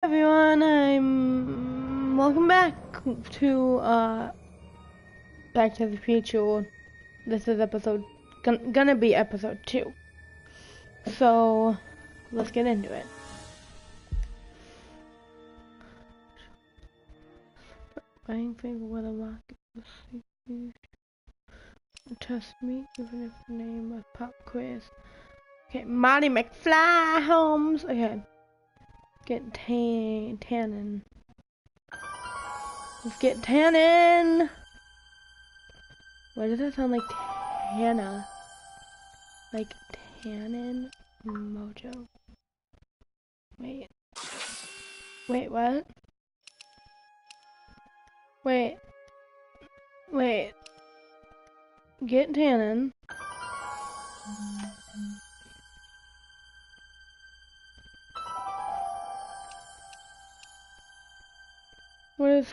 Everyone, I'm welcome back to Back to the Future. This is gonna be episode 2. So let's get into it. I think what a market trust me, even if the name of pop quiz. Okay, Marty McFly Holmes. Okay. Get tannin. Let's get tannin. Why does that sound like Tana? Like tannin mojo. Wait, what? Wait. Get tannin. What is...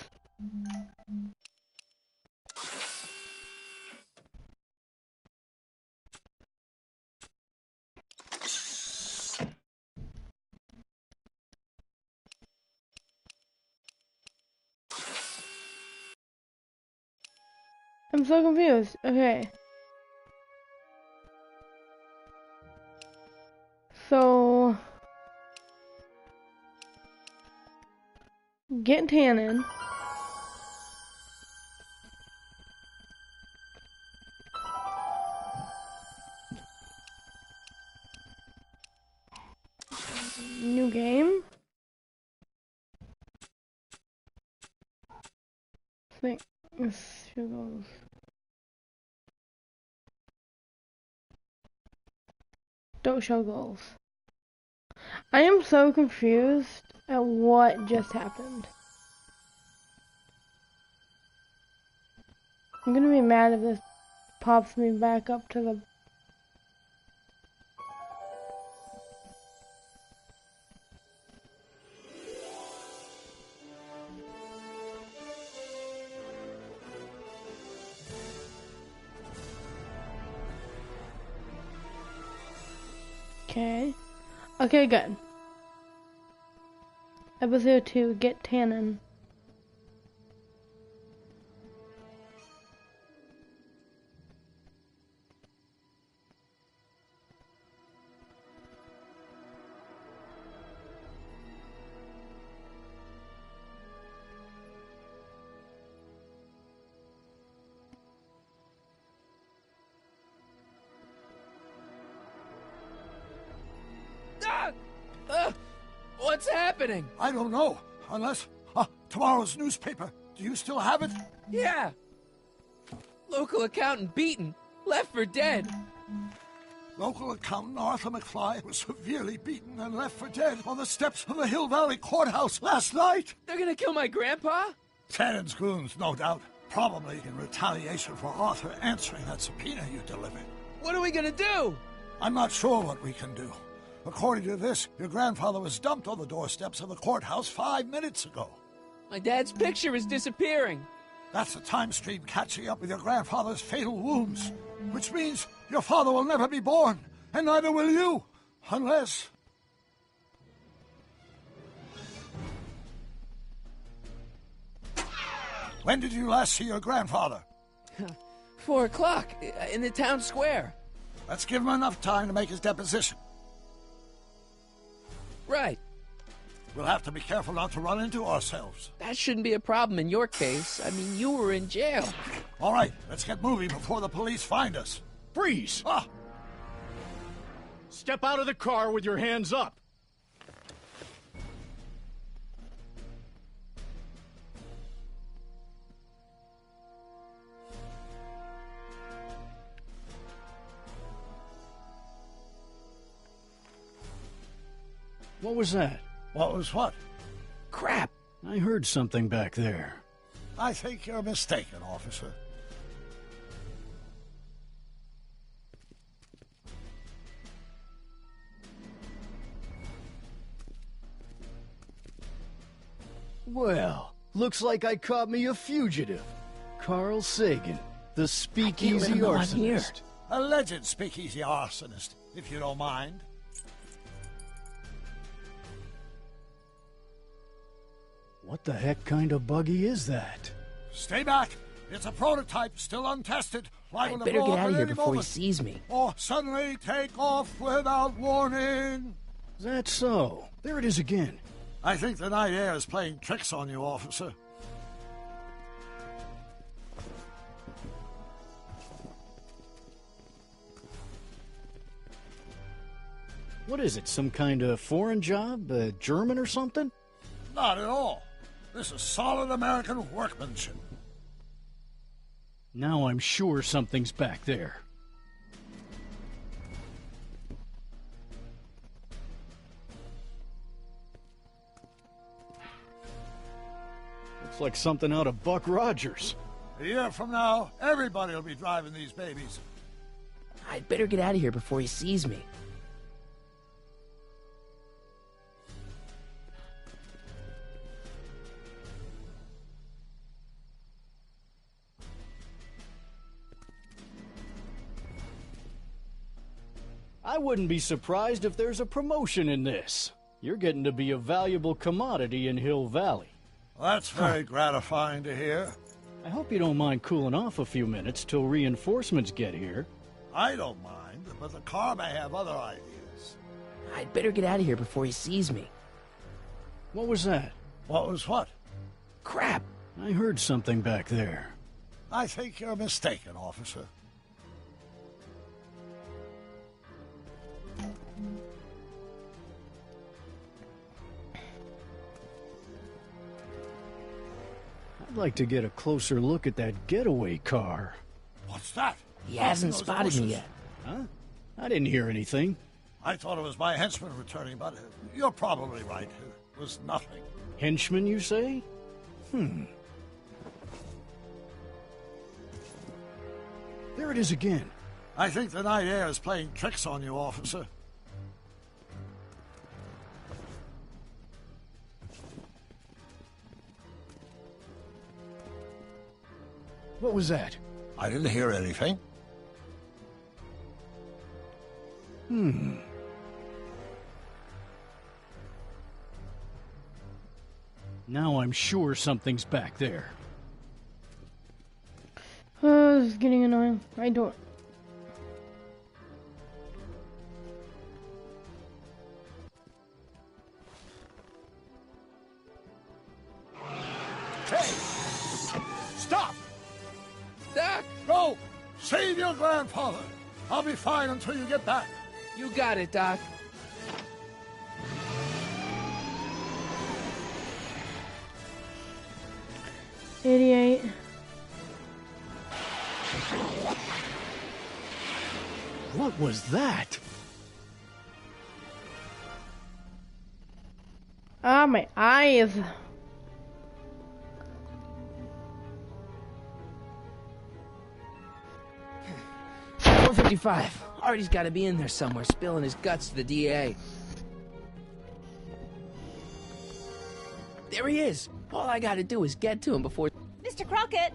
I'm so confused. Okay. So... Get tannin. New game. Think this goes. Don't show goals. I am so confused at what just happened. I'm gonna be mad if this pops me back up to the... Okay, good. Episode 2, Get Tannin. What's happening? I don't know, unless... tomorrow's newspaper. Do you still have it? Yeah. Local accountant beaten. Left for dead. Local accountant Arthur McFly was severely beaten and left for dead on the steps of the Hill Valley Courthouse last night. They're gonna kill my grandpa? Tannen's goons, no doubt. Probably in retaliation for Arthur answering that subpoena you delivered. What are we gonna do? I'm not sure what we can do. According to this, your grandfather was dumped on the doorsteps of the courthouse 5 minutes ago. My dad's picture is disappearing. That's a time stream catching up with your grandfather's fatal wounds. Which means your father will never be born, and neither will you. Unless... When did you last see your grandfather? 4 o'clock, in the town square. Let's give him enough time to make his deposition. Right. We'll have to be careful not to run into ourselves. That shouldn't be a problem in your case. I mean, you were in jail. All right, let's get moving before the police find us. Freeze! Ah! Step out of the car with your hands up. What was that? What was what? Crap! I heard something back there. I think you're mistaken, officer. Well, looks like I caught me a fugitive. Carl Sagan, the speakeasy arsonist. Alleged speakeasy arsonist, if you don't mind. What the heck kind of buggy is that? Stay back. It's a prototype, still untested. I Liable to better blow get up out of at here any before he moment. sees me. Or suddenly take off without warning. Is that so? There it is again. I think the night air is playing tricks on you, officer. What is it, some kind of foreign job? German or something? Not at all. This is solid American workmanship. Now I'm sure something's back there. Looks like something out of Buck Rogers. A year from now, everybody will be driving these babies. I'd better get out of here before he sees me. I wouldn't be surprised if there's a promotion in this. You're getting to be a valuable commodity in Hill Valley. That's very gratifying to hear. I hope you don't mind cooling off a few minutes till reinforcements get here. I don't mind, but the car may have other ideas. I'd better get out of here before he sees me. What was that? What was what? Crap! I heard something back there. I think you're mistaken, officer. I'd like to get a closer look at that getaway car. What's that? He hasn't Those spotted me horses. yet. Huh? I didn't hear anything. I thought it was my henchman returning, but you're probably right. It was nothing. Henchman, you say? There it is again. I think the night air is playing tricks on you, officer. What was that? I didn't hear anything. Now I'm sure something's back there. Oh, this is getting annoying. I don't. Hey! Stop! Doc! Go! Save your grandfather! I'll be fine until you get back. You got it, Doc. Idiot. What was that? Ah, my eyes. .455. Artie's got to be in there somewhere, spilling his guts to the DA. There he is. All I got to do is get to him before... Mr. Crockett!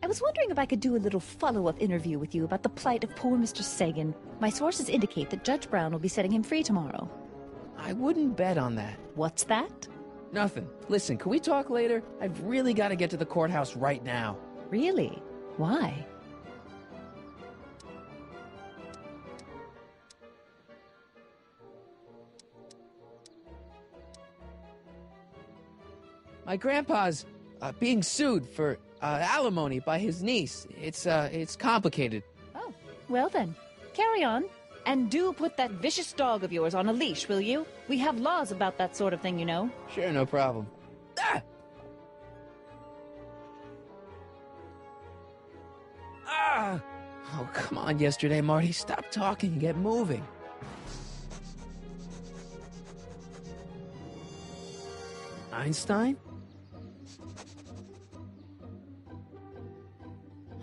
I was wondering if I could do a little follow-up interview with you about the plight of poor Mr. Sagan. My sources indicate that Judge Brown will be setting him free tomorrow. I wouldn't bet on that. What's that? Nothing. Listen, can we talk later? I've really got to get to the courthouse right now. Really? Why? My grandpa's being sued for alimony by his niece. It's complicated. Oh, well then. Carry on. And do put that vicious dog of yours on a leash, will you? We have laws about that sort of thing, you know. Sure, no problem. Ah! Ah! Oh, come on, yesterday, Marty. Stop talking and get moving. Einstein?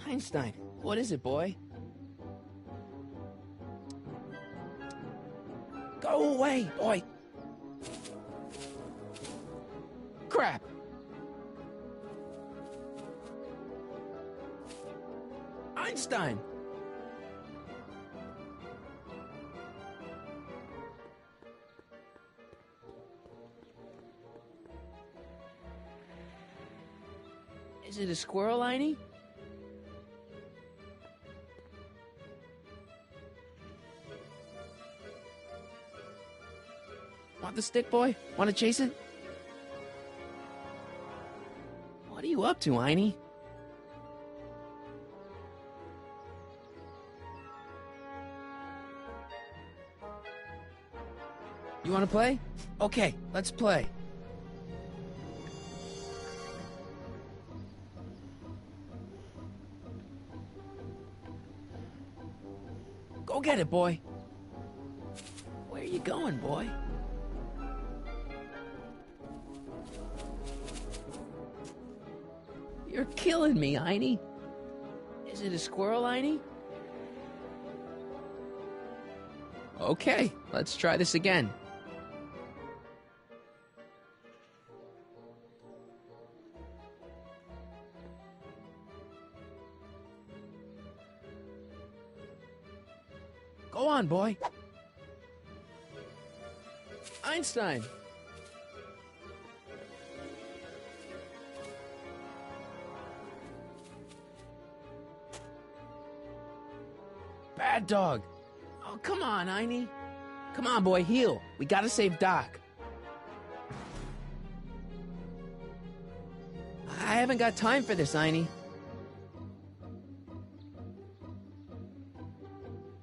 Einstein, what is it, boy? Go away, boy! Crap! Einstein! Is it a squirrel, Einie? Want the stick, boy? Want to chase it? What are you up to, Einie? You want to play? Okay, let's play. Go get it, boy. Where are you going, boy? You're killing me, Einie. Is it a squirrel, Einie? Okay, let's try this again. Go on, boy. Einstein. Bad dog. Oh, come on, Einie. Come on, boy, heal. We gotta save Doc. I haven't got time for this, Einie.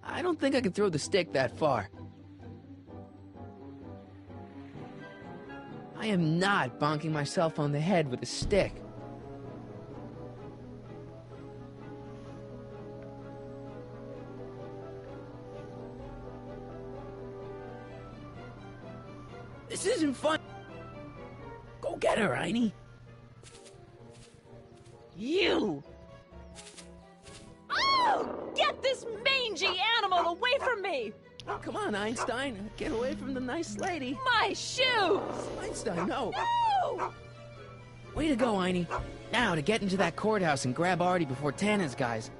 I don't think I can throw the stick that far. I am not bonking myself on the head with a stick. This isn't fun. Go get her, Einie. You! Oh! Get this mangy animal away from me! Oh, come on, Einstein. Get away from the nice lady. My shoes! Einstein, no. No! Way to go, Einie. Now to get into that courthouse and grab Artie before Tannen's guys.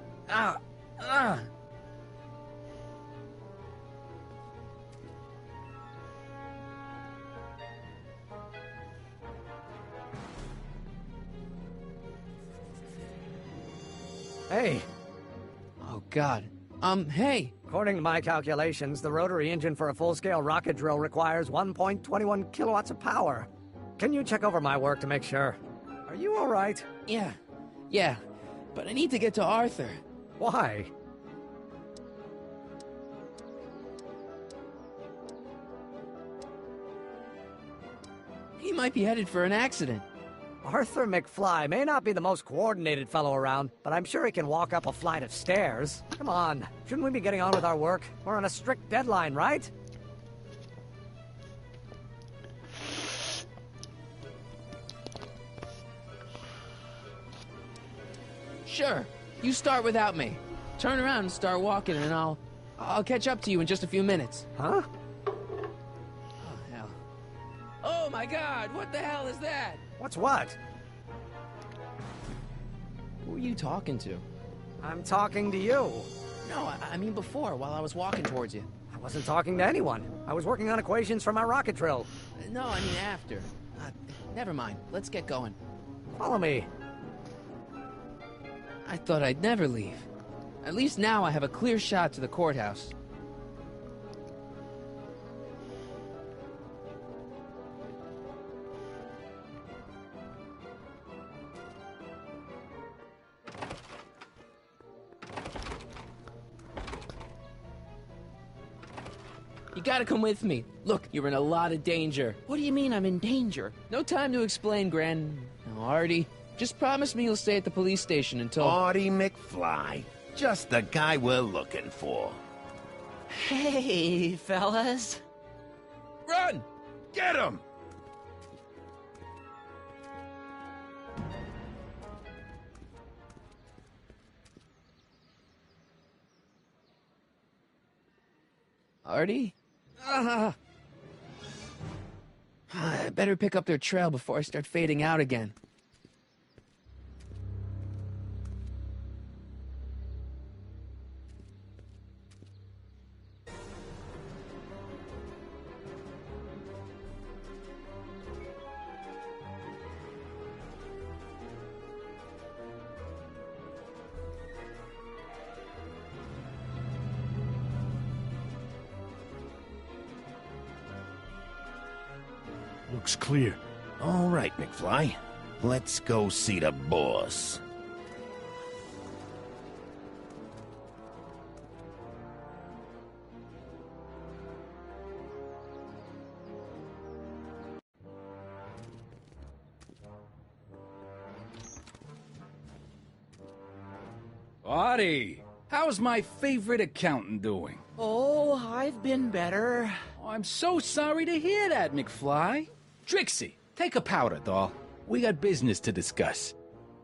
Hey, Oh, God. Hey. according to my calculations, the rotary engine for a full-scale rocket drill requires 1.21 kilowatts of power. Can you check over my work to make sure? Are you all right? Yeah. But I need to get to Arthur. Why? He might be headed for an accident. Arthur McFly may not be the most coordinated fellow around, but I'm sure he can walk up a flight of stairs. Come on, shouldn't we be getting on with our work? We're on a strict deadline, right? Sure. You start without me. Turn around and start walking, and I'll catch up to you in just a few minutes. Huh? Oh, hell. Oh, my God. What the hell is that? What's what? Who are you talking to? I'm talking to you. No, I mean before, while I was walking towards you. I wasn't talking to anyone. I was working on equations for my rocket drill. No, I mean after. Never mind. Let's get going. Follow me. I thought I'd never leave. At least now I have a clear shot to the courthouse. You gotta come with me. Look, you're in a lot of danger. What do you mean I'm in danger? No time to explain, Gran. Now, Artie, just promise me you'll stay at the police station until... Artie McFly. Just the guy we're looking for. Hey, fellas. Run! Get him! Artie? I better pick up their trail before I start fading out again. Looks clear. All right, McFly. Let's go see the boss. Artie, how's my favorite accountant doing? Oh, I've been better. Oh, I'm so sorry to hear that, McFly. Trixie, take a powder, doll. We got business to discuss.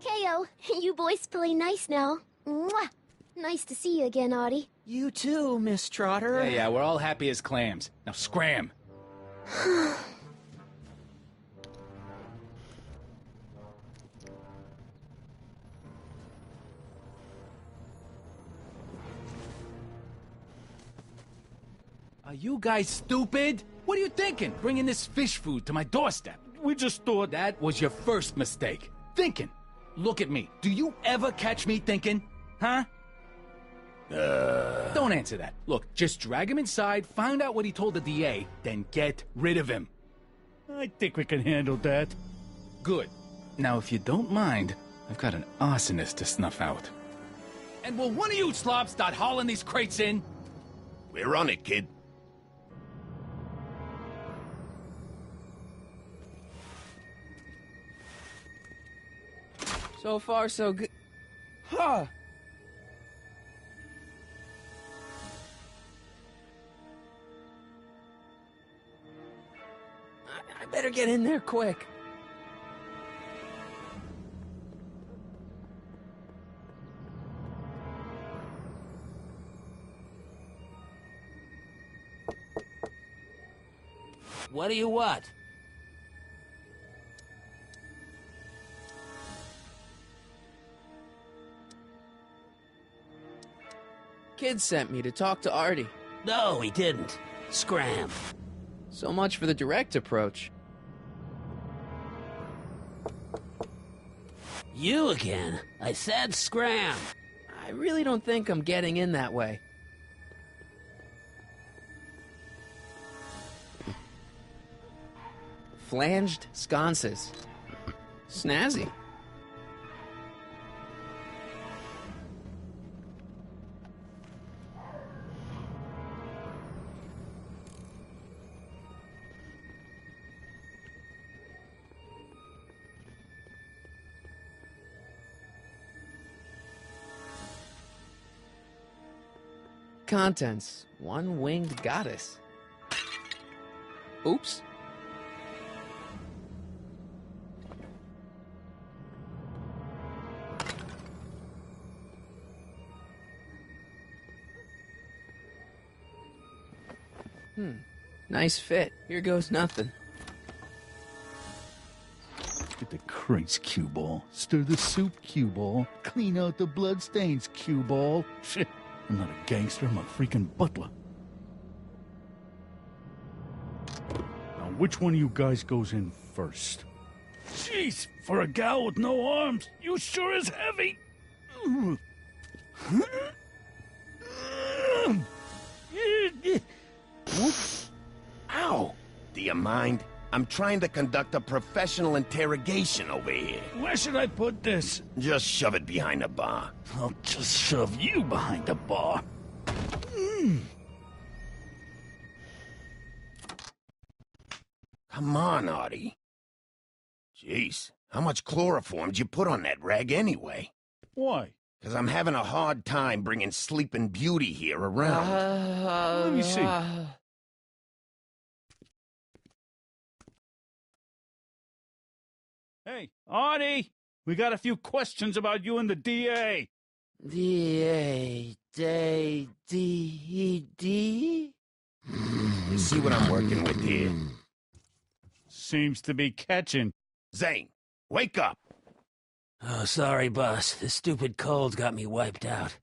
KO, you boys play nice now. Mwah! Nice to see you again, Audie. You too, Miss Trotter. Yeah, we're all happy as clams. Now scram. Are you guys stupid? What are you thinking, bringing this fish food to my doorstep? We just thought that was your first mistake. Thinking. Look at me. Do you ever catch me thinking? Huh? Don't answer that. Look, just drag him inside, find out what he told the DA, then get rid of him. I think we can handle that. Good. Now, if you don't mind, I've got an arsonist to snuff out. And will one of you slobs start hauling these crates in? We're on it, kid. So far, so good. Huh. I better get in there quick. What do you want? Kid sent me to talk to Artie. No, he didn't. Scram. So much for the direct approach. You again. I said scram. I really don't think I'm getting in that way. Flanged sconces. Snazzy. Contents. One-winged goddess. Oops. Nice fit. Here goes nothing. Get the crates, cue ball. Stir the soup, cue ball. Clean out the bloodstains, cue ball. Shit, I'm not a gangster, I'm a freaking butler. Now, which one of you guys goes in first? Jeez, for a gal with no arms, you sure is heavy. Ow! Do you mind? I'm trying to conduct a professional interrogation over here. Where should I put this? Just shove it behind the bar. I'll just shove you behind the bar. Come on, Artie. Jeez, how much chloroform did you put on that rag anyway? Why? Because I'm having a hard time bringing Sleeping Beauty here around. Let me see. Hey, Artie! We got a few questions about you and the DA. D-A, D-D? You see what I'm working with here? Seems to be catching. Zane, wake up! Oh, sorry, boss. This stupid cold's got me wiped out.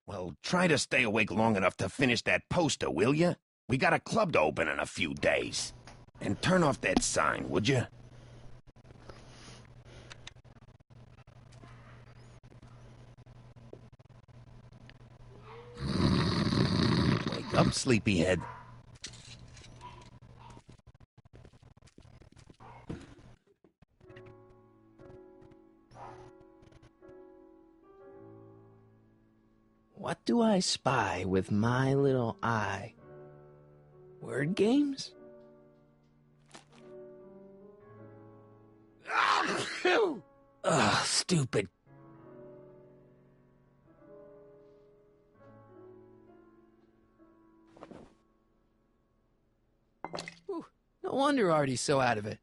Well, try to stay awake long enough to finish that poster, will you? We got a club to open in a few days. And turn off that sign, would you? Wake up, sleepyhead. do I spy with my little eye? Word games? Ugh, stupid. Whew, no wonder Artie's so out of it.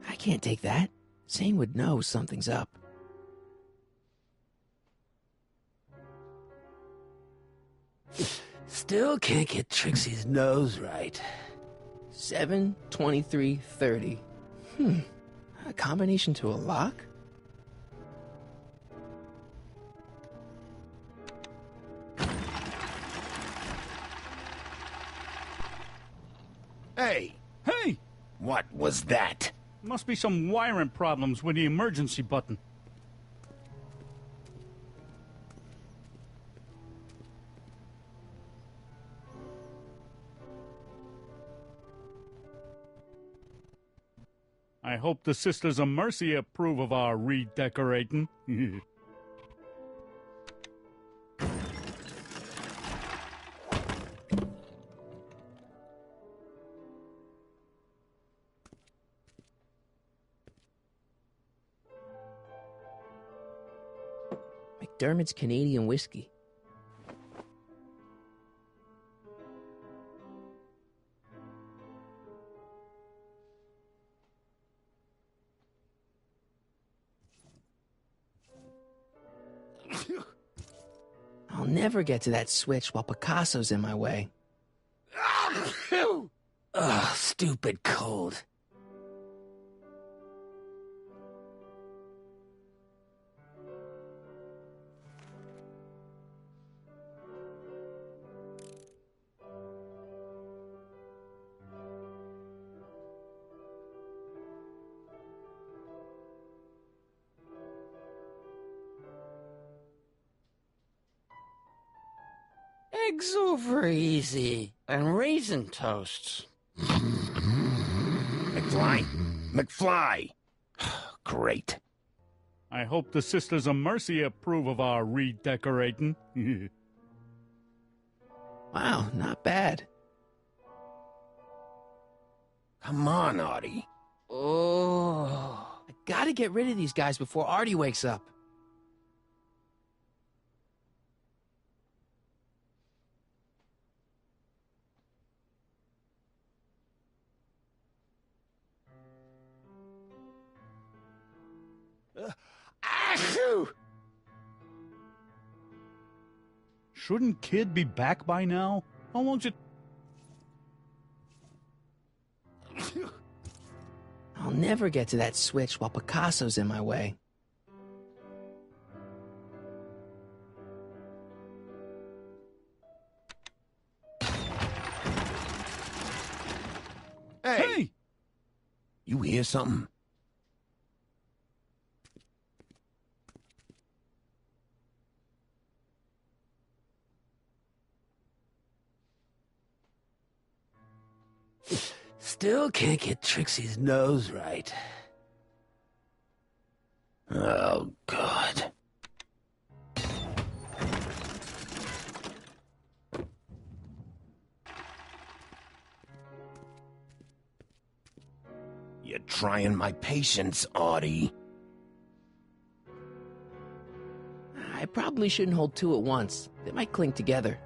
I can't take that. Zane would know something's up. Still can't get Trixie's nose right. 7, 23, 30. A combination to a lock? Hey, Hey! what was that? Must be some wiring problems with the emergency button. I hope the Sisters of Mercy approve of our redecorating. McDermott's Canadian whiskey. I'll never get to that switch while Picasso's in my way. Ugh, stupid cold. Eggs over easy. And raisin toasts. McFly? McFly! Great. I hope the Sisters of Mercy approve of our redecorating. Wow, not bad. Come on, Artie. Oh. I gotta get rid of these guys before Artie wakes up. Shouldn't Kid be back by now? How long's it? I'll never get to that switch while Picasso's in my way. Hey! You hear something? Still can't get Trixie's nose right. Oh, God. You're trying my patience, Artie. I probably shouldn't hold two at once. They might cling together.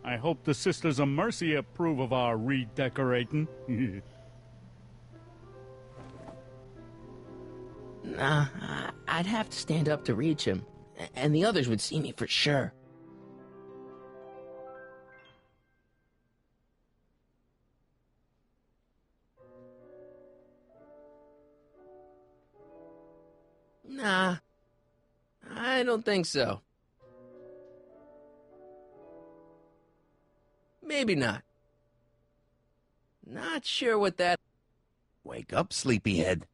I hope the Sisters of Mercy approve of our redecorating. Nah, I'd have to stand up to reach him, and the others would see me for sure. Nah, I don't think so. Maybe not. Not sure what that... Wake up, sleepyhead.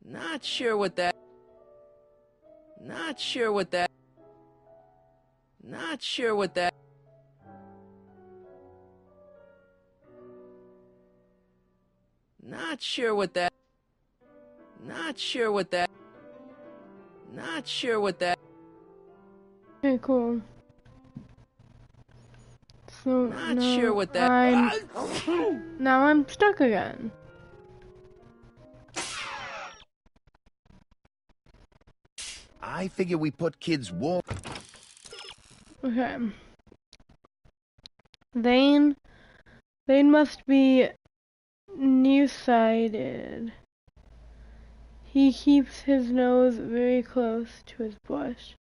Not sure what that... Not sure what that... Not sure what that... Not sure what that... Not sure what that... Not sure what that... Okay, cool. So Not now sure what that... now I'm stuck again. I figure we put kids' wool... Okay. Thane must be nearsighted. He keeps his nose very close to his bush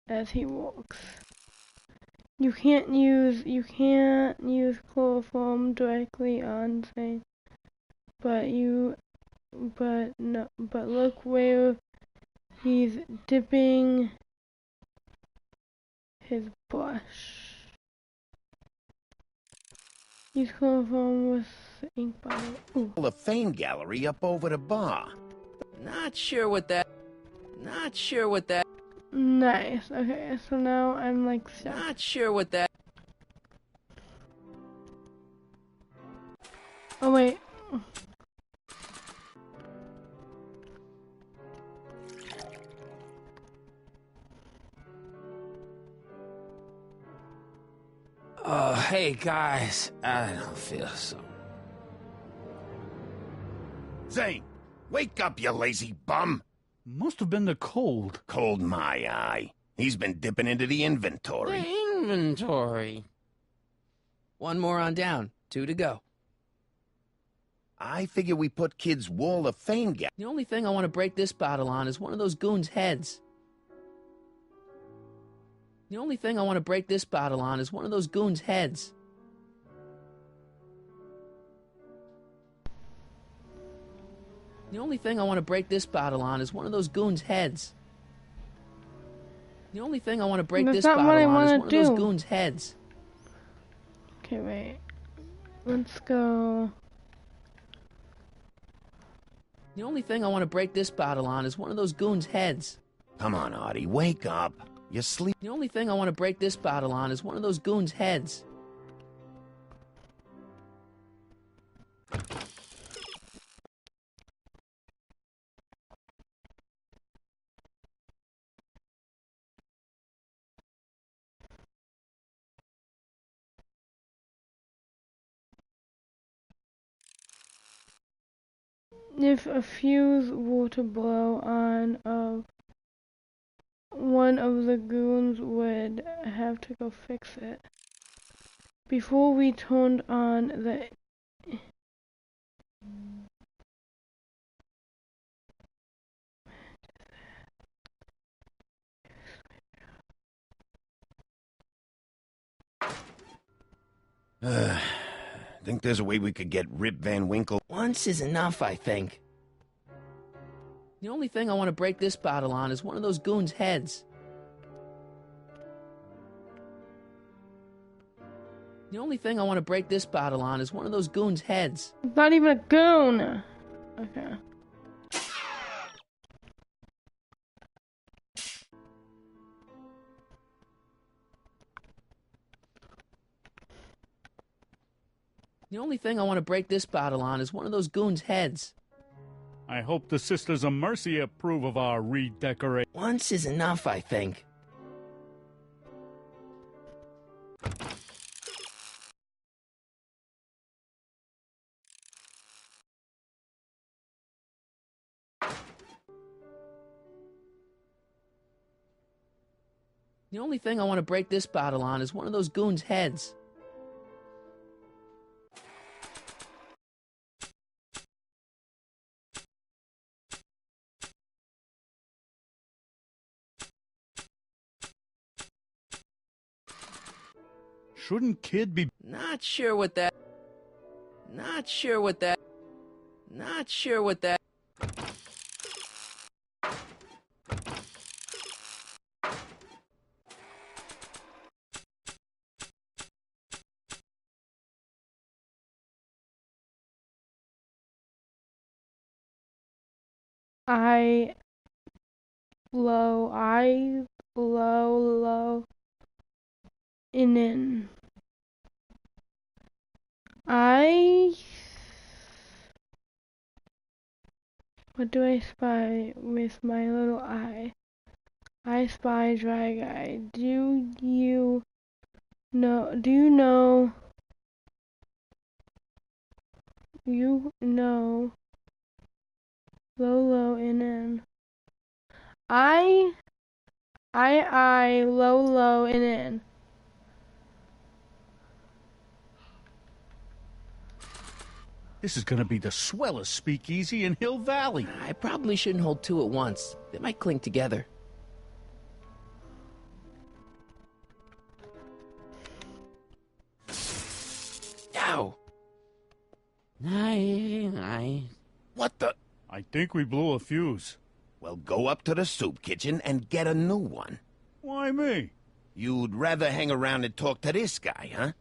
as he walks. You can't use chloroform directly on Zane, but look where he's dipping his brush. Use chloroform with the ink bottle. Ooh. The Fame Gallery up over the bar. Not sure what that... Not sure what that... Nice. Okay, so now I'm like stuck. Not sure what that... Oh wait. Oh, hey guys, I don't feel so... Zane, wake up, you lazy bum! Must have been the cold. Cold my eye. He's been dipping into the inventory. The inventory. One more on down. 2 to go. I figure we put kids' Wall of Fame gallery. The only thing I want to break this bottle on is one of those goons' heads. The only thing I want to break this bottle on is one of those goons' heads. The only thing I want to break this bottle on is one of those goons' heads. The only thing I want to break That's this not bottle what I on is wanna one of those do. goons' heads. Okay, wait. Let's go. The only thing I want to break this bottle on is one of those goons' heads. Come on, Artie, wake up. You're sleeping. The only thing I want to break this bottle on is one of those goons' heads. If a fuse were to blow on one of the goons would have to go fix it. Before we turned on the Think there's a way we could get Rip Van Winkle? Once is enough, I think. The only thing I want to break this bottle on is one of those goons' heads. The only thing I want to break this bottle on is one of those goons' heads. It's not even a goon. Okay. The only thing I want to break this bottle on is one of those goons' heads. I hope the Sisters of Mercy approve of our redecorate. Once is enough, I think. The only thing I want to break this bottle on is one of those goons' heads. Shouldn't Kid be... Not sure what that... Not sure what that... Not sure what that... Low. in. I. What do I spy with my little eye? I spy dry guy. Do you know? You know Lolo in. I Lolo in. This is gonna be the swellest speakeasy in Hill Valley. I probably shouldn't hold two at once. They might cling together. Ow! What the? I think we blew a fuse. Well, go up to the soup kitchen and get a new one. Why me? You'd rather hang around and talk to this guy, huh?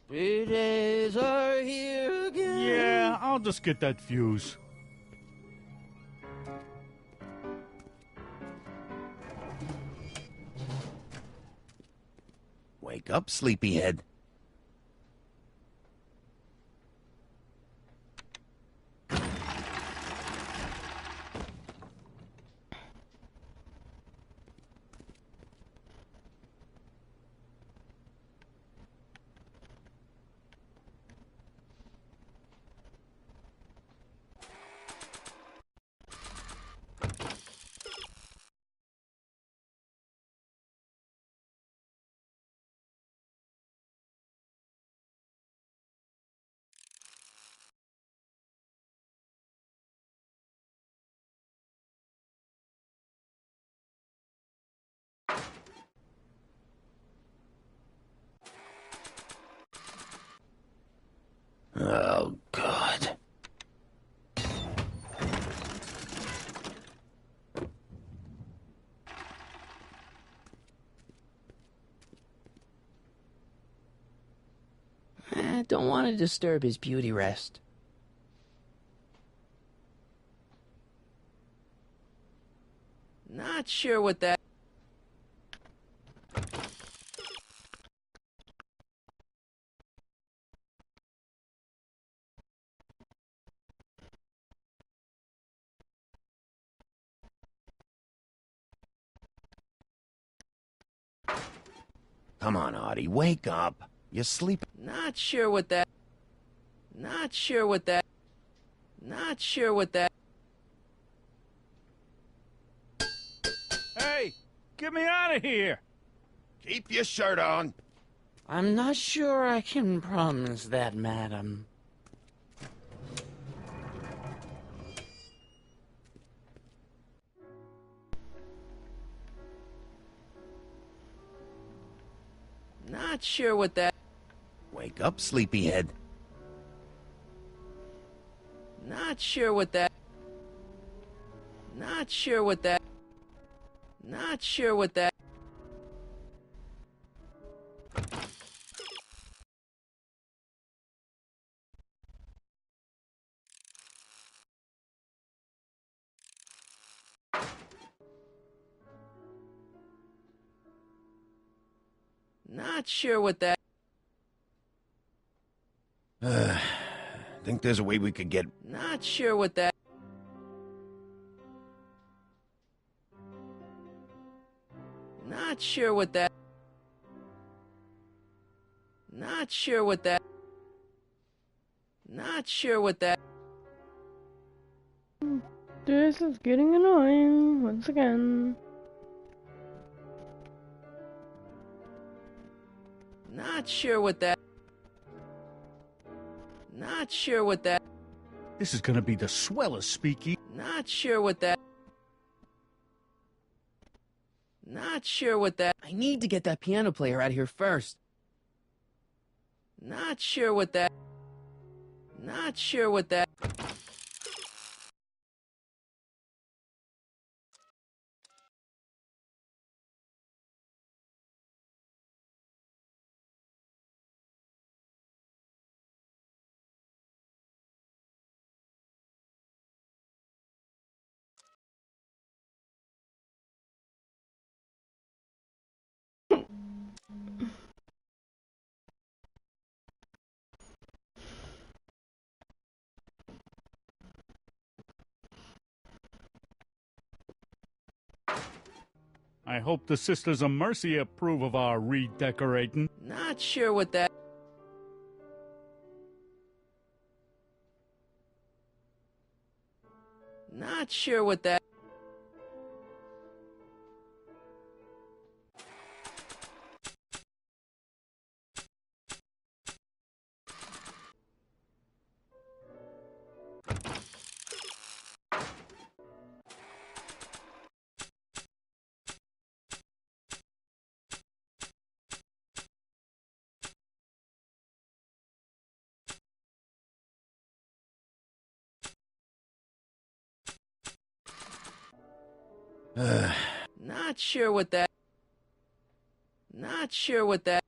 Happy days are here again. Yeah, I'll just get that fuse. Wake up, sleepyhead. Oh, God. Don't want to disturb his beauty rest. Not sure what that... Come on, Artie, wake up. You're sleeping. Not sure what that... Not sure what that... Not sure what that... Hey, get me out of here! Keep your shirt on. I'm not sure I can promise that, madam. Not sure what that... Wake up, sleepyhead. Not sure what that... Not sure what that... Not sure what that... Not sure what that... Think there's a way we could get... Not sure what that... Not sure what that... Not sure what that... Not sure what that... This is getting annoying once again. Not sure what that... Not sure what that... This is gonna be the swellest speakeasy. Not sure what that... Not sure what that... I need to get that piano player out of here first. Not sure what that... Not sure what that... I hope the Sisters of Mercy approve of our redecorating. Not sure what that... Not sure what that... Not sure what that... Not sure what that...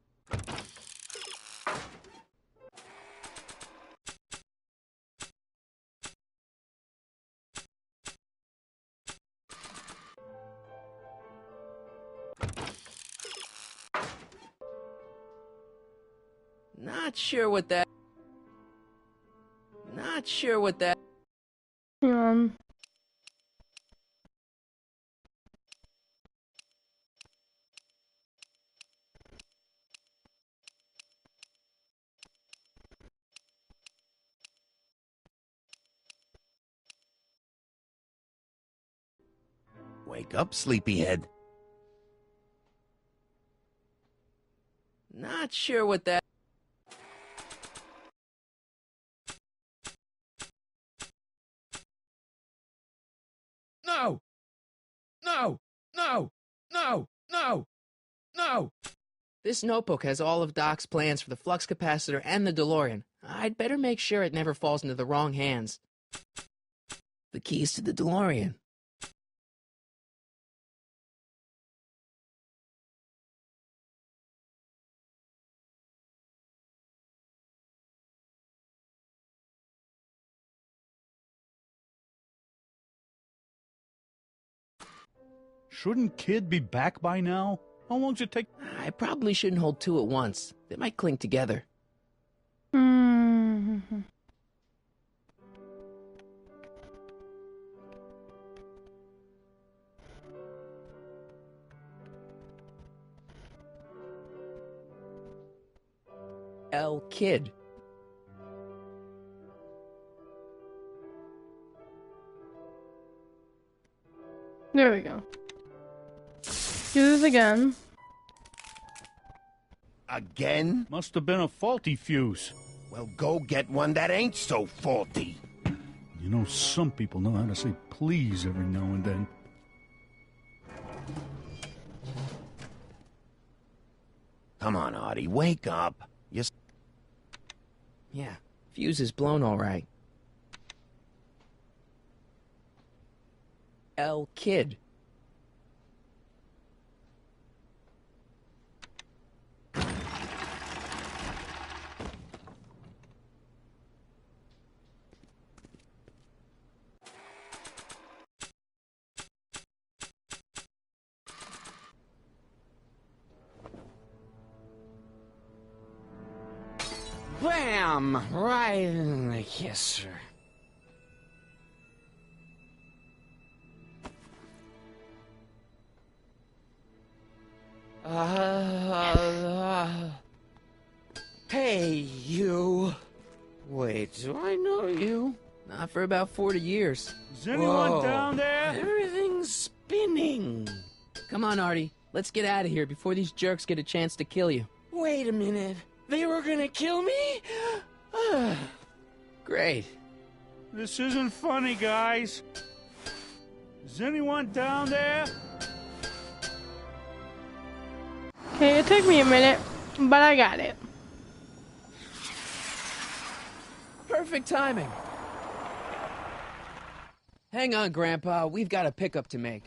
Not sure what that... Not sure what that... Hang on. Wake up, sleepyhead. Not sure what that... No! No! No! No! No! No! This notebook has all of Doc's plans for the flux capacitor and the DeLorean. I'd better make sure it never falls into the wrong hands. The keys to the DeLorean. Shouldn't Kid be back by now? How long does it take? I probably shouldn't hold two at once. They might cling together. L. Kid. There we go. Do this again. Again? Must have been a faulty fuse. Well, go get one that ain't so faulty. You know, some people know how to say please every now and then. Come on, Artie, wake up. Yeah, fuse is blown all right. L. Kid. Bam! Right in the kisser. Hey, you. Wait, do I know you? Not for about 40 years. Is anyone down there? Everything's spinning. Come on, Artie. Let's get out of here before these jerks get a chance to kill you. Wait a minute. They were gonna kill me? Great. This isn't funny, guys. Is anyone down there? Okay, it took me a minute, but I got it. Perfect timing. Hang on, Grandpa. We've got a pickup to make.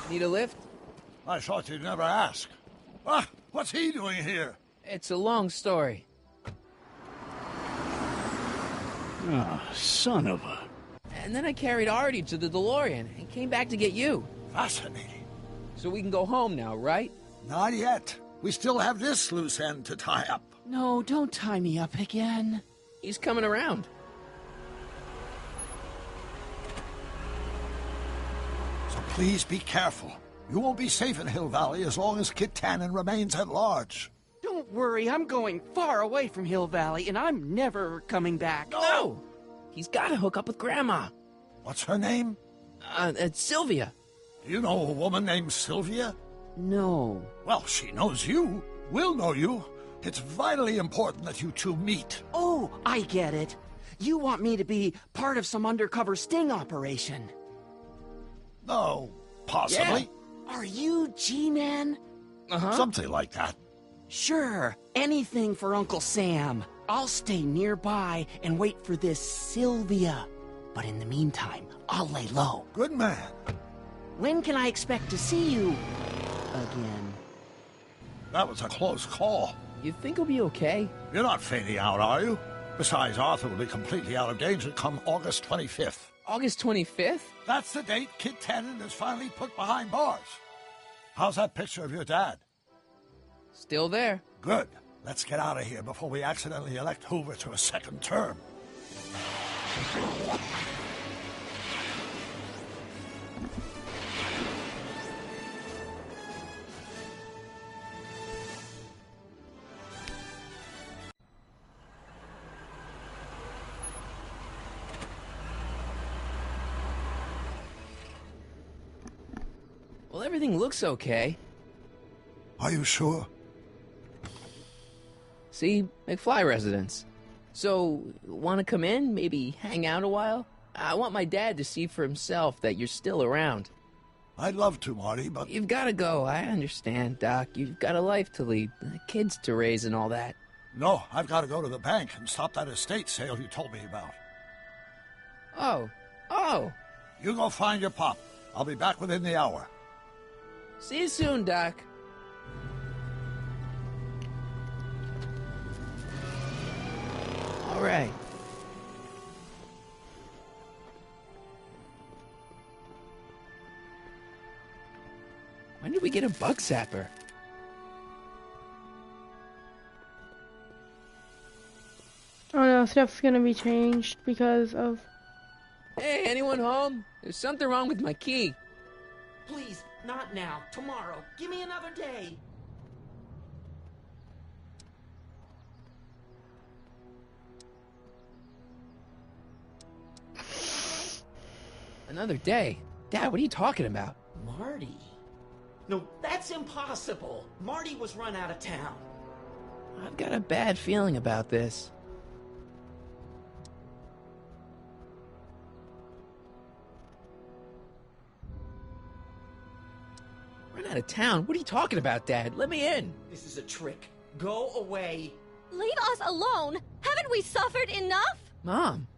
Need a lift? I thought you'd never ask. Ah, what's he doing here? It's a long story. Ah, son of a... And then I carried Artie to the DeLorean and came back to get you. Fascinating. So we can go home now, right? Not yet. We still have this loose end to tie up. No, don't tie me up again. He's coming around. So please be careful. You won't be safe in Hill Valley as long as Kit Tannen remains at large. Don't worry, I'm going far away from Hill Valley, and I'm never coming back. No! He's got to hook up with Grandma. What's her name? It's Sylvia. Do you know a woman named Sylvia? No. Well, she knows you. We'll know you. It's vitally important that you two meet. Oh, I get it. You want me to be part of some undercover sting operation. No, possibly. Yeah. Are you G-Man? Something like that. Sure, anything for Uncle Sam. I'll stay nearby and wait for this Sylvia. But in the meantime, I'll lay low. Good man. When can I expect to see you again? That was a close call. You think he'll be okay? You're not fading out, are you? Besides, Arthur will be completely out of danger come August 25th. August 25th? That's the date Kit Tannen is finally put behind bars. How's that picture of your dad? Still there. Good. Let's get out of here before we accidentally elect Hoover to a second term. Well, everything looks okay. Are you sure? See, McFly residence. So, want to come in? Maybe hang out a while? I want my dad to see for himself that you're still around. I'd love to, Marty, but... You've got to go. I understand, Doc. You've got a life to lead, kids to raise and all that. No, I've got to go to the bank and stop that estate sale you told me about. Oh. You go find your pop. I'll be back within the hour. See you soon, Doc. All right. When did we get a bug zapper? Oh no, stuff's gonna be changed because of... Hey, anyone home? There's something wrong with my key. Please, not now. Tomorrow. Give me another day. Another day? Dad, what are you talking about? Marty? No, that's impossible. Marty was run out of town. I've got a bad feeling about this. Run out of town? What are you talking about, Dad? Let me in. This is a trick. Go away. Leave us alone! Haven't we suffered enough? Mom.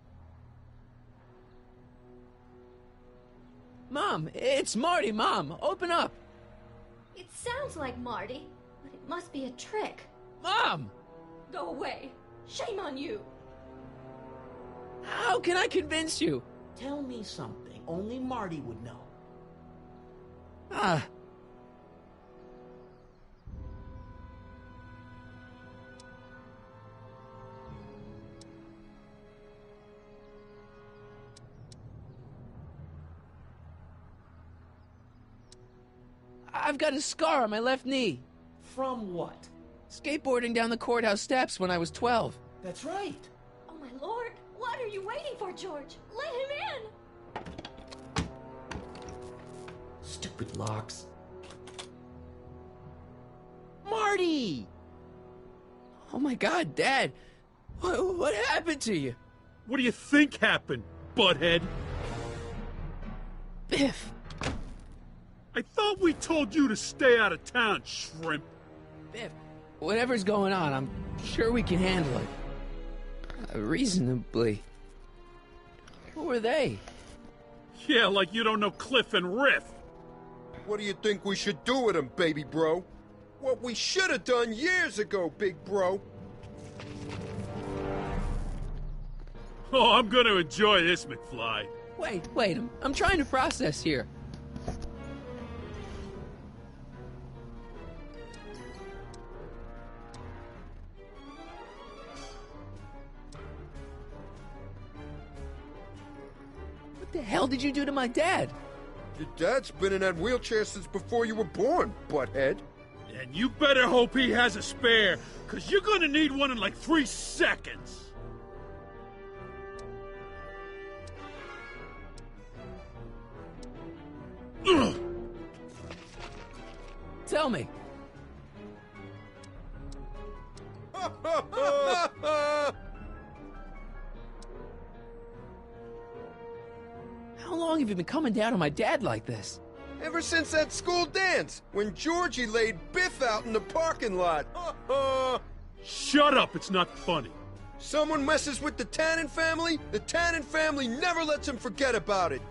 Mom, it's Marty, Mom. Open up. It sounds like Marty, but it must be a trick. Mom! Go away. Shame on you. How can I convince you? Tell me something only Marty would know. I've got a scar on my left knee. From what? Skateboarding down the courthouse steps when I was 12. That's right. Oh my lord! What are you waiting for, George? Let him in! Stupid locks. Marty! Oh my God, Dad. What happened to you? What do you think happened, butthead? Biff. I thought we told you to stay out of town, shrimp. Biff, whatever's going on, I'm sure we can handle it. Reasonably. Who were they? Yeah, like you don't know Cliff and Riff. What do you think we should do with him, baby bro? What we should have done years ago, big bro. Oh, I'm gonna enjoy this, McFly. Wait, I'm trying to process here. the hell did you do to my dad? Your dad's been in that wheelchair since before you were born, butthead. And you better hope he has a spare, because you're gonna need one in like 3 seconds. Tell me. How long have you been coming down on my dad like this? Ever since that school dance, when Georgie laid Biff out in the parking lot. Shut up, it's not funny. Someone messes with the Tannen family never lets him forget about it.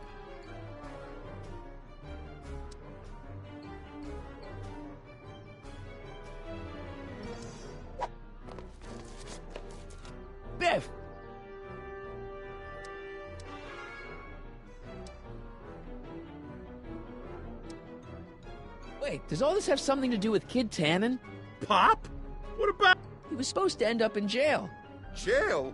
Biff! Wait, does all this have something to do with Kid Tannen? Pop? What about... He was supposed to end up in jail. Jail?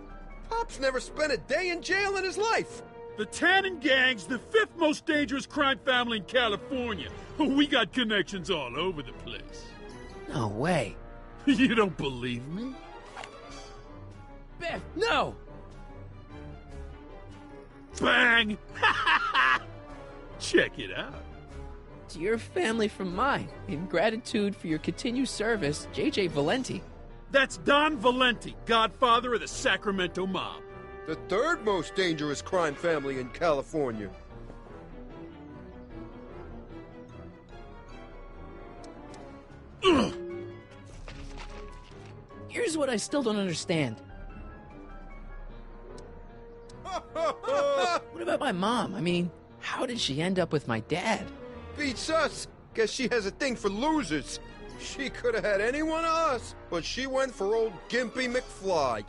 Pop's never spent a day in jail in his life. The Tannen gang's the 5th most dangerous crime family in California. We got connections all over the place. No way. You don't believe me? Biff, no! Bang! Check it out. To your family from mine, in gratitude for your continued service, J.J. Valenti. That's Don Valenti, godfather of the Sacramento mob. The 3rd most dangerous crime family in California. Here's what I still don't understand. What about my mom? I mean, how did she end up with my dad? Beats us. Guess she has a thing for losers. She could have had any one of us, but she went for old Gimpy McFly.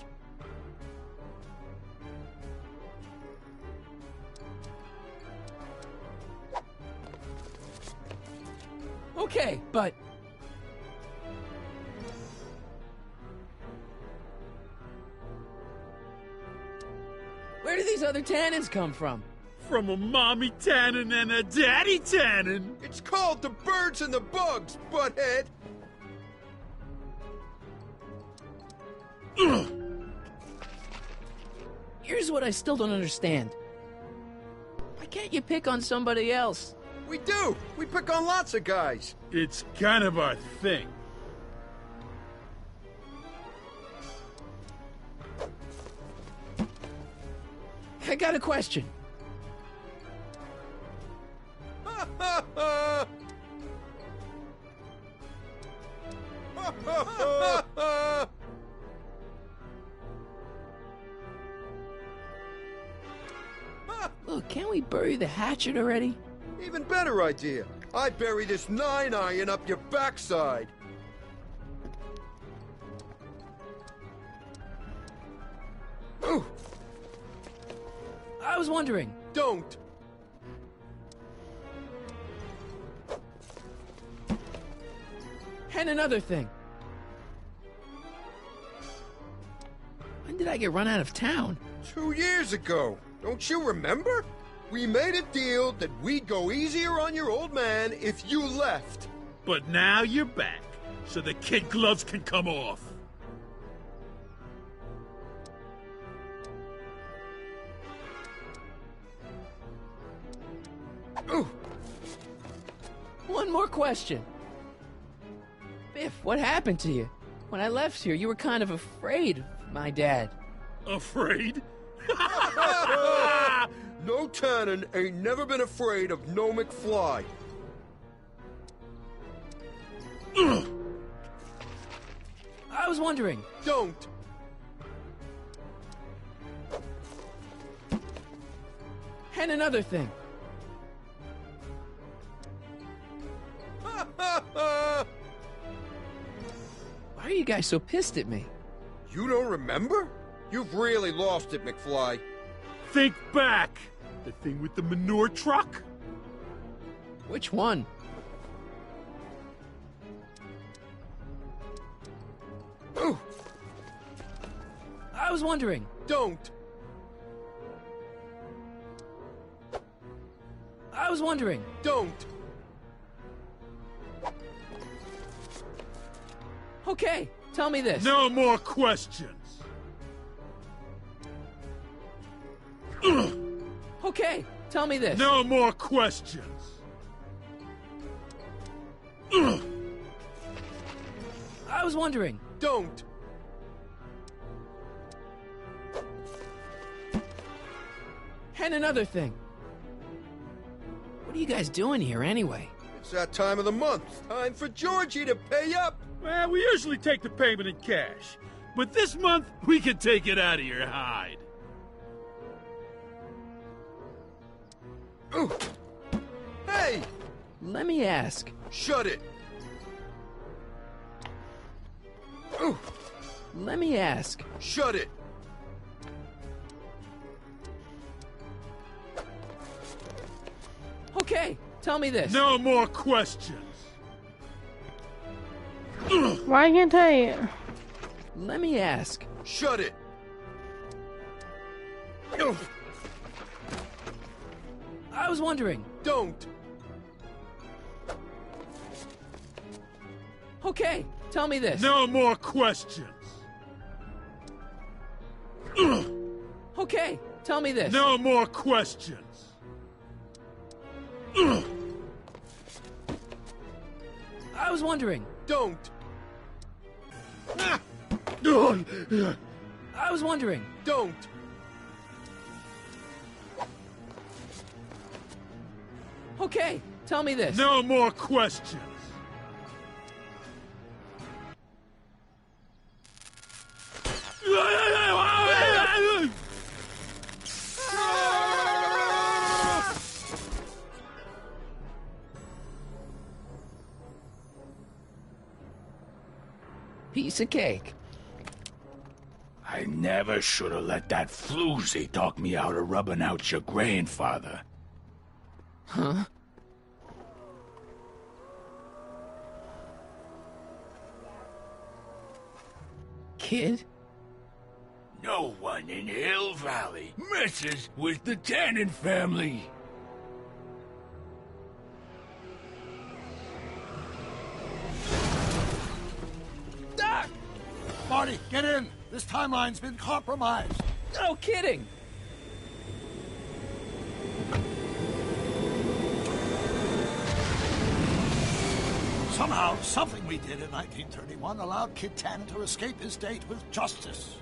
Okay, but... where do these other Tannens come from? From a mommy Tannen and a daddy Tannen. It's called the Birds and the Bugs, butthead. Here's what I still don't understand. Why can't you pick on somebody else? We do. We pick on lots of guys. It's kind of our thing. I got a question. Look, can't we bury the hatchet already? Even better idea. I bury this 9-iron up your backside. Ooh. I was wondering. Don't. And another thing. When did I get run out of town? 2 years ago. Don't you remember? We made a deal that we'd go easier on your old man if you left. But now you're back, so the kid gloves can come off. Ooh. One more question. Biff, what happened to you? When I left here, you were kind of afraid of my dad. Afraid? No Tannen ain't never been afraid of no McFly. I was wondering. Don't. And another thing. Why are you guys so pissed at me? You don't remember? You've really lost it, McFly. Think back. The thing with the manure truck? Which one? Ooh. I was wondering. Don't. I was wondering. Don't! Okay, tell me this. No more questions! Okay, tell me this. No more questions! I was wondering. Don't! And another thing. What are you guys doing here anyway? It's that time of the month. Time for Georgie to pay up. Well, we usually take the payment in cash. But this month, we can take it out of your hide. Ooh. Hey! Let me ask. Shut it! Ooh. Let me ask. Shut it! Okay, tell me this. No more questions! Why can't I? Let me ask. Shut it! I was wondering. Don't! Okay, tell me this. No more questions! Okay, tell me this. No more questions! I was wondering. Don't! I was wondering. Don't! Okay, tell me this. No more questions! Piece of cake. I never should have let that floozy talk me out of rubbing out your grandfather. Huh? Kid? No one in Hill Valley messes with the Tannen family. Doc! Marty, get in! This timeline's been compromised. No kidding! Somehow, something we did in 1931 allowed Kid Tannen to escape his date with justice.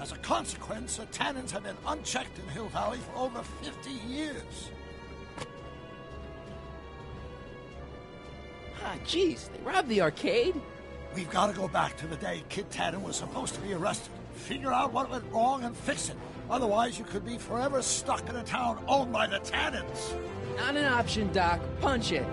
As a consequence, the Tannens have been unchecked in Hill Valley for over 50 years. Ah, jeez, they robbed the arcade? We've got to go back to the day Kid Tannen was supposed to be arrested. Figure out what went wrong and fix it. Otherwise, you could be forever stuck in a town owned by the Tannens. Not an option, Doc. Punch it.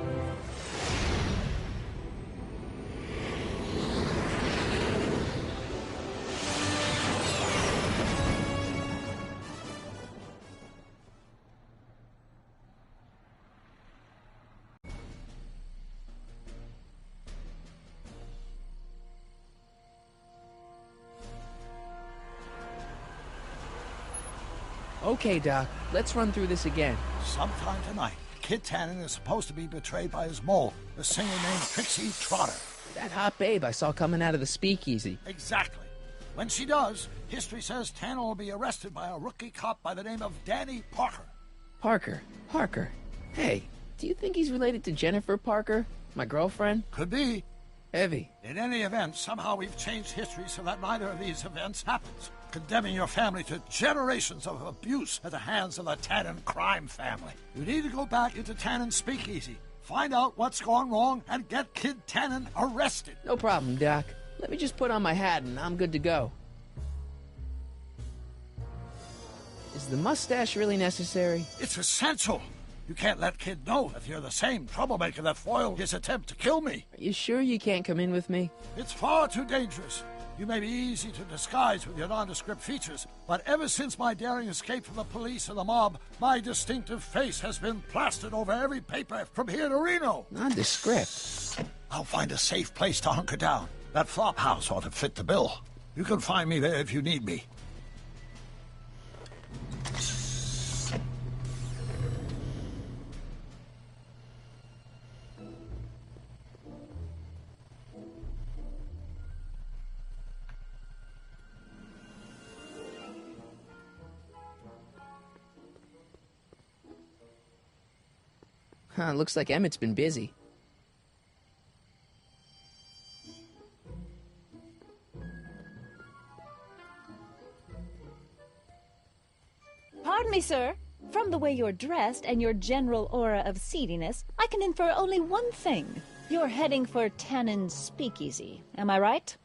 Okay, Doc. Let's run through this again. Sometime tonight, Kid Tannen is supposed to be betrayed by his mole, the singer named Trixie Trotter. That hot babe I saw coming out of the speakeasy. Exactly. When she does, history says Tannen will be arrested by a rookie cop by the name of Danny Parker. Parker. Hey, do you think he's related to Jennifer Parker, my girlfriend? Could be. Heavy. In any event, somehow we've changed history so that neither of these events happens, condemning your family to generations of abuse at the hands of the Tannen crime family. You need to go back into Tannen's speakeasy, find out what's gone wrong, and get Kid Tannen arrested. No problem, Doc. Let me just put on my hat and I'm good to go. Is the mustache really necessary? It's essential. You can't let Kid know that you're the same troublemaker that foiled his attempt to kill me. Are you sure you can't come in with me? It's far too dangerous. You may be easy to disguise with your nondescript features, but ever since my daring escape from the police and the mob, my distinctive face has been plastered over every paper from here to Reno. Nondescript? I'll find a safe place to hunker down. That flop house ought to fit the bill. You can find me there if you need me. Looks like Emmett's been busy. Pardon me, sir. From the way you're dressed and your general aura of seediness, I can infer only one thing. You're heading for Tannen's Speakeasy. Am I right?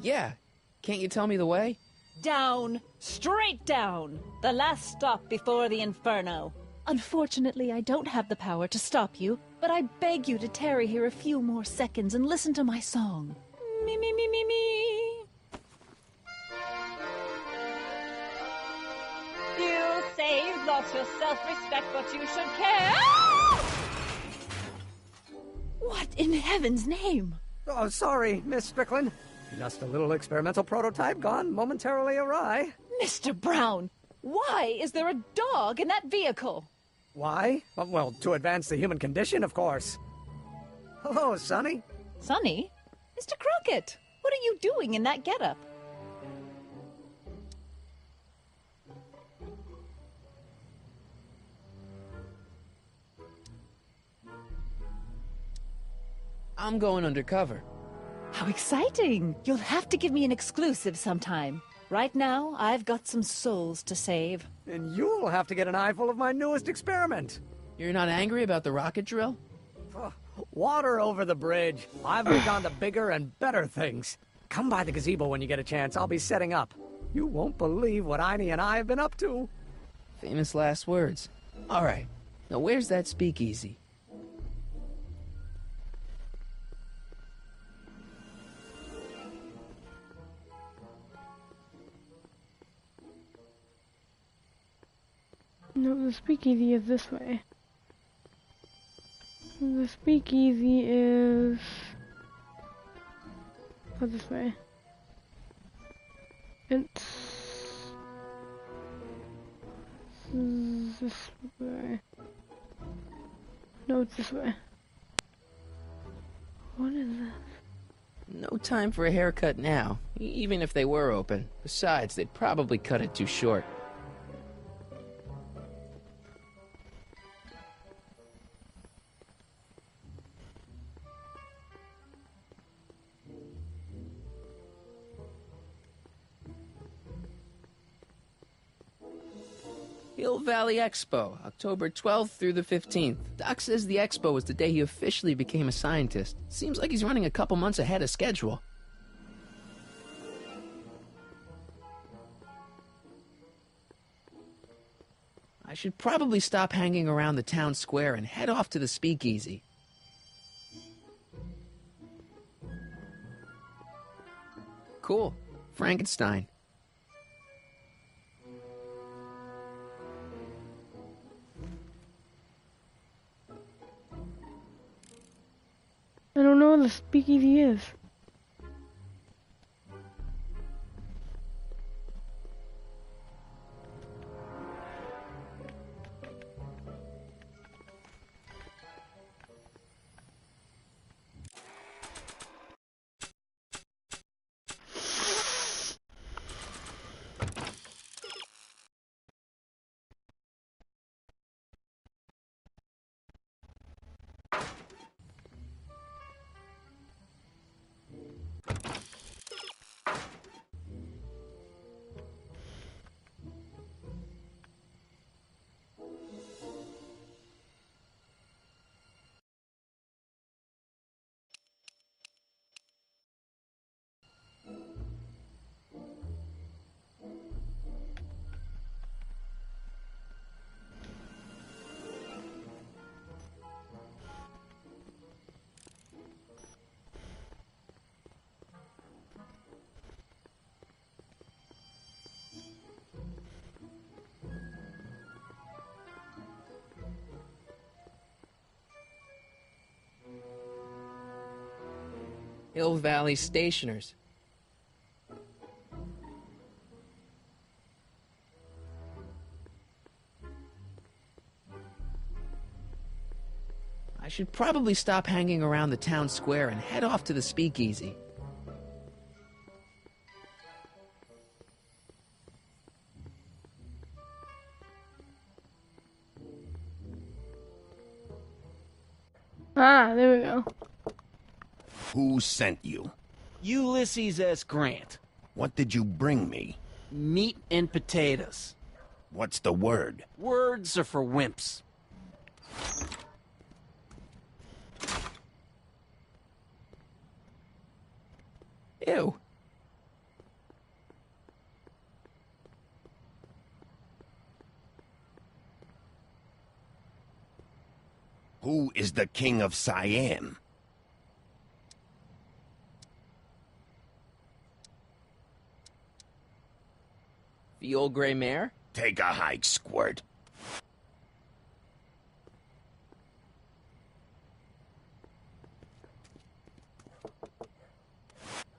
Yeah. Can't you tell me the way? Down. Straight down. The last stop before the Inferno. Unfortunately, I don't have the power to stop you, but I beg you to tarry here a few more seconds and listen to my song. Me, me, me, me, me. You say you've lost your self-respect, but you should care. What in heaven's name? Oh, sorry, Miss Strickland. Just a little experimental prototype gone momentarily awry. Mr. Brown, why is there a dog in that vehicle? Why? Well, to advance the human condition, of course. Hello, Sonny. Sonny? Mr. Crockett, what are you doing in that getup? I'm going undercover. How exciting! You'll have to give me an exclusive sometime. Right now, I've got some souls to save. And you'll have to get an eyeful of my newest experiment. You're not angry about the rocket drill? Water over the bridge. I've moved on to bigger and better things. Come by the gazebo when you get a chance. I'll be setting up. You won't believe what Einie and I have been up to. Famous last words. All right. Now where's that speakeasy? No, the speakeasy is this way. The speakeasy is this way. It's this way. No, it's this way. What is this? No time for a haircut now, even if they were open. Besides, they'd probably cut it too short. Hill Valley Expo, October 12th through the 15th. Doc says the expo was the day he officially became a scientist. Seems like he's running a couple months ahead of schedule. I should probably stop hanging around the town square and head off to the speakeasy. Cool. Frankenstein. I don't know where the speakeasy is. Hill Valley Stationers. I should probably stop hanging around the town square and head off to the speakeasy. Ah, there we go. Who sent you? Ulysses S. Grant. What did you bring me? Meat and potatoes. What's the word? Words are for wimps. Ew. Who is the king of Siam? The old gray mare? Take a hike, Squirt.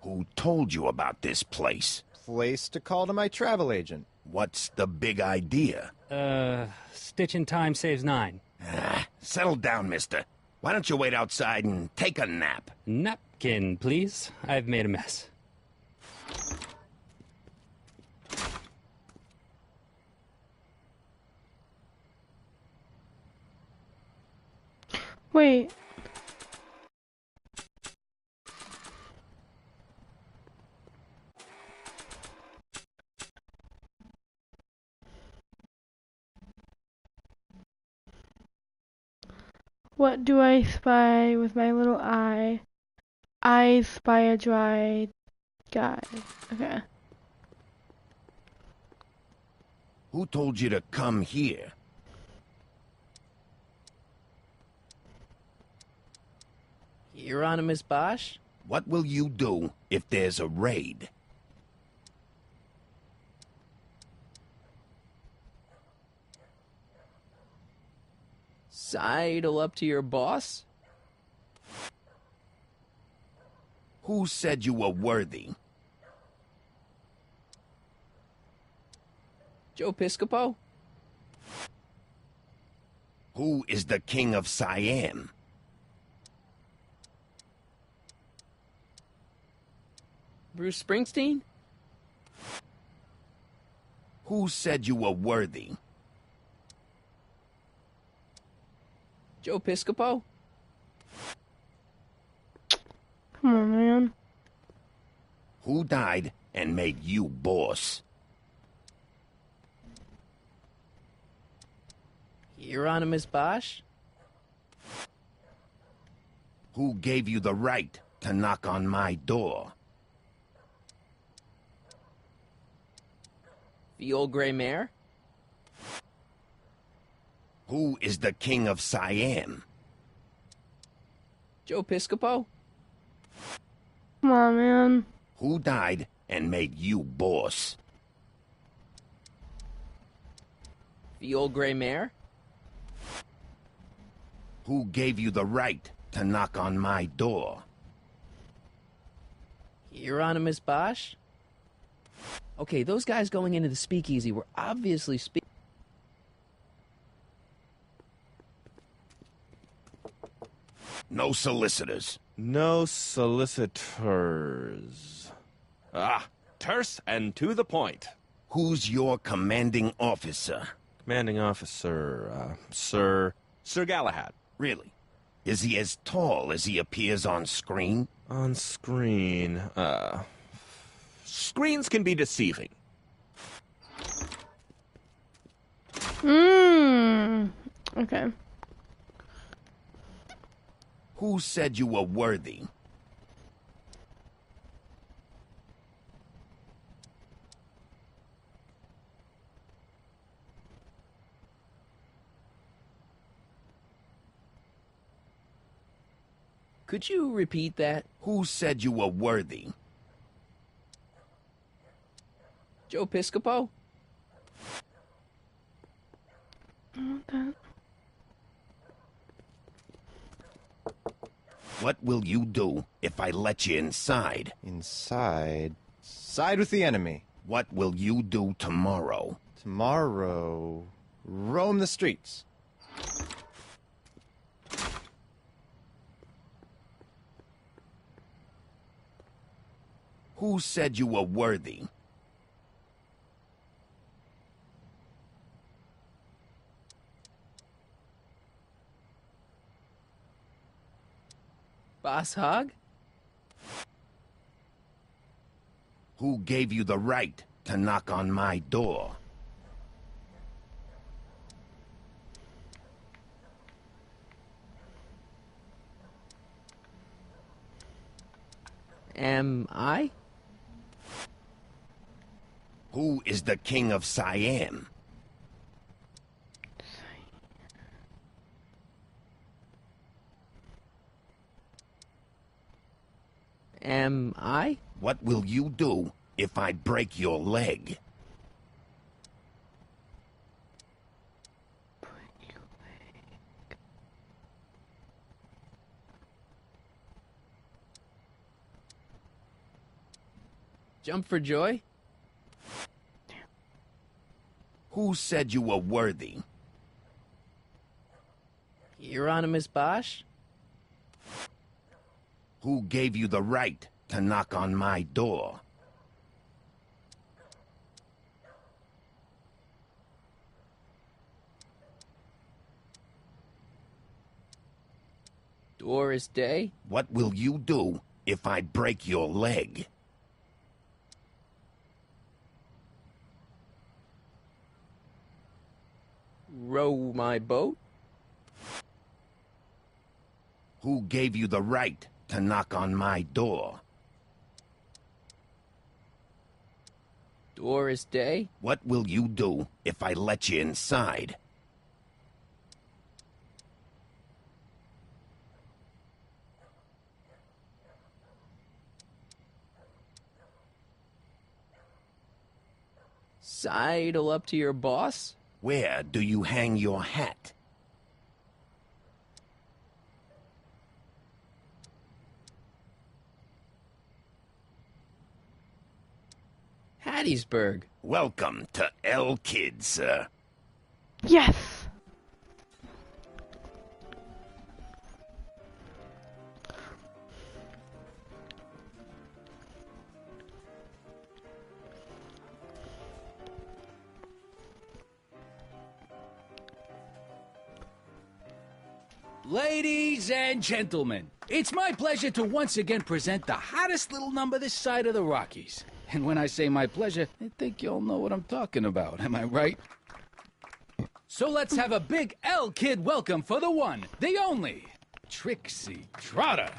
Who told you about this place? Place to call to my travel agent. What's the big idea? Stitch in time saves 9. Settle down, mister. Why don't you wait outside and take a nap? Napkin, please. I've made a mess. Wait. What do I spy with my little eye? I spy a dry guy. Okay. Who told you to come here? Hieronymus Bosch? What will you do if there's a raid? Sidle up to your boss? Who said you were worthy? Joe Piscopo? Who is the king of Siam? Bruce Springsteen? Who said you were worthy? Joe Piscopo? Come on, man. Who died and made you boss? Hieronymus Bosch? Who gave you the right to knock on my door? The old gray mare? Who is the king of Siam? Joe Piscopo? Come on, man. Who died and made you boss? The old gray mare? Who gave you the right to knock on my door? Hieronymus Bosch? Okay, those guys going into the speakeasy were obviously No solicitors. No solicitors. Ah, terse and to the point. Who's your commanding officer? Commanding officer, Sir Galahad. Really? Is he as tall as he appears on screen? On screen, screens can be deceiving. Okay. Who said you were worthy? Could you repeat that? Who said you were worthy? Joe Piscopo? What will you do if I let you inside? Inside? Side with the enemy. What will you do tomorrow? Tomorrow... roam the streets. Who said you were worthy? Boss Hog? Who gave you the right to knock on my door? Am I? Who is the king of Siam? Am I? What will you do if I break your leg? Jump for joy? Who said you were worthy? Hieronymus Bosch? Who gave you the right to knock on my door? Doris Day? What will you do if I break your leg? Row my boat? Who gave you the right to knock on my door? Doris Day? What will you do if I let you inside? Sidle up to your boss? Where do you hang your hat? Hattiesburg. Welcome to El Kid, sir. Yes! Ladies and gentlemen, it's my pleasure to once again present the hottest little number this side of the Rockies. And when I say my pleasure, I think you all know what I'm talking about, am I right? So let's have a big El Kid welcome for the one, the only, Trixie Trotter.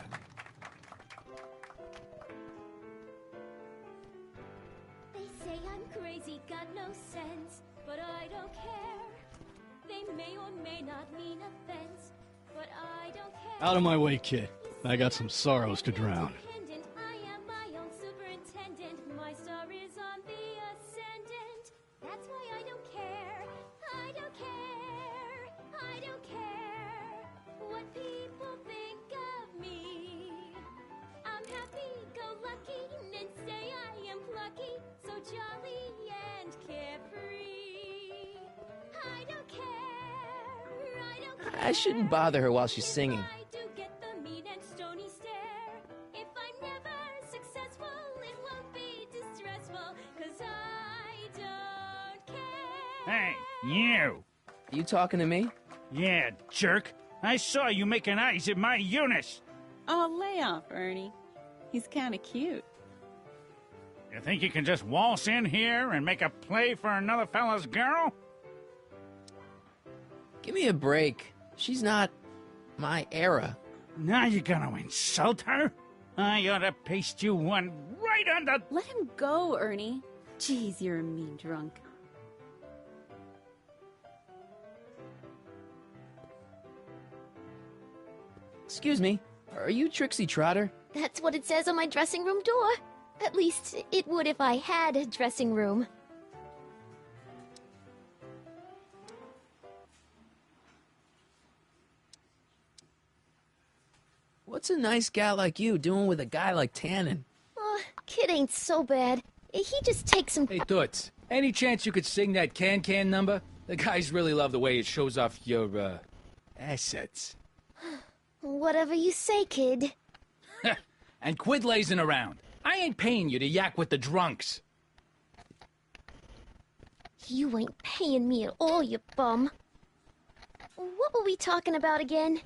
They say I'm crazy, got no sense, but I don't care. They may or may not mean offense, but I don't care. Out of my way, kid. I got some sorrows to drown. I am my own superintendent. My star is on the ascendant. That's why I don't care. I don't care. I don't care what people think of me. I'm happy-go-lucky and say I am plucky, so jolly and carefree. I don't care. I don't care. I shouldn't bother her while she's singing. I do get the mean and stony stare. If I'm never successful, it won't be distressful, 'cause I don't care. Hey, you! You talking to me? Yeah, jerk. I saw you making eyes at my Eunice. Oh, lay off, Ernie. He's kind of cute. You think you can just waltz in here and make a play for another fella's girl? Give me a break. She's not my era. Now you're gonna insult her? I ought to paste you one right on the... Let him go, Ernie. Jeez, you're a mean drunk. Excuse me, are you Trixie Trotter? That's what it says on my dressing room door. At least, it would if I had a dressing room. What's a nice gal like you doing with a guy like Tannen? Kid ain't so bad. He just takes some... Hey, Toots, any chance you could sing that Can number? The guys really love the way it shows off your, assets. Whatever you say, kid. And quit lazing around. I ain't paying you to yak with the drunks. You ain't paying me at all, you bum. What were we talking about again?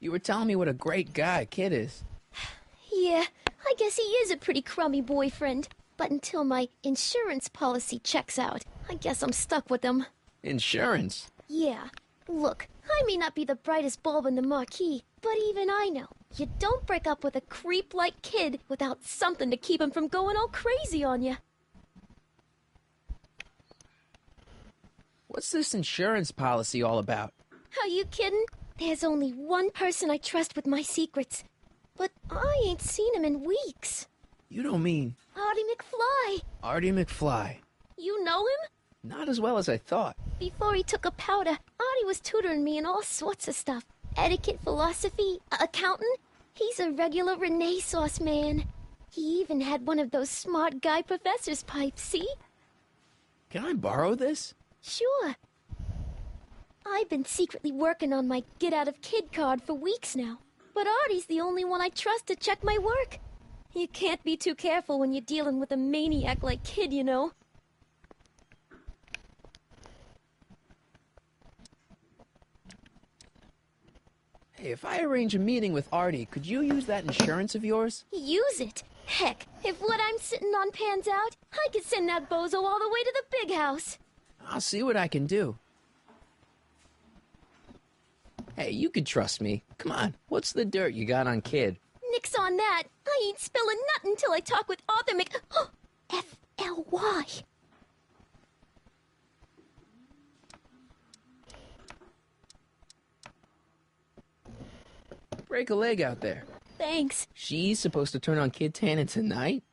You were telling me what a great guy Kid is. Yeah, I guess he is a pretty crummy boyfriend. But until my insurance policy checks out, I guess I'm stuck with him. Insurance? Yeah. Look, I may not be the brightest bulb in the marquee, but even I know you don't break up with a creep like Kid without something to keep him from going all crazy on you. What's this insurance policy all about? Are you kidding? There's only one person I trust with my secrets. But I ain't seen him in weeks. You don't mean... Artie McFly. Artie McFly. You know him? Not as well as I thought. Before he took a powder, Artie was tutoring me in all sorts of stuff. Etiquette, philosophy, accounting. He's a regular Renaissance man. He even had one of those smart guy professor's pipes, see? Can I borrow this? Sure. I've been secretly working on my get-out-of-Kid card for weeks now. But Artie's the only one I trust to check my work. You can't be too careful when you're dealing with a maniac like Kid, you know. Hey, if I arrange a meeting with Artie, could you use that insurance of yours? Use it? Heck, if what I'm sitting on pans out, I could send that bozo all the way to the big house. I'll see what I can do. Hey, you could trust me. Come on, what's the dirt you got on Kid? Nix on that. I ain't spilling nothing till I talk with Arthur F-L-Y. Break a leg out there. Thanks. She's supposed to turn on Kid Tannen tonight?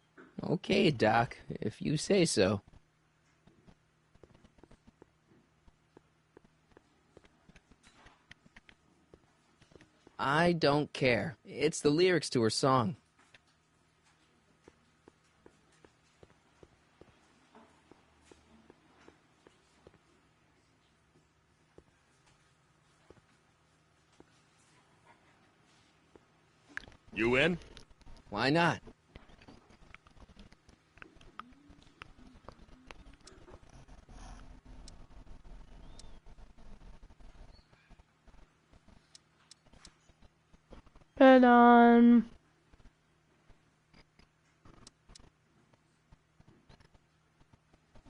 Okay, Doc, if you say so. I don't care. It's the lyrics to her song. You in? Why not?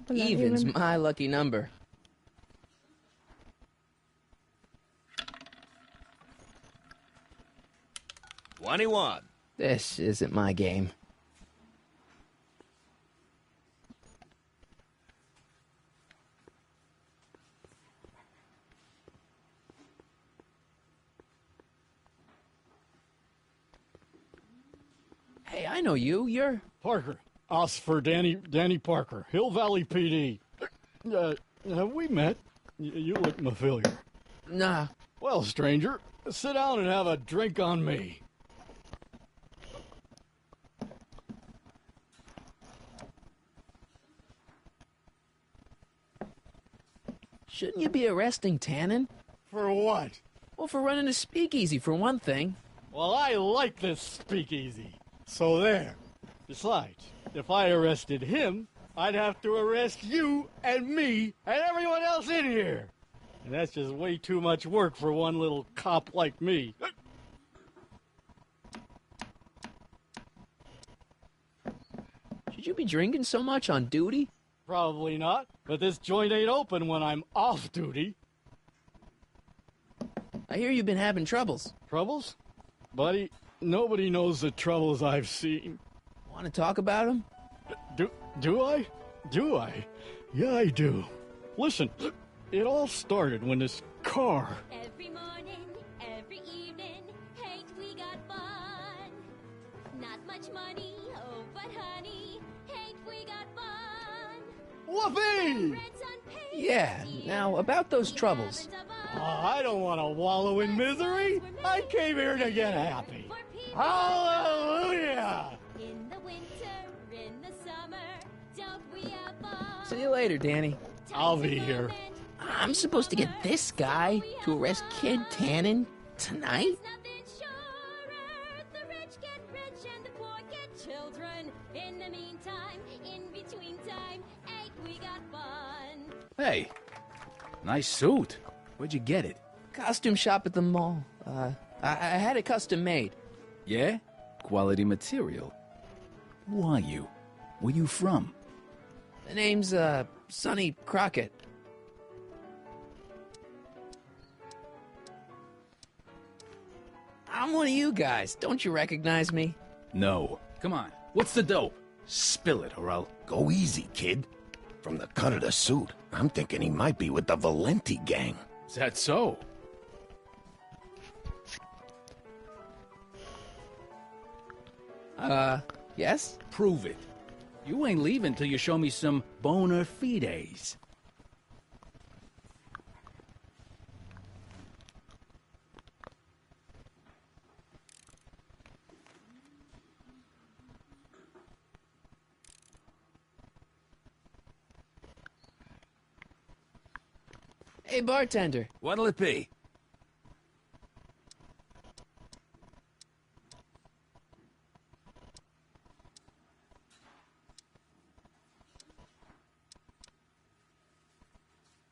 But, Even's my lucky number. $21. This isn't my game. Hey, I know you. You're... Parker. Us for Danny Parker. Hill Valley PD. Have we met? You look familiar. Nah. Well, stranger, sit down and have a drink on me. Shouldn't you be arresting Tannen? For what? Well, for running a speakeasy, for one thing. Well, I like this speakeasy. So there. Besides, if I arrested him, I'd have to arrest you and me and everyone else in here. And that's just way too much work for one little cop like me. Should you be drinking so much on duty? Probably not, but this joint ain't open when I'm off duty. I hear you've been having troubles. Troubles? Buddy, nobody knows the troubles I've seen. Want to talk about them? Do I? Do I? Yeah, I do. Listen, it all started when this car... Every morning, every evening, hey, we got fun. Not much money, oh, but honey, hey, we got fun. Whoopee! Yeah, now about those troubles. Oh, I don't want to wallow in misery. I came here to get happy. Hallelujah! In the winter, in the summer, don't we have fun? See you later, Danny. I'll be here. I'm supposed to get this guy to arrest Kid Tannen tonight? The rich get rich and the poor get children. In the meantime, in between time, hey, we got fun. Hey, nice suit. Where'd you get it? Costume shop at the mall. I had it custom made. Yeah? Quality material. Who are you? Where you from? The name's, Sonny Crockett. I'm one of you guys. Don't you recognize me? No. Come on. What's the dope? Spill it, or I'll... Go easy, kid. From the cut of the suit, I'm thinking he might be with the Valenti gang. Is that so? Yes? Prove it. You ain't leaving till you show me some bona fides. Hey, bartender. What'll it be?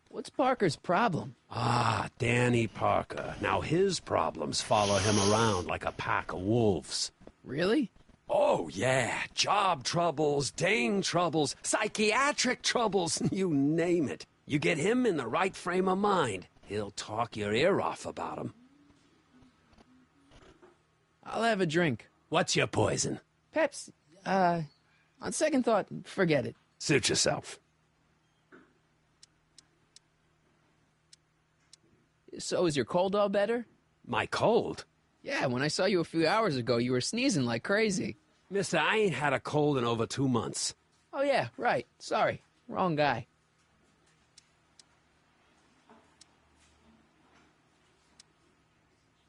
What's Parker's problem? Ah, Danny Parker. Now his problems follow him around like a pack of wolves. Really? Oh, yeah. Job troubles, Dane troubles, psychiatric troubles, you name it. You get him in the right frame of mind, he'll talk your ear off about him. I'll have a drink. What's your poison? Peps, on second thought, forget it. Suit yourself. So is your cold all better? My cold? Yeah, when I saw you a few hours ago, you were sneezing like crazy. Mister, I ain't had a cold in over 2 months. Oh yeah, right. Sorry. Wrong guy.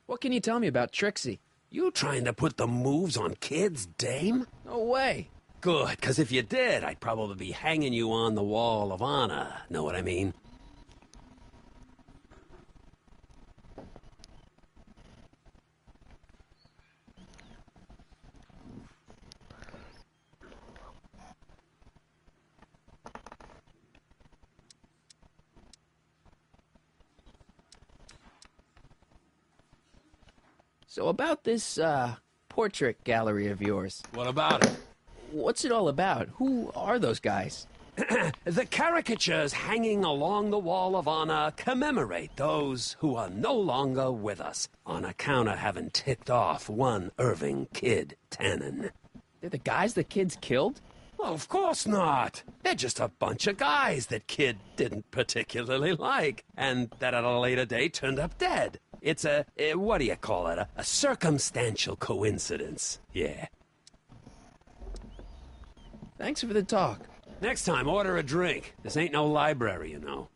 What can you tell me about Trixie? You trying to put the moves on kids, dame? No way. Good, because if you did, I'd probably be hanging you on the wall of honor. Know what I mean? So about this, portrait gallery of yours. What about it? What's it all about? Who are those guys? The caricatures hanging along the wall of honor commemorate those who are no longer with us on account of having ticked off one Irving Kid Tannen. They're the guys the kids killed? Well, of course not. They're just a bunch of guys that Kid didn't particularly like, and that at a later date turned up dead. It's what do you call it? A circumstantial coincidence. Yeah. Thanks for the talk. Next time, order a drink. This ain't no library, you know.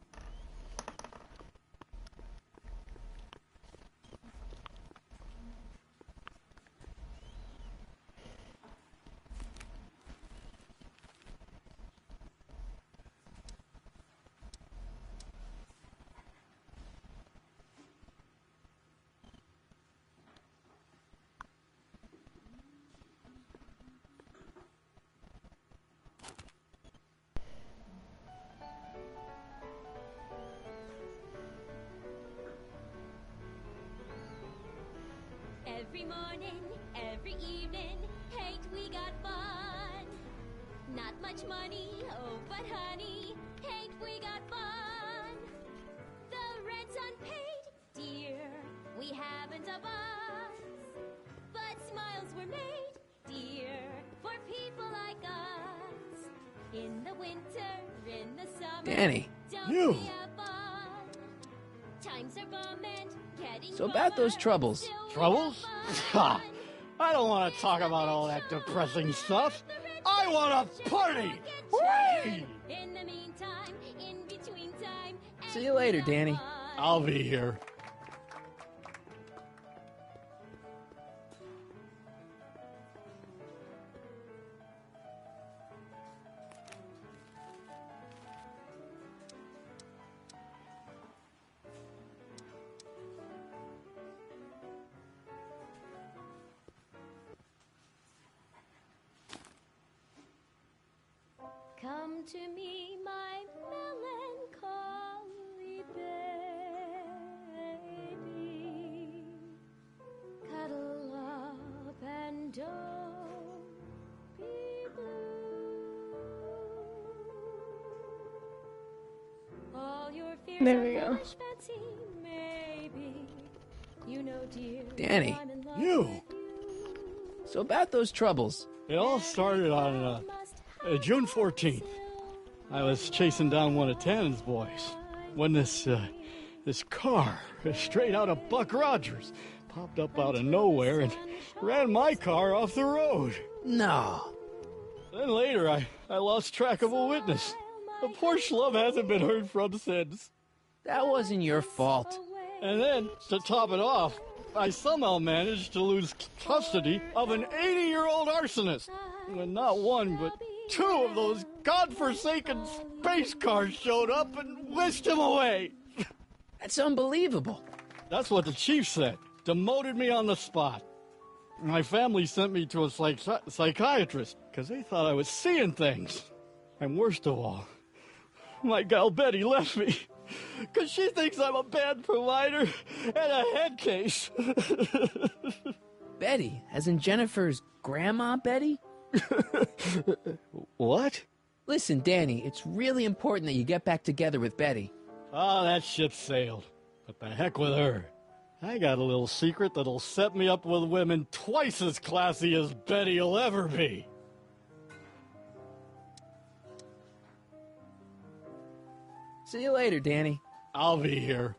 Every morning, every evening, Kate, we got fun. Not much money, oh, but honey, Kate, we got fun. The rent's unpaid, dear, we haven't a bus. But smiles were made, dear, for people like us. In the winter, in the summer, Danny. don't we have fun? Times are bum and getting So about those troubles. Troubles? Ha! I don't want to talk about all that depressing stuff. I want to party! Whee! In the meantime, in between time, See you later, Danny. I'll be here. come to me, my melancholy baby. There we go. Danny. You? So about those troubles. It all started on June 14th. I was chasing down one of Tannen's boys when this car, straight out of Buck Rogers, popped up out of nowhere and ran my car off the road. No. Then later, I lost track of a witness. The poor schlub hasn't been heard from since. That wasn't your fault. And then, to top it off, I somehow managed to lose custody of an 80-year-old arsonist. And not one, but two of those godforsaken space cars showed up and whisked him away. That's unbelievable. That's what the chief said. Demoted me on the spot. My family sent me to a psychiatrist because they thought I was seeing things. And worst of all, my gal Betty left me because she thinks I'm a bad provider and a head case. Betty, as in Jennifer's grandma Betty? What? Listen, Danny, it's really important that you get back together with Betty. Oh, that ship sailed. But the heck with her. I got a little secret that'll set me up with women twice as classy as Betty will ever be. See you later, Danny. I'll be here.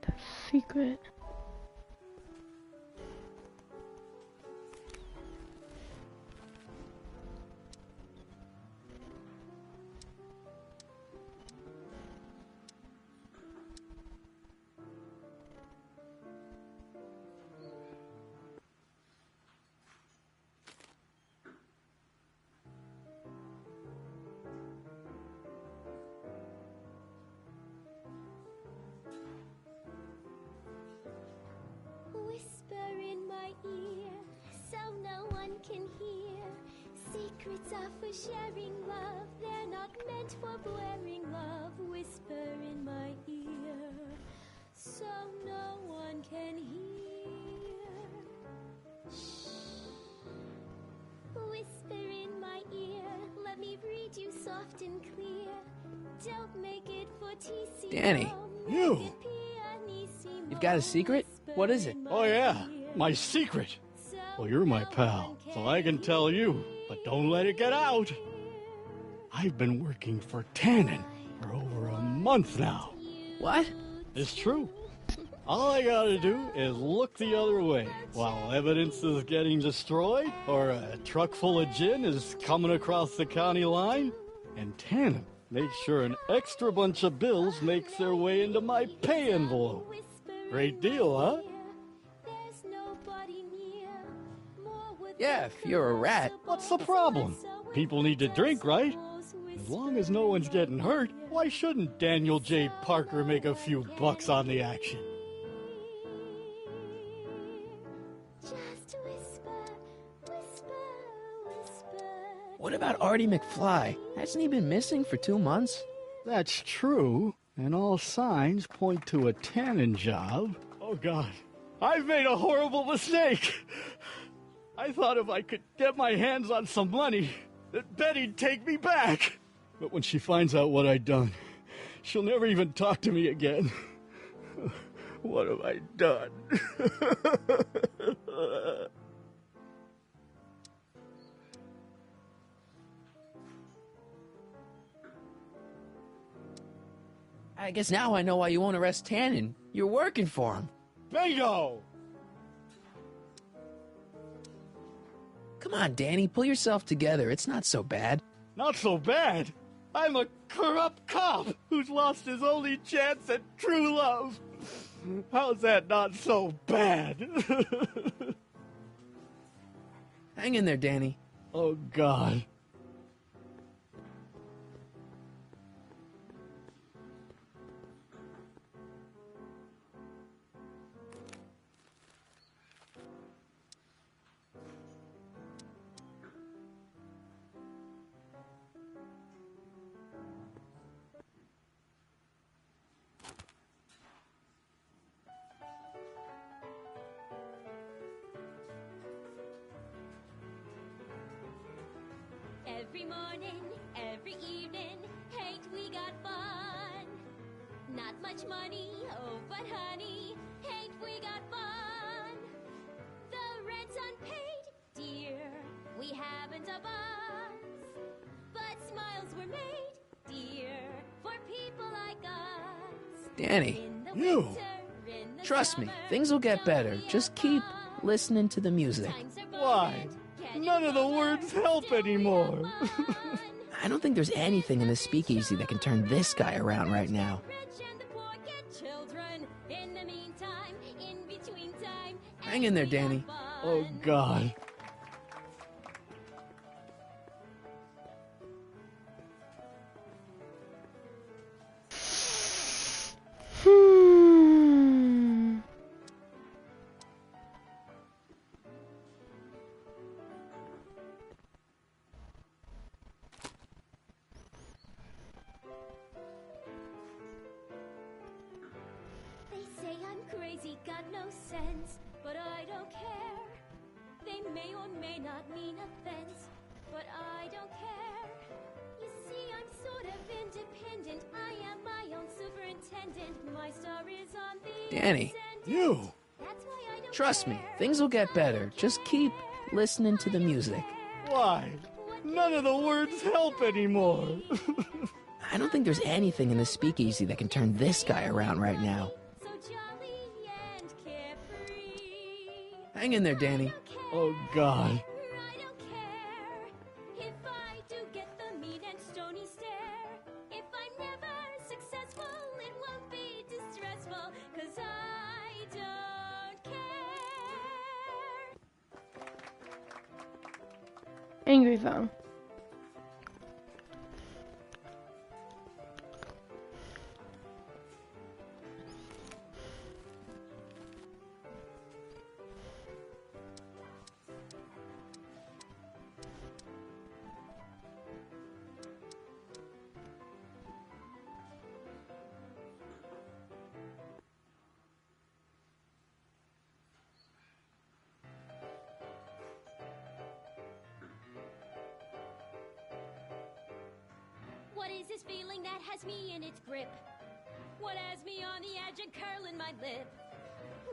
The secret. Whisper in my ear, so no one can hear. Secrets are for sharing love, they're not meant for blaring love. Whisper in my ear, so no one can hear. Shh. Whisper in my ear, let me read you soft and clear. Don't make it for TC. Danny. You. You've got a secret? What is it? Oh, yeah. My secret. Well, you're my pal, so I can tell you, but don't let it get out. I've been working for Tannen for over a month now. What? It's true. All I gotta do is look the other way while evidence is getting destroyed or a truck full of gin is coming across the county line, and Tannen makes sure an extra bunch of bills makes their way into my pay envelope. Great deal, huh? Yeah, if you're a rat. What's the problem? People need to drink, right? As long as no one's getting hurt, why shouldn't Daniel J. Parker make a few bucks on the action? What about Artie McFly? Hasn't he been missing for 2 months? That's true, and all signs point to a Tannen job. Oh, God. I've made a horrible mistake. I thought if I could get my hands on some money, that Betty'd take me back. But when she finds out what I'd done, she'll never even talk to me again. What have I done? I guess now I know why you won't arrest Tannen. You're working for him. Bingo! Come on, Danny, pull yourself together. It's not so bad. Not so bad? I'm a corrupt cop who's lost his only chance at true love. How's that not so bad? Hang in there, Danny. Oh, God. Every morning, every evening, ain't we got fun? Not much money, oh but honey, ain't we got fun? The rent's unpaid, dear, we haven't a buzz. But smiles were made, dear, for people like us. Danny, You! trust me, things will get better. Just keep listening to the music. Why? None of the words help anymore. I don't think there's anything in the speakeasy that can turn this guy around right now. Children, in the meantime, in between time. Hang in there, Danny. Oh, God. They say I'm crazy, got no sense, but I don't care. They may or may not mean offense, but I don't care. You see, I'm sort of independent. I am my own superintendent. My star is on the Danny, You! That's why I don't trust me, things will get better. Just keep listening to the music. Why? None of the words help anymore. I don't think there's anything in the speakeasy that can turn this guy around right now. so jolly and carefree. Hang in there, Danny. Oh, God. I don't care if I do get the mean and stony stare. If I'm never successful, it won't be distressful, 'cause I don't care. Angry song. What is this feeling that has me in its grip? What has me on the edge and curling my lip?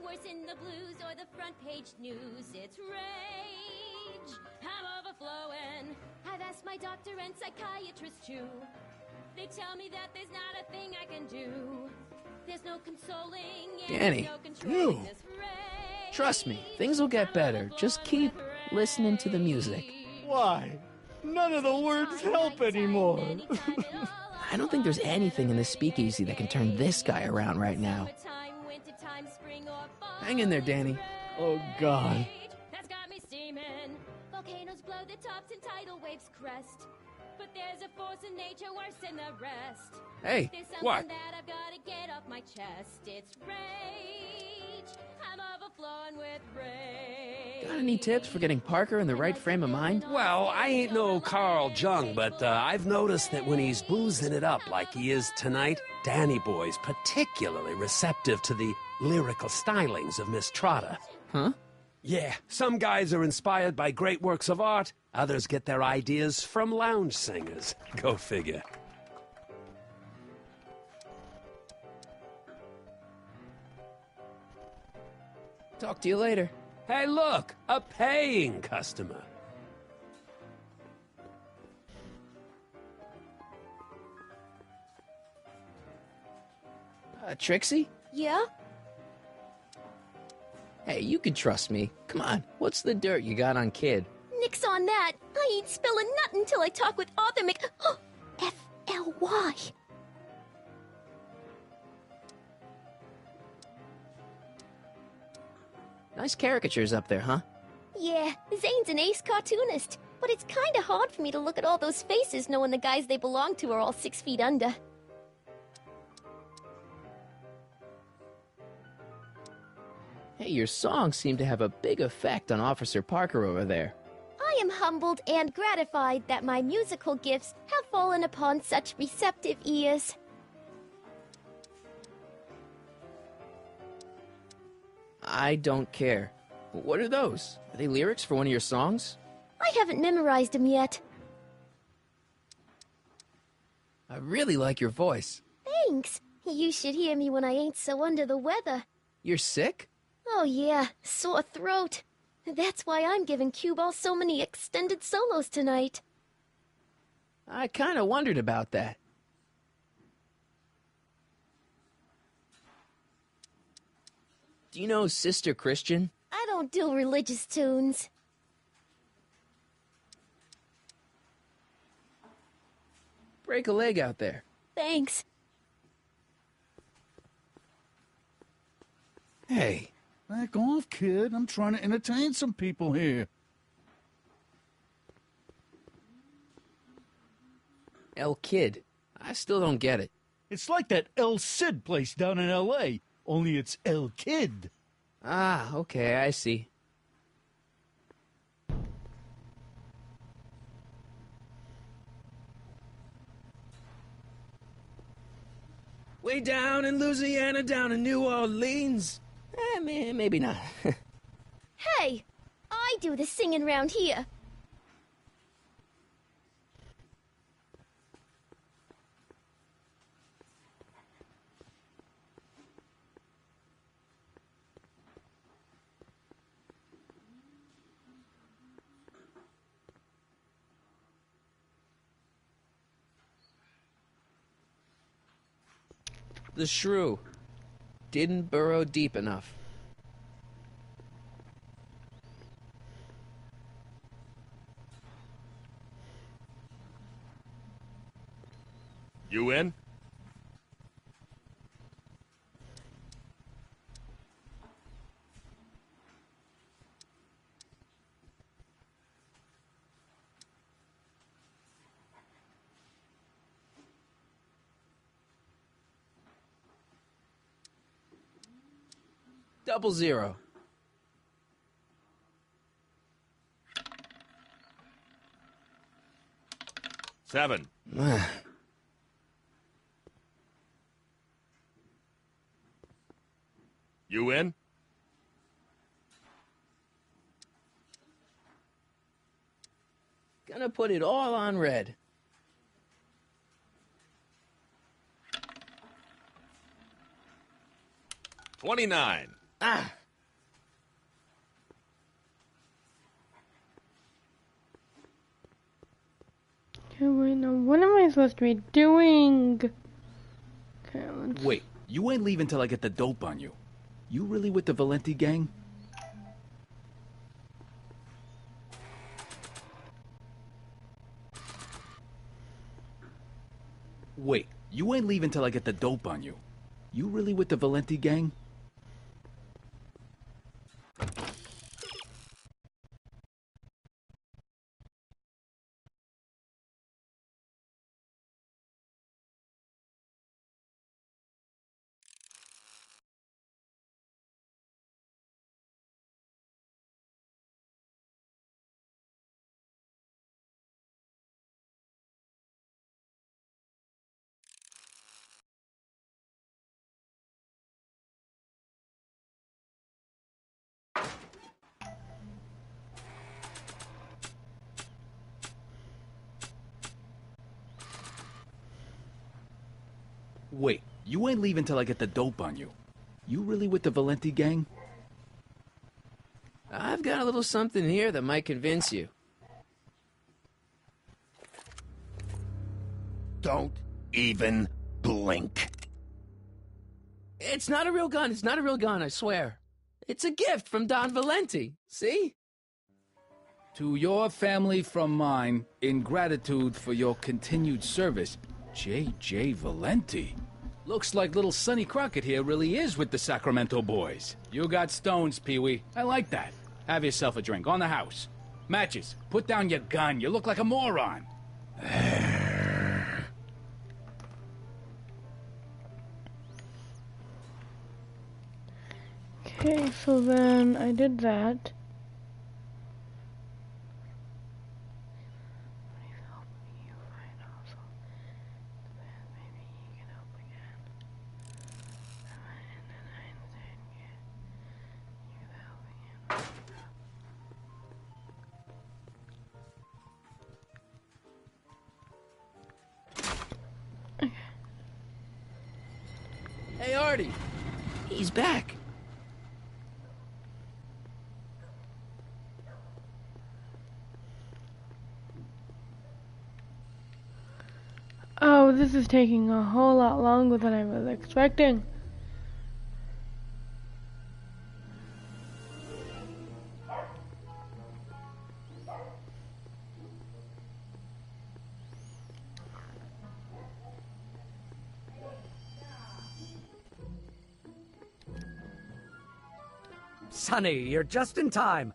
Worse in the blues or the front page news, it's rage. I'm overflowing. I've asked my doctor and psychiatrist too. They tell me that there's not a thing I can do. There's no consoling and Danny, no controlling this rage. Trust me, things will get better. Just keep listening to the music. Why? None of the words help anymore. I don't think there's anything in the speakeasy that can turn this guy around right now. Hang in there, Danny. Oh, God. That's got me steaming. Volcanoes blow the tops and tidal waves crest. But there's a force in nature worse than the rest. Hey, There's something what? that I've got to get off my chest. It's rage. I'm overflowing with rage. Got any tips for getting Parker in the right frame of mind? Well, I ain't no Carl Jung, but I've noticed that when he's boozing it up like he is tonight, Danny Boy's particularly receptive to the lyrical stylings of Miss Trotter. Huh? Yeah, some guys are inspired by great works of art, others get their ideas from lounge singers. Go figure. Talk to you later. Hey, look, a paying customer. Trixie? Yeah? Hey, you can trust me. Come on, what's the dirt you got on Kid? Nix on that. I ain't spilling nothing until I talk with Arthur F-L-Y. Nice caricatures up there, huh? Yeah, Zane's an ace cartoonist. But it's kinda hard for me to look at all those faces knowing the guys they belong to are all 6 feet under. Hey, your songs seem to have a big effect on Officer Parker over there. I am humbled and gratified that my musical gifts have fallen upon such receptive ears. I don't care. What are those? Are they lyrics for one of your songs? I haven't memorized them yet. I really like your voice. Thanks. You should hear me when I ain't so under the weather. You're sick? Oh yeah, sore throat. That's why I'm giving Cue Ball so many extended solos tonight. I kinda wondered about that. Do you know Sister Christian? I don't do religious tunes. Break a leg out there. Thanks. Hey, back off, kid. I'm trying to entertain some people here. El Kid. I still don't get it. It's like that El Cid place down in L.A., only it's El Kid. Ah, okay, I see. Way down in Louisiana, down in New Orleans. Maybe not. Hey, I do the singing round here. The shrew didn't burrow deep enough. You in? Double zero. Seven. You in? Gonna put it all on red. $29. Ah! Okay, wait, now what am I supposed to be doing? Okay, let's... Wait, you ain't leaving till I get the dope on you. You really with the Valenti gang? Wait, you ain't leaving till I get the dope on you. You really with the Valenti gang? Wait, you ain't leaving till I get the dope on you. You really with the Valenti gang? I've got a little something here that might convince you. Don't even blink. It's not a real gun. It's not a real gun, I swear. It's a gift from Don Valenti. See? To your family from mine, in gratitude for your continued service, J.J. Valenti. Looks like little Sonny Crockett here really is with the Sacramento boys. You got stones, Pee-wee. I like that. Have yourself a drink on the house. Matches, put down your gun. You look like a moron. Okay, so then I did that. Hey, Artie. He's back. Oh, this is taking a whole lot longer than I was expecting. Sonny, you're just in time.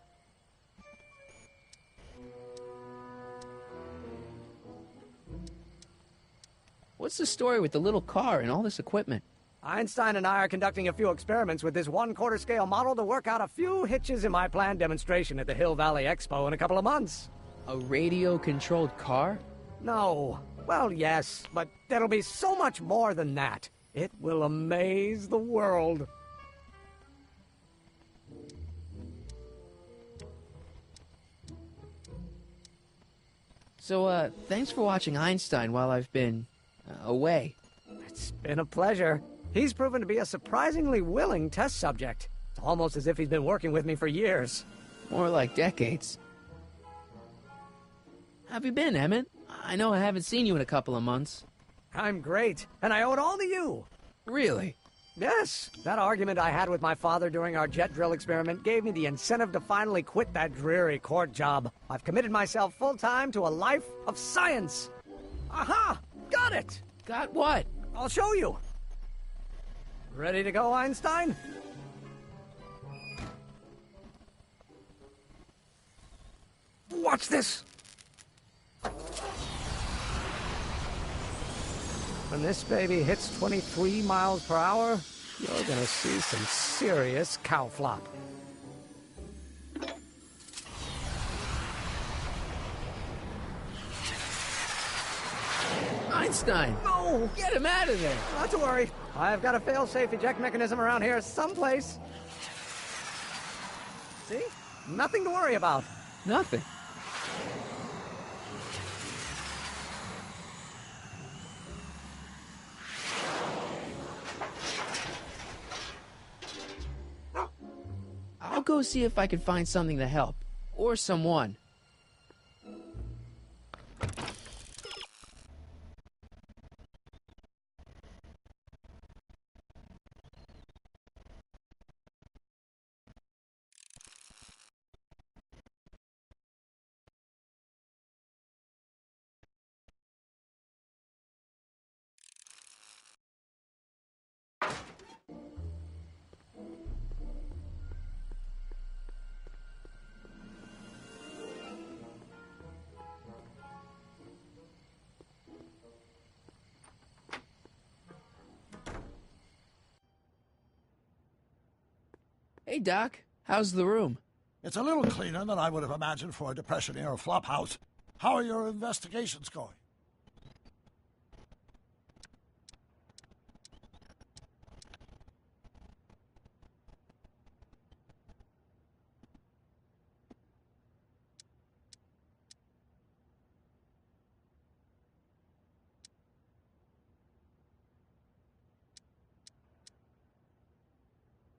What's the story with the little car and all this equipment? Einstein and I are conducting a few experiments with this 1/4 scale model to work out a few hitches in my planned demonstration at the Hill Valley Expo in a couple of months. A radio-controlled car? No. Well, yes, but there'll be so much more than that. It will amaze the world. So, thanks for watching Einstein while I've been away. It's been a pleasure. He's proven to be a surprisingly willing test subject. It's almost as if he's been working with me for years. More like decades. How have you been, Emmett? I know I haven't seen you in a couple of months. I'm great, and I owe it all to you. Really? Yes. That argument I had with my father during our jet drill experiment gave me the incentive to finally quit that dreary court job. I've committed myself full-time to a life of science. Aha! Got it! Got what? I'll show you. Ready to go, Einstein? Watch this! When this baby hits 23 miles per hour, you're gonna see some serious cow flop. Einstein! No! Get him out of there! Not to worry. I've got a fail-safe eject mechanism around here someplace. See? Nothing to worry about. Nothing. I'll go see if I can find something to help. Or someone. Hey, Doc. How's the room? It's a little cleaner than I would have imagined for a Depression-era flop house. How are your investigations going?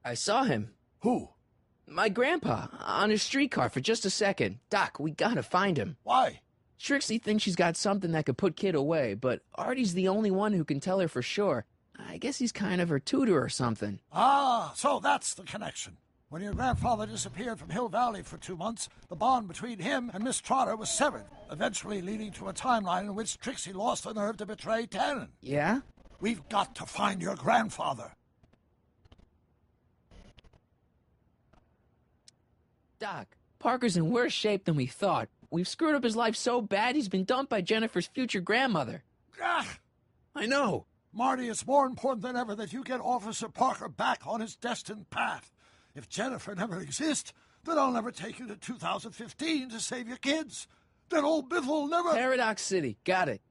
I saw him. Who? My grandpa, on his streetcar for just a second. Doc, we gotta find him. Why? Trixie thinks she's got something that could put Kid away, but Artie's the only one who can tell her for sure. I guess he's kind of her tutor or something. Ah, so that's the connection. When your grandfather disappeared from Hill Valley for 2 months, the bond between him and Miss Trotter was severed, eventually leading to a timeline in which Trixie lost the nerve to betray Tannen. Yeah? We've got to find your grandfather. Doc, Parker's in worse shape than we thought. We've screwed up his life so bad he's been dumped by Jennifer's future grandmother. Ah! I know. Marty, it's more important than ever that you get Officer Parker back on his destined path. If Jennifer never exists, then I'll never take you to 2015 to save your kids. Then old Biff will never... Paradox City. Got it.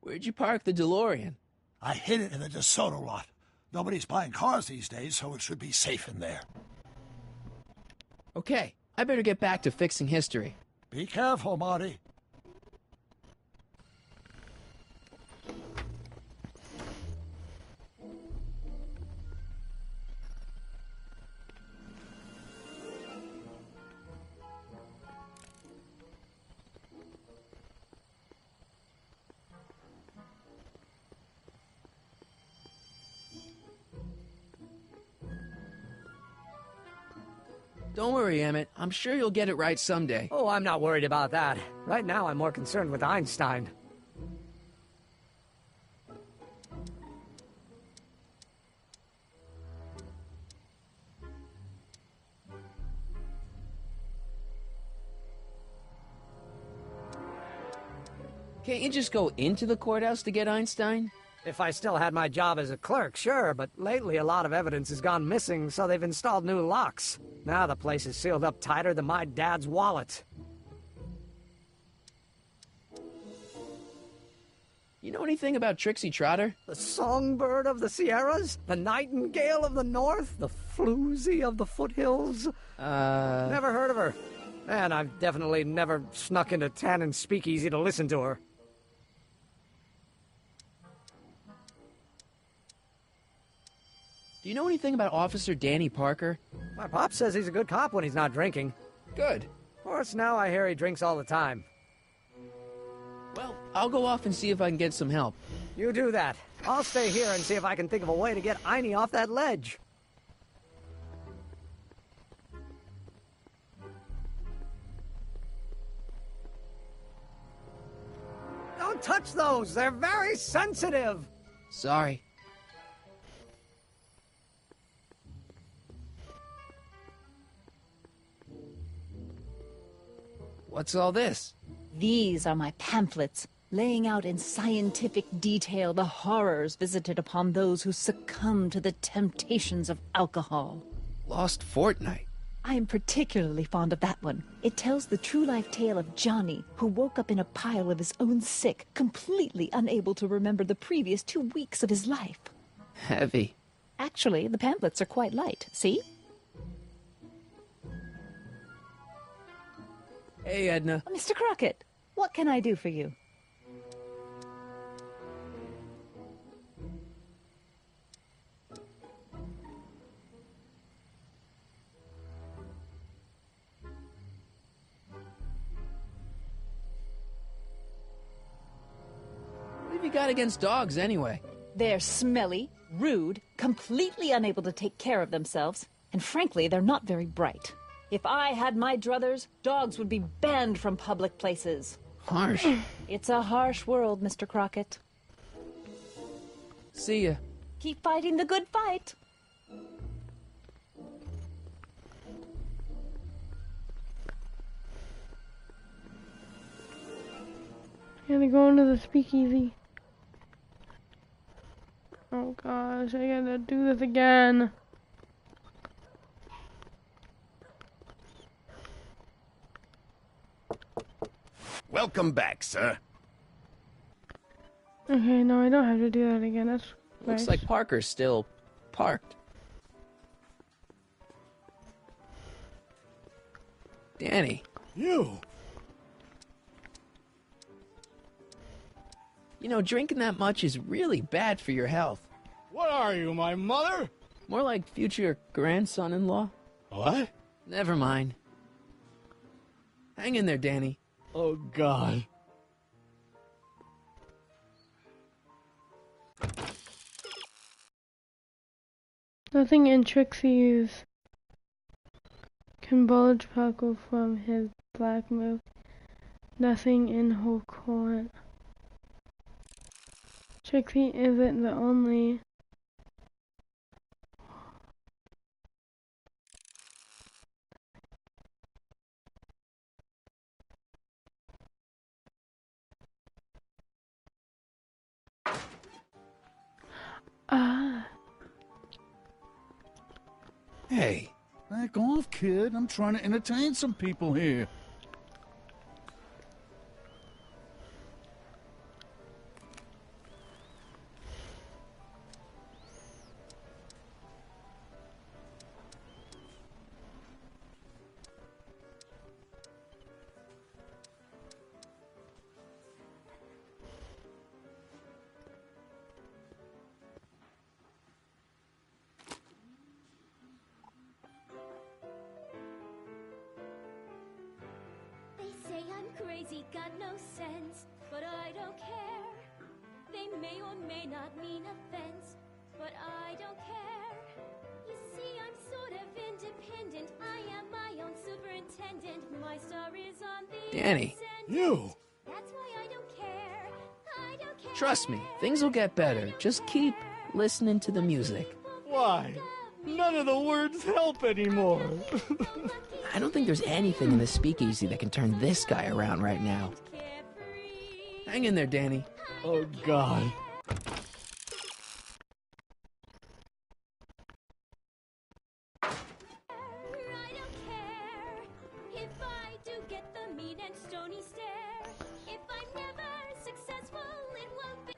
Where'd you park the DeLorean? I hid it in the DeSoto lot. Nobody's buying cars these days, so it should be safe in there. Okay, I better get back to fixing history. Be careful, Marty. Don't worry, Emmett. I'm sure you'll get it right someday. Oh, I'm not worried about that. Right now, I'm more concerned with Einstein. Can't you just go into the courthouse to get Einstein? If I still had my job as a clerk, sure, but lately a lot of evidence has gone missing, so they've installed new locks. Now the place is sealed up tighter than my dad's wallet. You know anything about Trixie Trotter? The songbird of the Sierras? The nightingale of the north? The floozy of the foothills? Never heard of her. And I've definitely never snuck into Tannen's speakeasy to listen to her. Do you know anything about Officer Danny Parker? My pop says he's a good cop when he's not drinking. Good. Of course, now I hear he drinks all the time. Well, I'll go off and see if I can get some help. You do that. I'll stay here and see if I can think of a way to get Einie off that ledge. Don't touch those! They're very sensitive! Sorry. What's all this? These are my pamphlets, laying out in scientific detail the horrors visited upon those who succumb to the temptations of alcohol. Lost Fortnight. I am particularly fond of that one. It tells the true-life tale of Johnny, who woke up in a pile of his own sick, completely unable to remember the previous 2 weeks of his life. Heavy. Actually, the pamphlets are quite light, see? Hey, Edna. Mr. Crockett, what can I do for you? What have you got against dogs, anyway? They're smelly, rude, completely unable to take care of themselves, and frankly, they're not very bright. If I had my druthers, dogs would be banned from public places. Harsh. It's a harsh world, Mr. Crockett. See ya. Keep fighting the good fight. Gotta go into the speakeasy. Oh gosh, I gotta do this again. Welcome back, sir. Okay, no, I don't have to do that again. That's Looks nice. like Parker's still parked. Danny. You! You know, drinking that much is really bad for your health. What are you, my mother? More like future grandson-in-law. What? Never mind. Hang in there, Danny. Oh, God. Nothing in Trixie's can bulge Paco from his black move. Nothing in her court. Trixie isn't the only Hey, back off, kid. I'm trying to entertain some people here. They say I'm crazy, got no sense, but I don't care. They may or may not mean offense, but I don't care. You see, I'm sort of independent. I am my My star is on the Danny, You! That's why I don't care. I don't care. trust me, things will get better. Just keep listening to the music. Why? None of the words help anymore. I don't think there's anything in the speakeasy that can turn this guy around right now. Hang in there, Danny. Oh, God. If I do get the mean and stony stare, if I'm never successful, it won't be.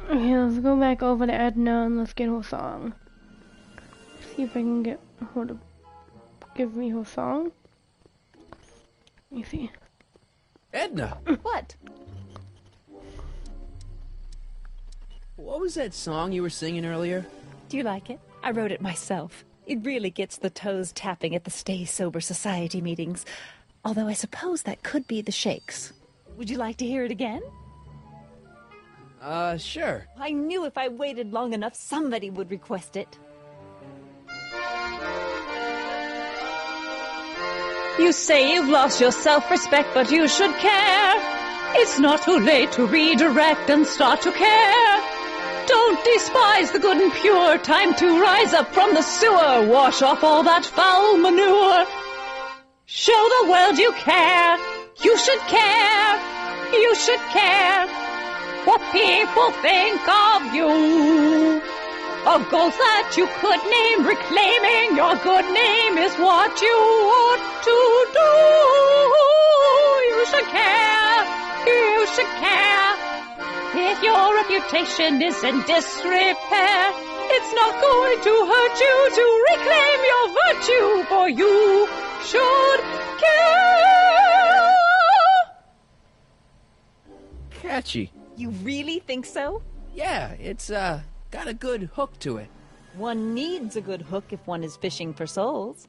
Okay, let's go back over to Edna and let's get her song. See if I can get her to give me her song. Let me see. Edna! What? What was that song you were singing earlier? Do you like it? I wrote it myself. It really gets the toes tapping at the Stay Sober Society meetings. Although I suppose that could be the Shakes. Would you like to hear it again? Sure. I knew if I waited long enough, somebody would request it. You say you've lost your self-respect, but you should care. It's not too late to redirect and start to care. Don't despise the good and pure. Time to rise up from the sewer. Wash off all that foul manure. Show the world you care. You should care. You should care what people think of you. Of goals that you could name, reclaiming your good name is what you ought to do. You should care. You should care. If your reputation is in disrepair, it's not going to hurt you to reclaim your virtue, for you should care. Catchy. You really think so? Yeah, it's, got a good hook to it. One needs a good hook if one is fishing for souls.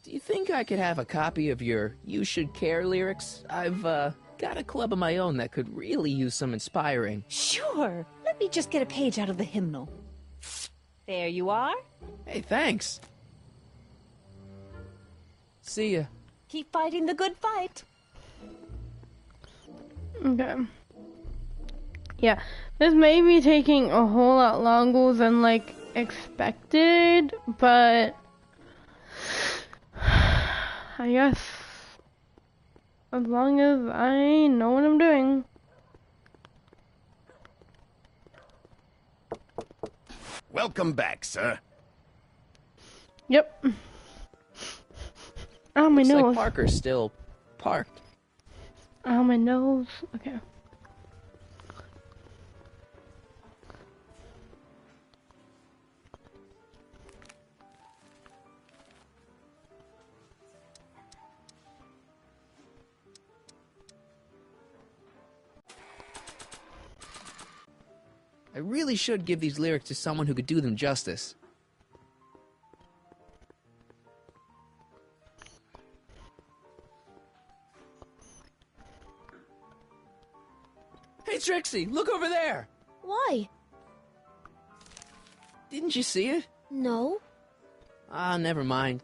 Do you think I could have a copy of your You Should Care lyrics? I've, got a club of my own that could really use some inspiring. Sure. Let me just get a page out of the hymnal. There you are. Hey, thanks. See ya. Keep fighting the good fight. Okay. Yeah, this may be taking a whole lot longer than, like, expected, but I guess as long as I know what I'm doing. Welcome back, sir. Yep. Oh, my Looks nose. like Parker's still parked. Oh, my nose. Okay. I really should give these lyrics to someone who could do them justice. Hey, Trixie, look over there! Why? Didn't you see it? No. Ah, never mind.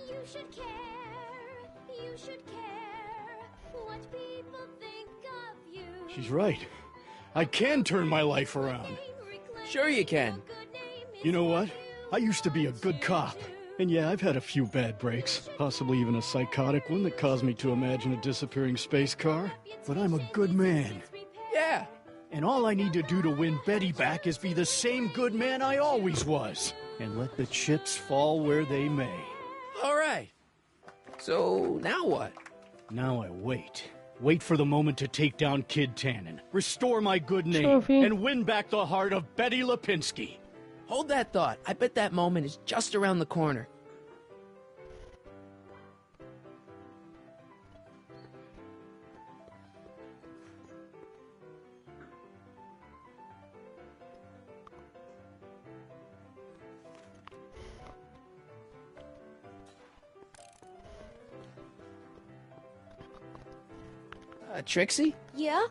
You should care. You should care what people think of you. She's right. I can turn my life around. Sure you can. You know what? I used to be a good cop. And yeah, I've had a few bad breaks. Possibly even a psychotic one that caused me to imagine a disappearing space car. But I'm a good man. Yeah. And all I need to do to win Betty back is be the same good man I always was. And let the chips fall where they may. All right. So, now what? Now I wait. Wait for the moment to take down Kid Tannen, restore my good name, Trophy. and win back the heart of Betty Lipinski. Hold that thought. I bet that moment is just around the corner. Trixie? Yeah?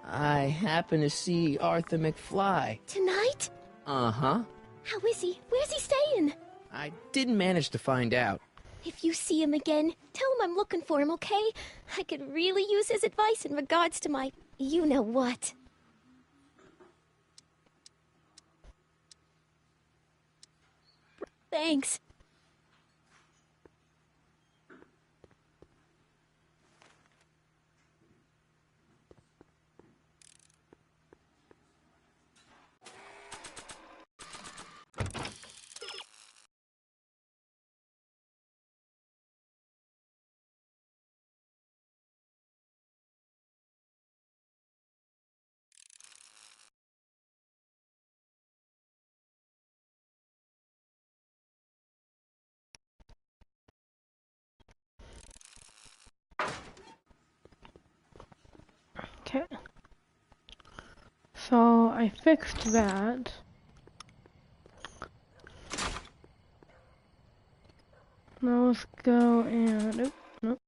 I happen to see Arthur McFly. Tonight? Uh-huh. How is he? Where's he staying? I didn't manage to find out. If you see him again, tell him I'm looking for him, okay? I could really use his advice in regards to my you-know-what. Thanks. Okay. So I fixed that. Now let's go and nope.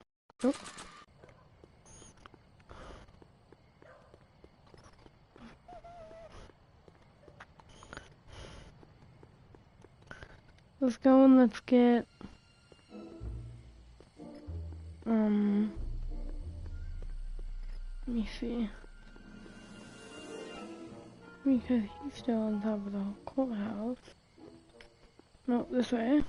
Let's go and let's get let me see. Because he's still on top of the courthouse. No, this way.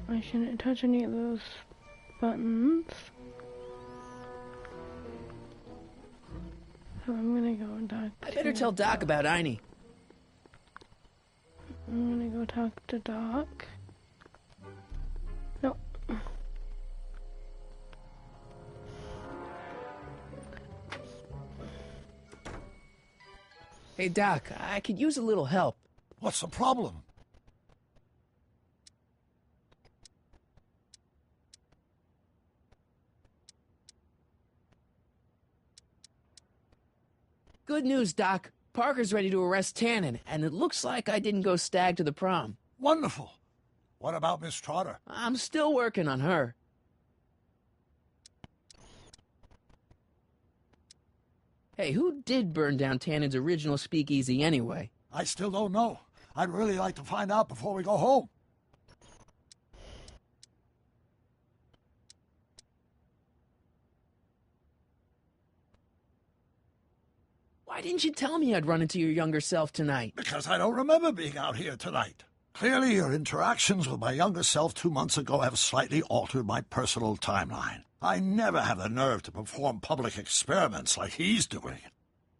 I shouldn't touch any of those buttons. So I'm gonna go and talk I better tell Doc about Einie. I'm gonna go talk to Doc. No. Hey, Doc, I could use a little help. What's the problem? Good news, Doc. Parker's ready to arrest Tannen, and it looks like I didn't go stag to the prom. Wonderful. What about Miss Trotter? I'm still working on her. Hey, who did burn down Tannen's original speakeasy anyway? I still don't know. I'd really like to find out before we go home. Why didn't you tell me I'd run into your younger self tonight? Because I don't remember being out here tonight. Clearly, your interactions with my younger self 2 months ago have slightly altered my personal timeline. I never have the nerve to perform public experiments like he's doing.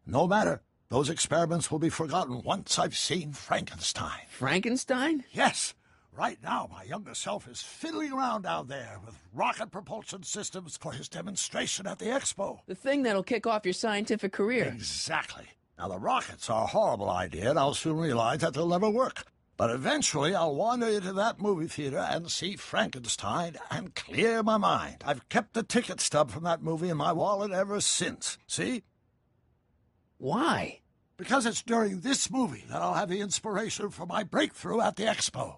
No matter. Those experiments will be forgotten once I've seen Frankenstein. Frankenstein? Yes. Right now, my younger self is fiddling around down there with rocket propulsion systems for his demonstration at the expo. The thing that'll kick off your scientific career. Exactly. Now, the rockets are a horrible idea, and I'll soon realize that they'll never work. But eventually, I'll wander into that movie theater and see Frankenstein and clear my mind. I've kept the ticket stub from that movie in my wallet ever since. See? Why? Because it's during this movie that I'll have the inspiration for my breakthrough at the expo.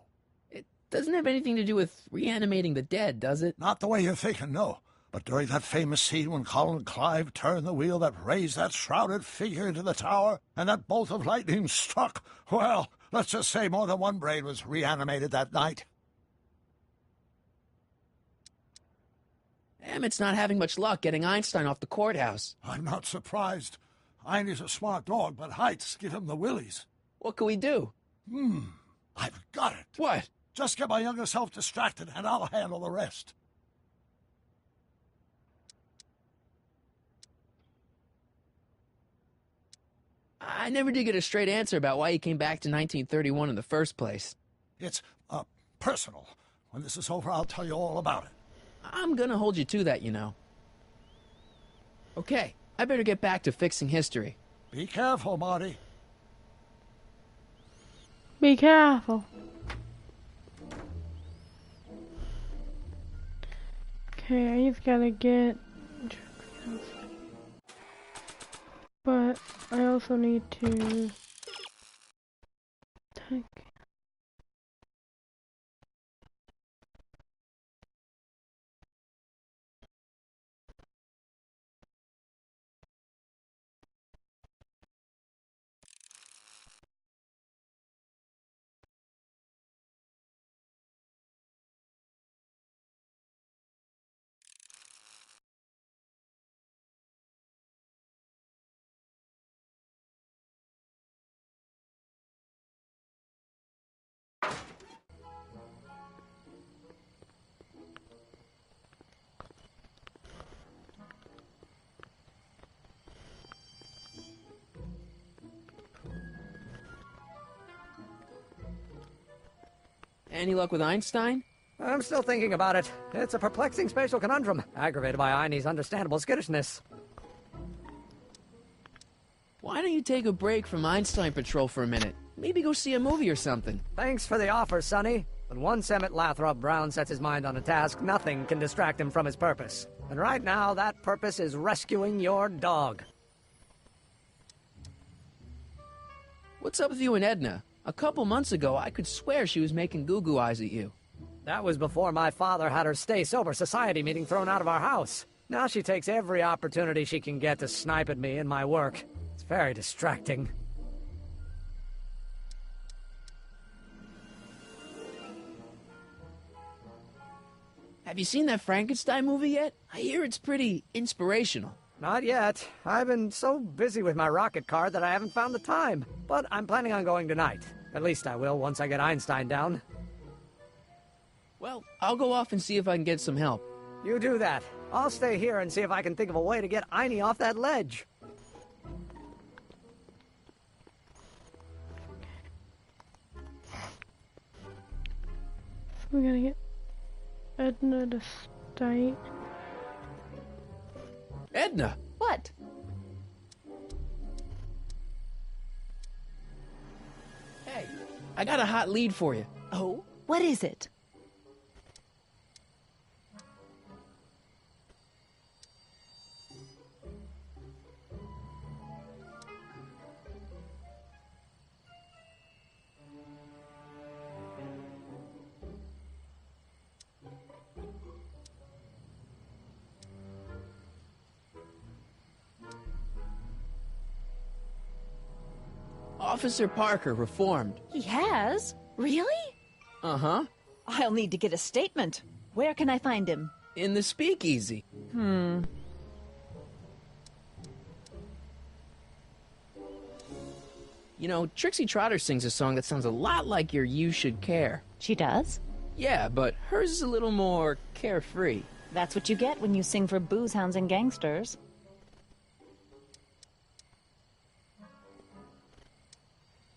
It doesn't have anything to do with reanimating the dead, does it? Not the way you're thinking, no. But during that famous scene when Colin Clive turned the wheel that raised that shrouded figure into the tower, and that bolt of lightning struck, well, let's just say more than one brain was reanimated that night. Emmett's not having much luck getting Einstein off the courthouse. I'm not surprised. Einie's a smart dog, but heights give him the willies. What can we do? I've got it. What? Just get my younger self distracted, and I'll handle the rest. I never did get a straight answer about why he came back to 1931 in the first place. It's, personal. When this is over, I'll tell you all about it. I'm gonna hold you to that, you know. Okay, I better get back to fixing history. Be careful, Marty. Be careful. Okay, I just gotta get... But I also need to... take... Any luck with Einstein? I'm still thinking about it. It's a perplexing spatial conundrum, aggravated by Einie's understandable skittishness. Why don't you take a break from Einstein Patrol for a minute? Maybe go see a movie or something. Thanks for the offer, Sonny. When once Emmett Lathrop Brown sets his mind on a task, nothing can distract him from his purpose. And right now, that purpose is rescuing your dog. What's up with you and Edna? A couple months ago, I could swear she was making goo-goo eyes at you. That was before my father had her Stay Sober Society meeting thrown out of our house. Now she takes every opportunity she can get to snipe at me and my work. It's very distracting. Have you seen that Frankenstein movie yet? I hear it's pretty inspirational. Not yet. I've been so busy with my rocket car that I haven't found the time. But I'm planning on going tonight. At least I will once I get Einstein down. Well, I'll go off and see if I can get some help. You do that. I'll stay here and see if I can think of a way to get Einie off that ledge. We're gonna get Edna to stay. Edna! What? Hey, I got a hot lead for you. Oh? What is it? Officer Parker reformed. He has? Really? Uh-huh. I'll need to get a statement. Where can I find him? In the speakeasy. You know, Trixie Trotter sings a song that sounds a lot like your You Should Care. She does? Yeah, but hers is a little more carefree. That's what you get when you sing for booze hounds and gangsters.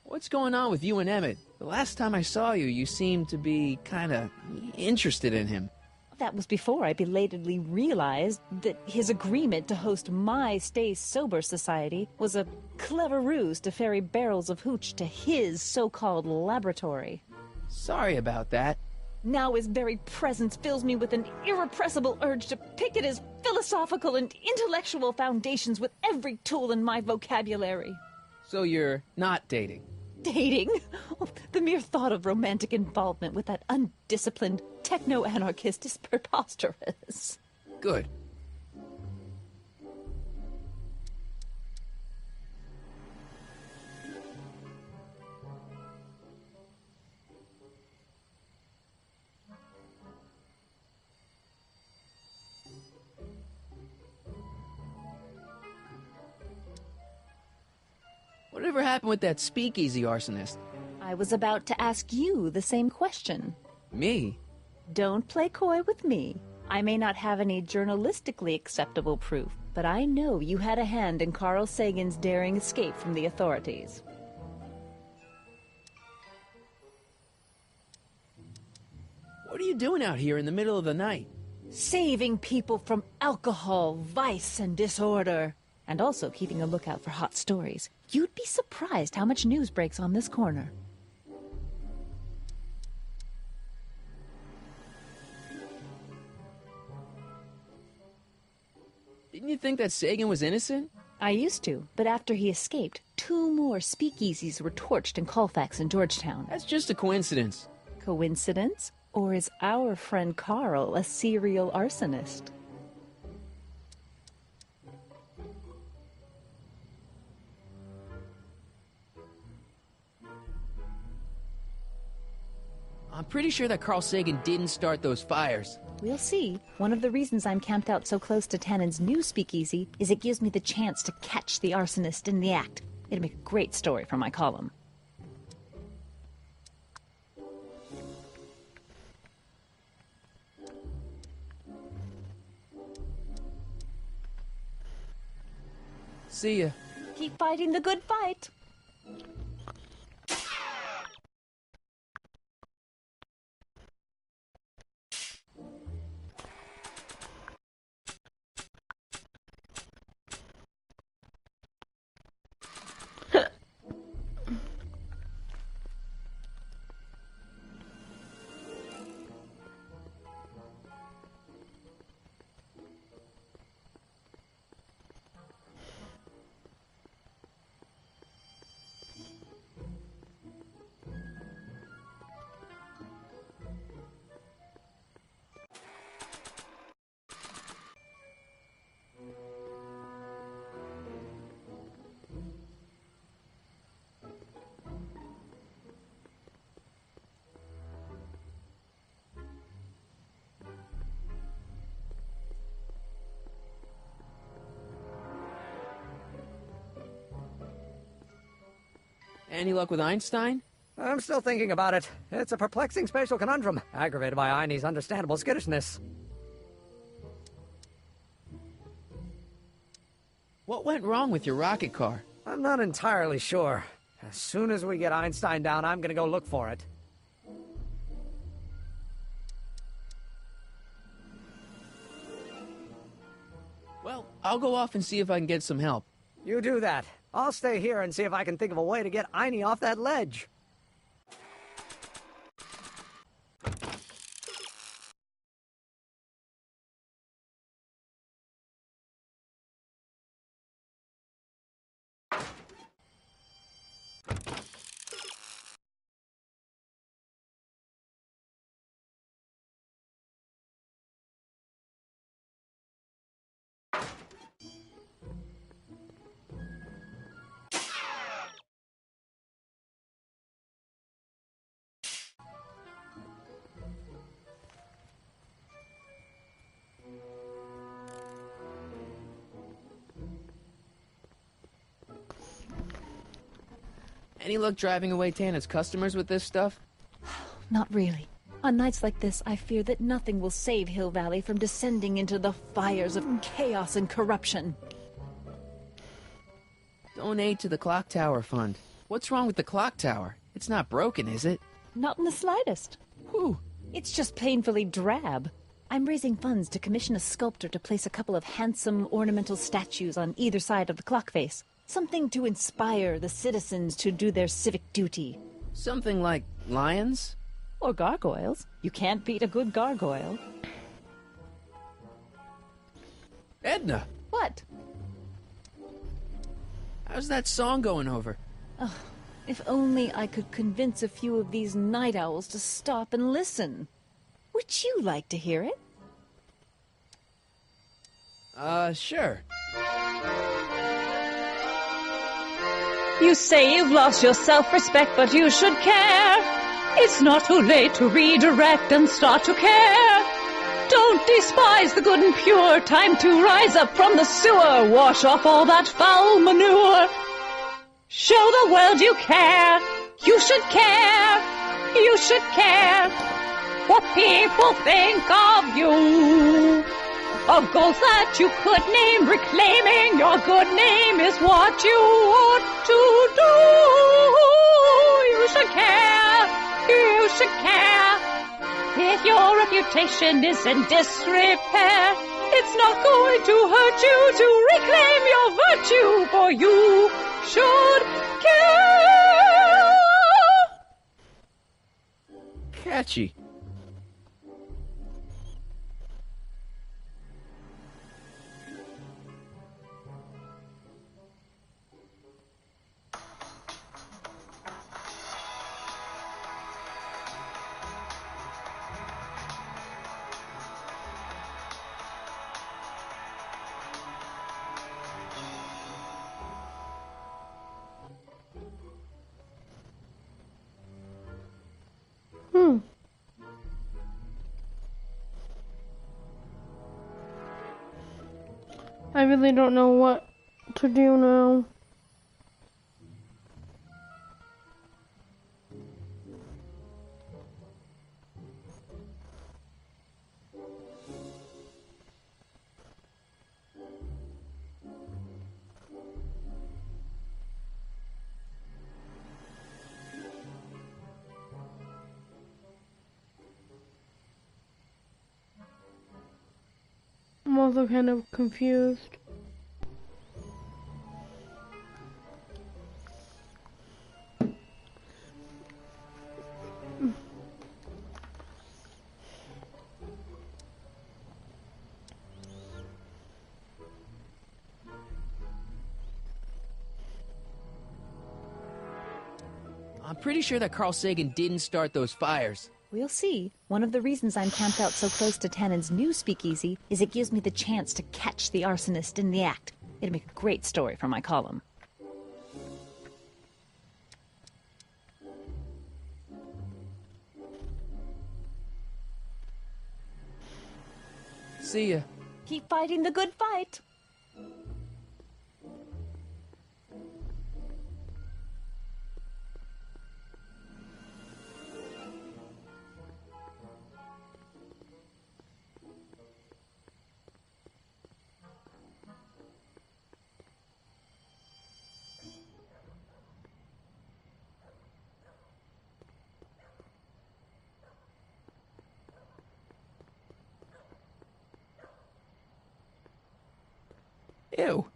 What's going on with you and Emmett? The last time I saw you, you seemed to be kinda interested in him. That was before I belatedly realized that his agreement to host my Stay Sober Society was a clever ruse to ferry barrels of hooch to his so-called laboratory. Sorry about that. Now his very presence fills me with an irrepressible urge to pick at his philosophical and intellectual foundations with every tool in my vocabulary. So you're not dating? Dating? Oh, the mere thought of romantic involvement with that undisciplined techno-anarchist is preposterous. Good. Whatever happened with that speakeasy arsonist? I was about to ask you the same question. Me? Don't play coy with me. I may not have any journalistically acceptable proof, but I know you had a hand in Carl Sagan's daring escape from the authorities. What are you doing out here in the middle of the night? Saving people from alcohol, vice, and disorder. And also keeping a lookout for hot stories. You'd be surprised how much news breaks on this corner. Didn't you think that Sagan was innocent? I used to, but after he escaped, 2 more speakeasies were torched in Colfax and Georgetown. That's just a coincidence. Coincidence? Or is our friend Carl a serial arsonist? I'm pretty sure that Carl Sagan didn't start those fires. We'll see. One of the reasons I'm camped out so close to Tannen's new speakeasy is it gives me the chance to catch the arsonist in the act. It'd make a great story for my column. See ya. Keep fighting the good fight. Any luck with Einstein? I'm still thinking about it. It's a perplexing spatial conundrum, aggravated by Einie's understandable skittishness. What went wrong with your rocket car? I'm not entirely sure. As soon as we get Einstein down, I'm gonna go look for it. Well, I'll go off and see if I can get some help. You do that. I'll stay here and see if I can think of a way to get Einie off that ledge. Any luck driving away Tannen's customers with this stuff? Not really. On nights like this, I fear that nothing will save Hill Valley from descending into the fires of chaos and corruption. Donate to the Clock Tower Fund. What's wrong with the clock tower? It's not broken, is it? Not in the slightest. Whew. It's just painfully drab. I'm raising funds to commission a sculptor to place a couple of handsome ornamental statues on either side of the clock face. Something to inspire the citizens to do their civic duty. Something like lions? Or gargoyles. You can't beat a good gargoyle. Edna! What? How's that song going over? Oh, if only I could convince a few of these night owls to stop and listen. Would you like to hear it? Sure. You say you've lost your self-respect, but you should care. It's not too late to redirect and start to care. Don't despise the good and pure. Time to rise up from the sewer. Wash off all that foul manure. Show the world you care. You should care. You should care. what people think of you. Of goals that you could name, reclaiming your good name is what you ought to do. You should care, you should care. If your reputation is in disrepair, it's not going to hurt you to reclaim your virtue, for you should care. Catchy. I really don't know what to do now. I'm also kind of confused. I'm pretty sure that Carl Sagan didn't start those fires. We'll see. One of the reasons I'm camped out so close to Tannen's new speakeasy is it gives me the chance to catch the arsonist in the act. It'd make a great story for my column. See ya. Keep fighting the good fight. Ew.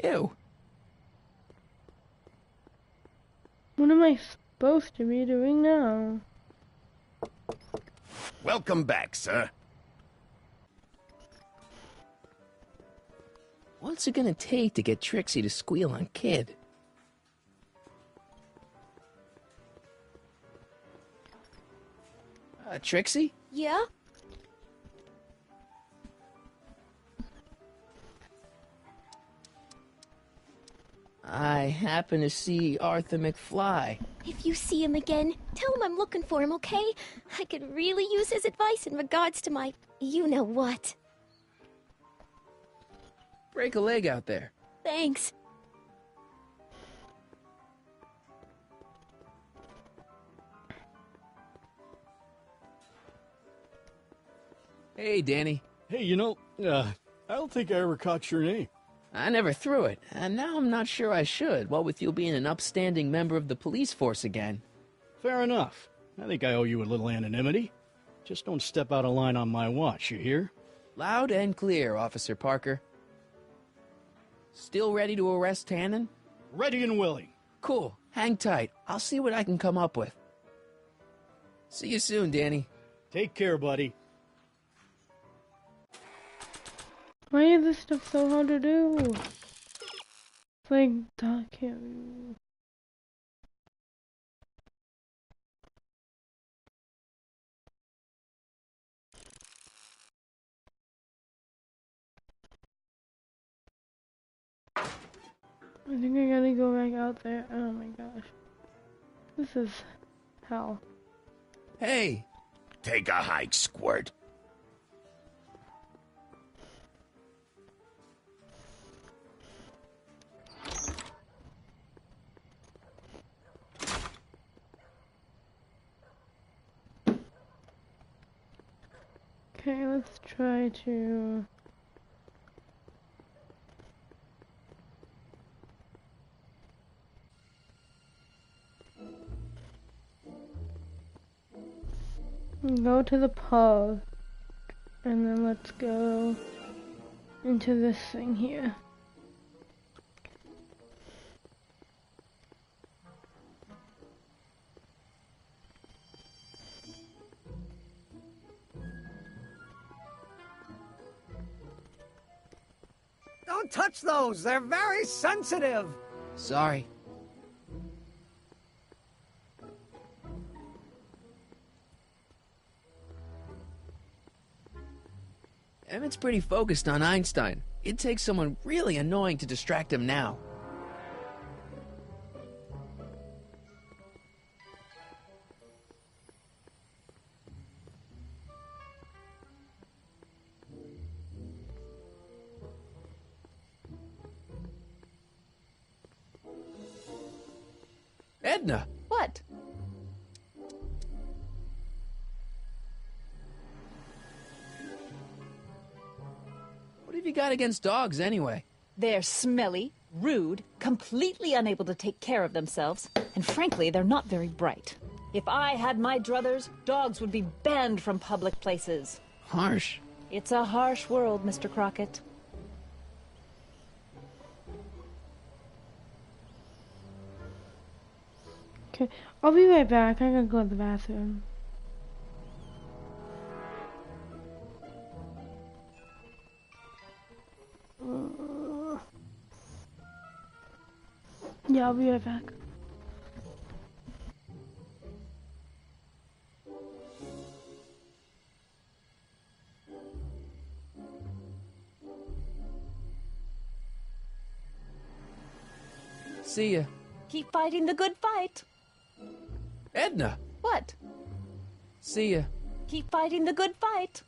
Ew. What am I supposed to be doing now? Welcome back, sir. What's it gonna take to get Trixie to squeal on Kid? Trixie? Yeah? I happen to see Arthur McFly. If you see him again, tell him I'm looking for him, okay? I could really use his advice in regards to my you-know-what. Break a leg out there. Thanks. Hey, Danny. Hey, I don't think I ever caught your name. I never threw it, and now I'm not sure I should, what with you being an upstanding member of the police force again. Fair enough. I think I owe you a little anonymity. Just don't step out of line on my watch, you hear? Loud and clear, Officer Parker. Still ready to arrest Tannen? Ready and willing. Cool. Hang tight. I'll see what I can come up with. See you soon, Danny. Take care, buddy. Why is this stuff so hard to do? It's like, I can't. I think I gotta go back out there. Oh my gosh. This is hell. Hey! Take a hike, Squirt. Okay, let's try to... go to the pub, and then let's go into this thing here. Don't touch those! They're very sensitive! Sorry. Emmett's pretty focused on Einstein. It'd take someone really annoying to distract him now. Edna! What? What have you got against dogs, anyway? They're smelly, rude, completely unable to take care of themselves, and frankly, they're not very bright. If I had my druthers, dogs would be banned from public places. Harsh. It's a harsh world, Mr. Crockett. Okay, I'll be right back. I gotta go to the bathroom. Yeah, I'll be right back. See ya. Keep fighting the good fight. Edna! What? See ya. Keep fighting the good fight.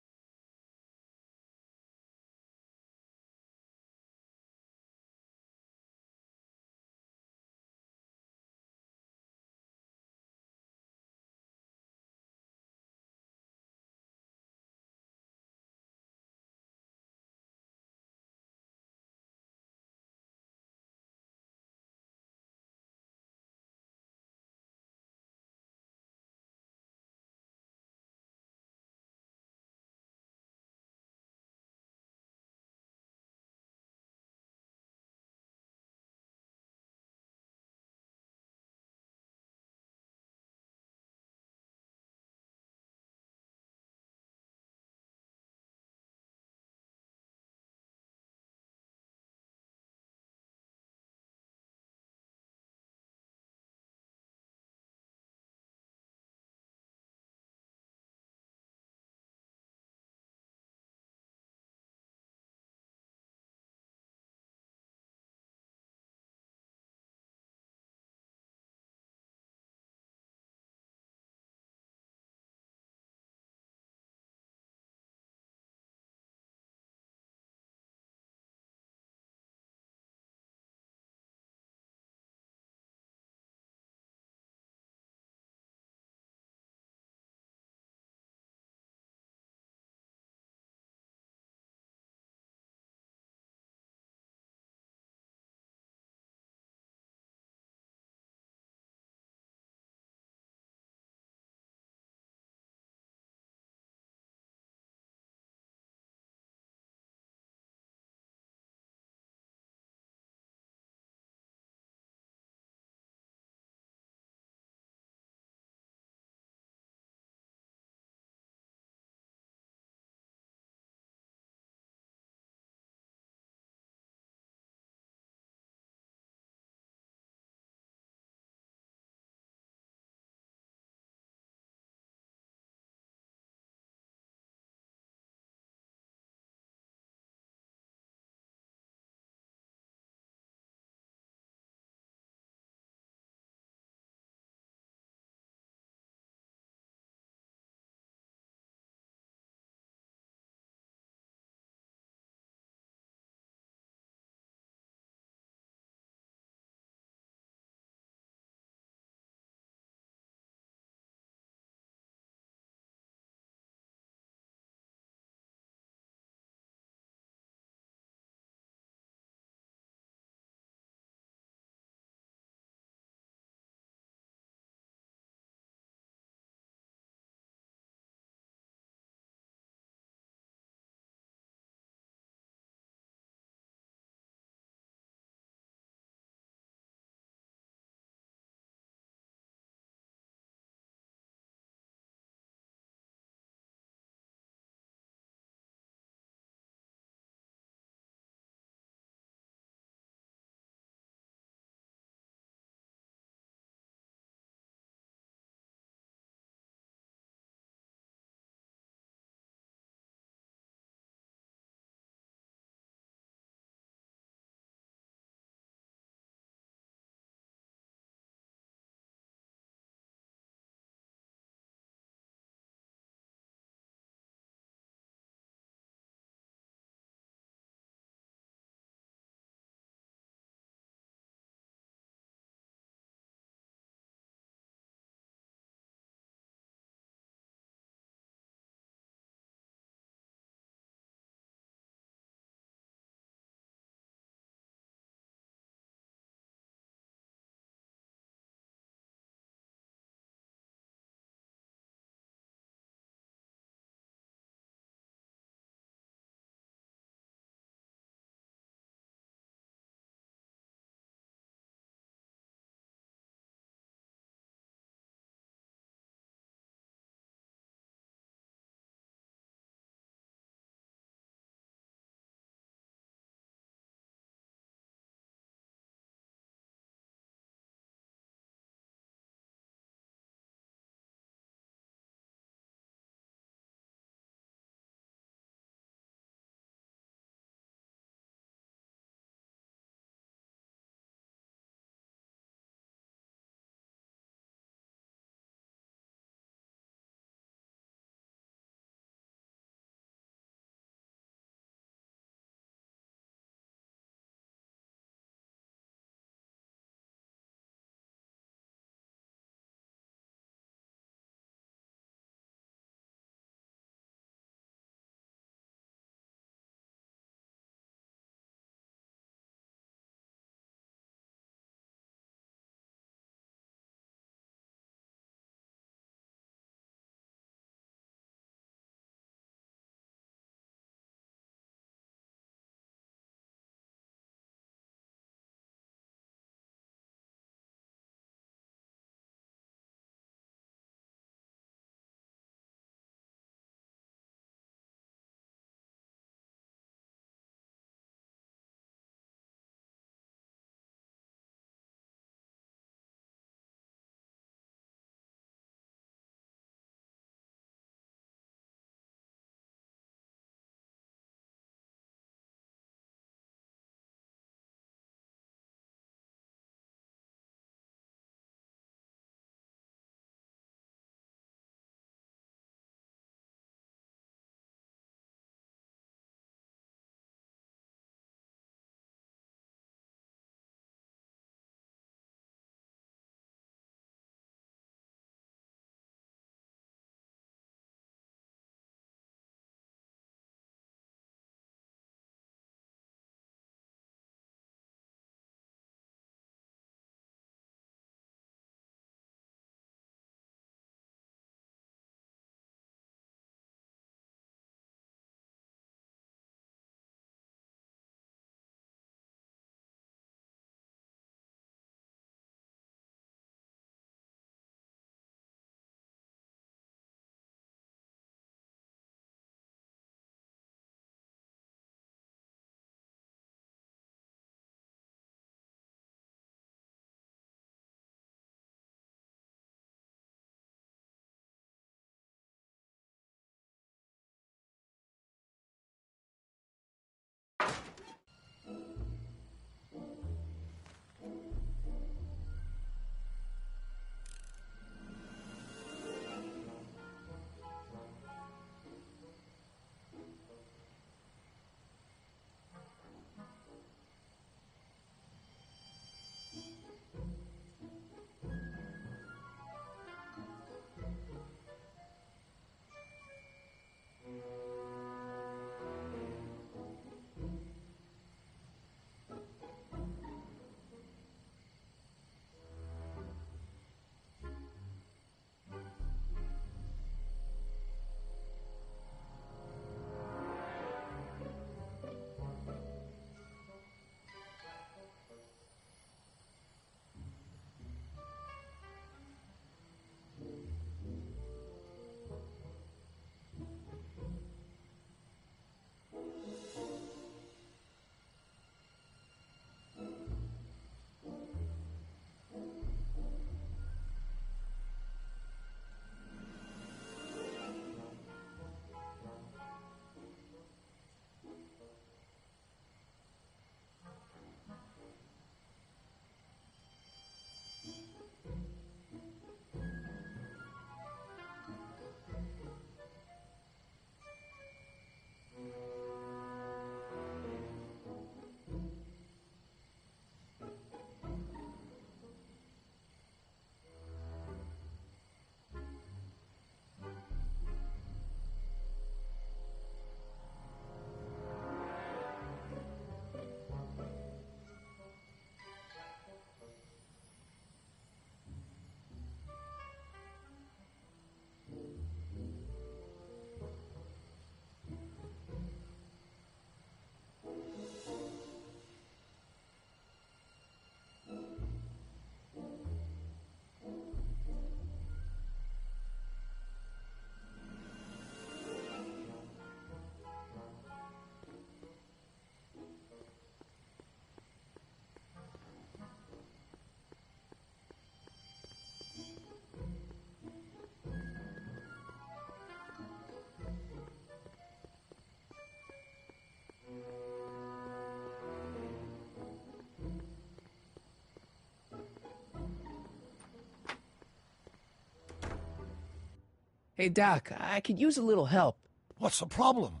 Hey, Doc, I could use a little help. What's the problem?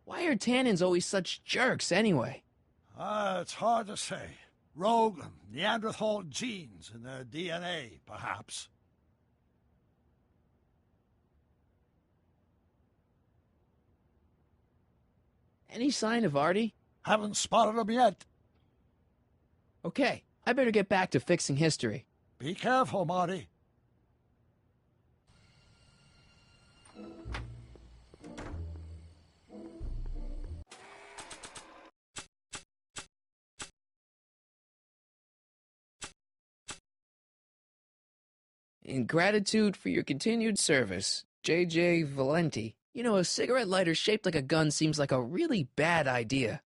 Why are Tannins always such jerks, anyway? It's hard to say. Rogue Neanderthal genes in their DNA, perhaps. Any sign of Artie? Haven't spotted him yet. Okay, I better get back to fixing history. Be careful, Marty. In gratitude for your continued service, J.J. Valenti. You know, a cigarette lighter shaped like a gun seems like a really bad idea.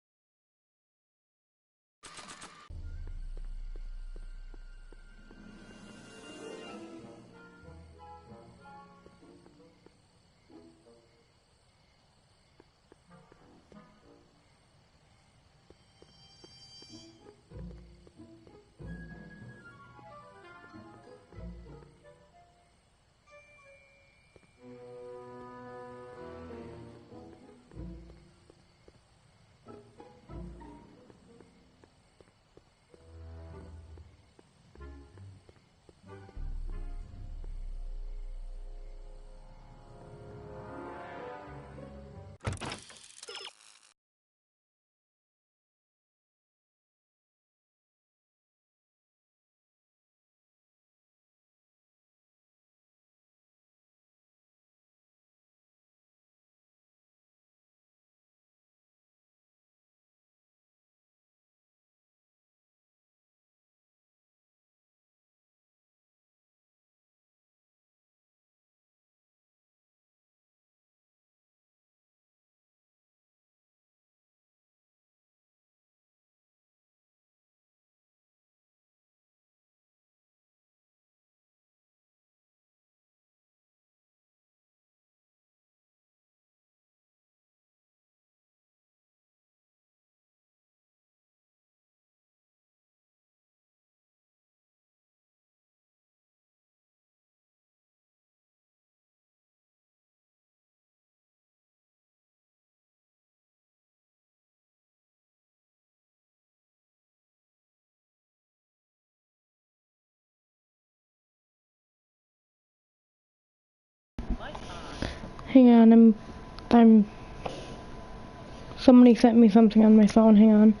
Hang on, somebody sent me something on my phone, hang on.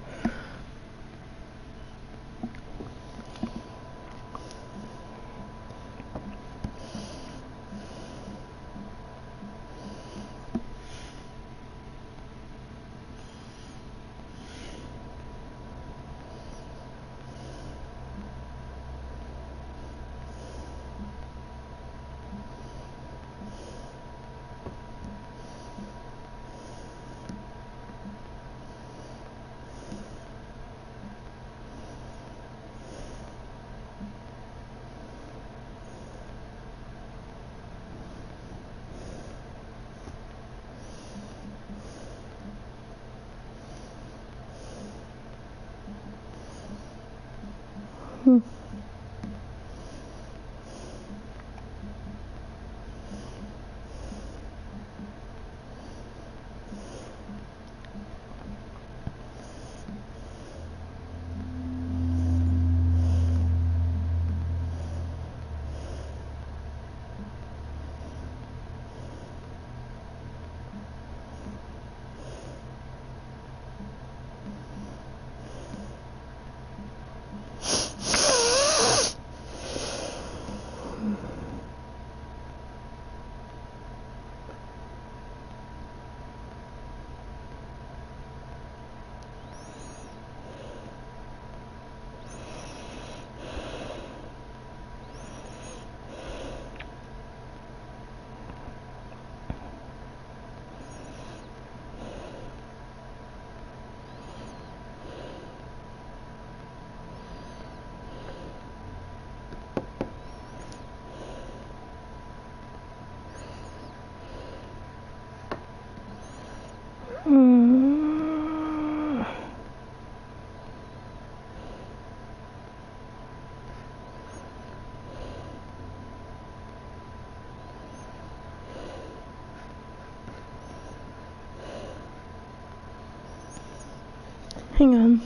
Hang on.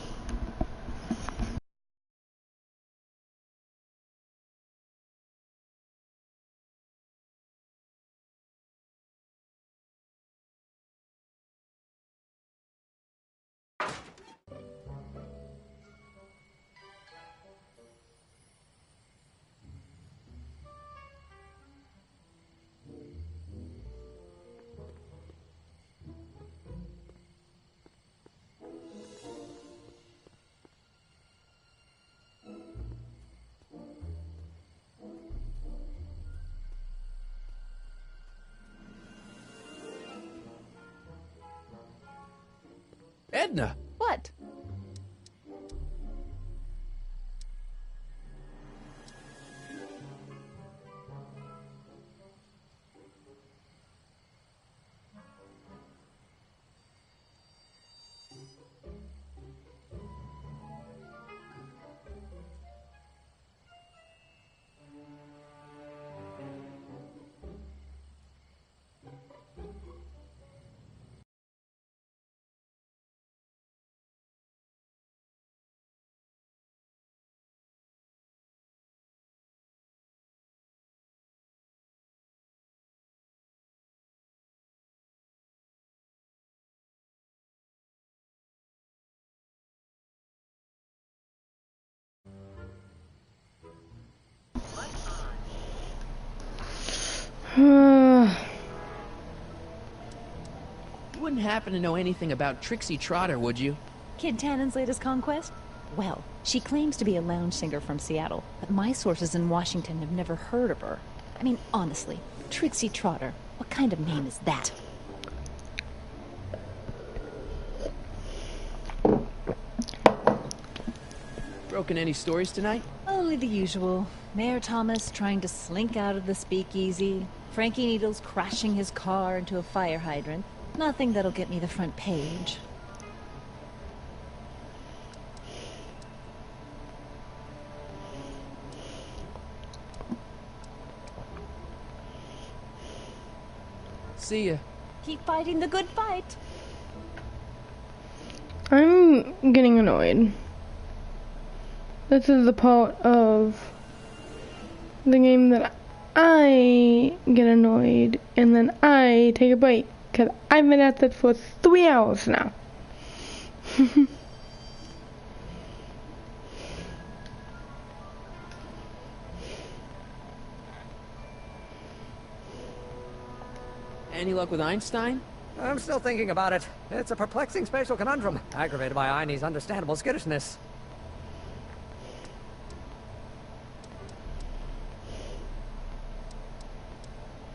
Edna! What? You wouldn't happen to know anything about Trixie Trotter, would you? Kid Tannen's latest conquest? Well, she claims to be a lounge singer from Seattle, but my sources in Washington have never heard of her. I mean, honestly, Trixie Trotter, what kind of name is that? Broken any stories tonight? Only the usual. Mayor Thomas trying to slink out of the speakeasy, Frankie Needles crashing his car into a fire hydrant. Nothing that'll get me the front page. See ya. Keep fighting the good fight. I'm getting annoyed. This is the part of the game that I get annoyed and then I take a break because I've been at this for 3 hours now. Any luck with Einstein? I'm still thinking about it. It's a perplexing spatial conundrum, aggravated by Einie's understandable skittishness.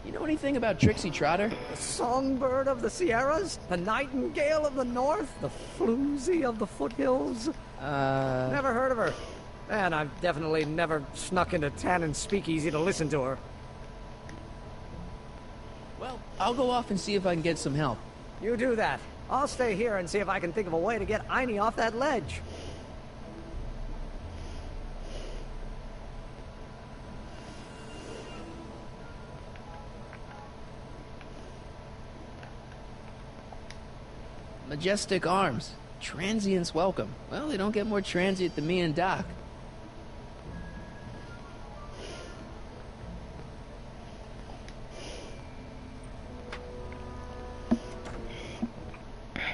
You know anything about Trixie Trotter? The songbird of the Sierras? The nightingale of the north? The floozy of the foothills? Never heard of her. And I've definitely never snuck into Tannen's speakeasy to listen to her. Well, I'll go off and see if I can get some help. You do that. I'll stay here and see if I can think of a way to get Einie off that ledge. Majestic Arms. Transients welcome. Well, they don't get more transient than me and Doc.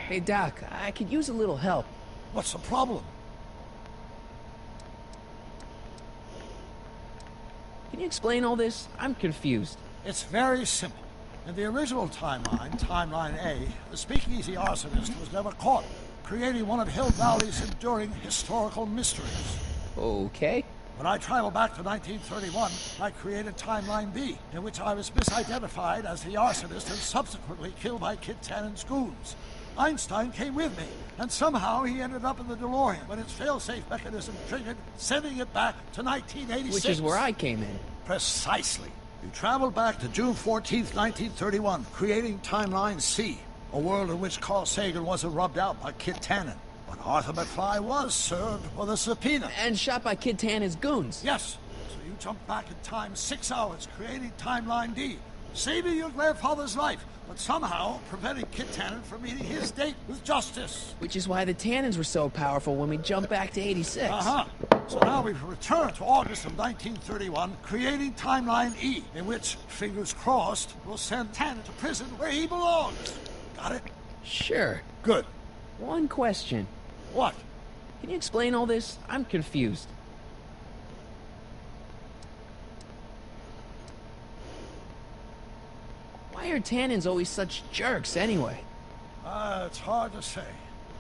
Hey, Doc, I could use a little help. What's the problem? Can you explain all this? I'm confused. It's very simple. In the original timeline, Timeline A, the speakeasy arsonist was never caught, creating one of Hill Valley's enduring historical mysteries. Okay. When I traveled back to 1931, I created Timeline B, in which I was misidentified as the arsonist and subsequently killed by Kid Tannen's goons. Einstein came with me, and somehow he ended up in the DeLorean when its failsafe mechanism triggered, sending it back to 1986. Which is where I came in. Precisely. You traveled back to June 14th, 1931, creating Timeline C, a world in which Carl Sagan wasn't rubbed out by Kid Tannen. But Arthur McFly was served with a subpoena. And shot by Kid Tannen's goons. Yes. So you jumped back in time 6 hours, creating Timeline D, saving your grandfather's life, but somehow preventing Kit Tannen from meeting his date with justice. Which is why the Tannins were so powerful when we jump back to 86. Uh-huh. So now we've returned to August of 1931, creating Timeline E, in which, fingers crossed, we'll send Tannen to prison where he belongs. Got it? Sure. Good. One question. What? Can you explain all this? I'm confused. Why are Tannins always such jerks anyway? It's hard to say.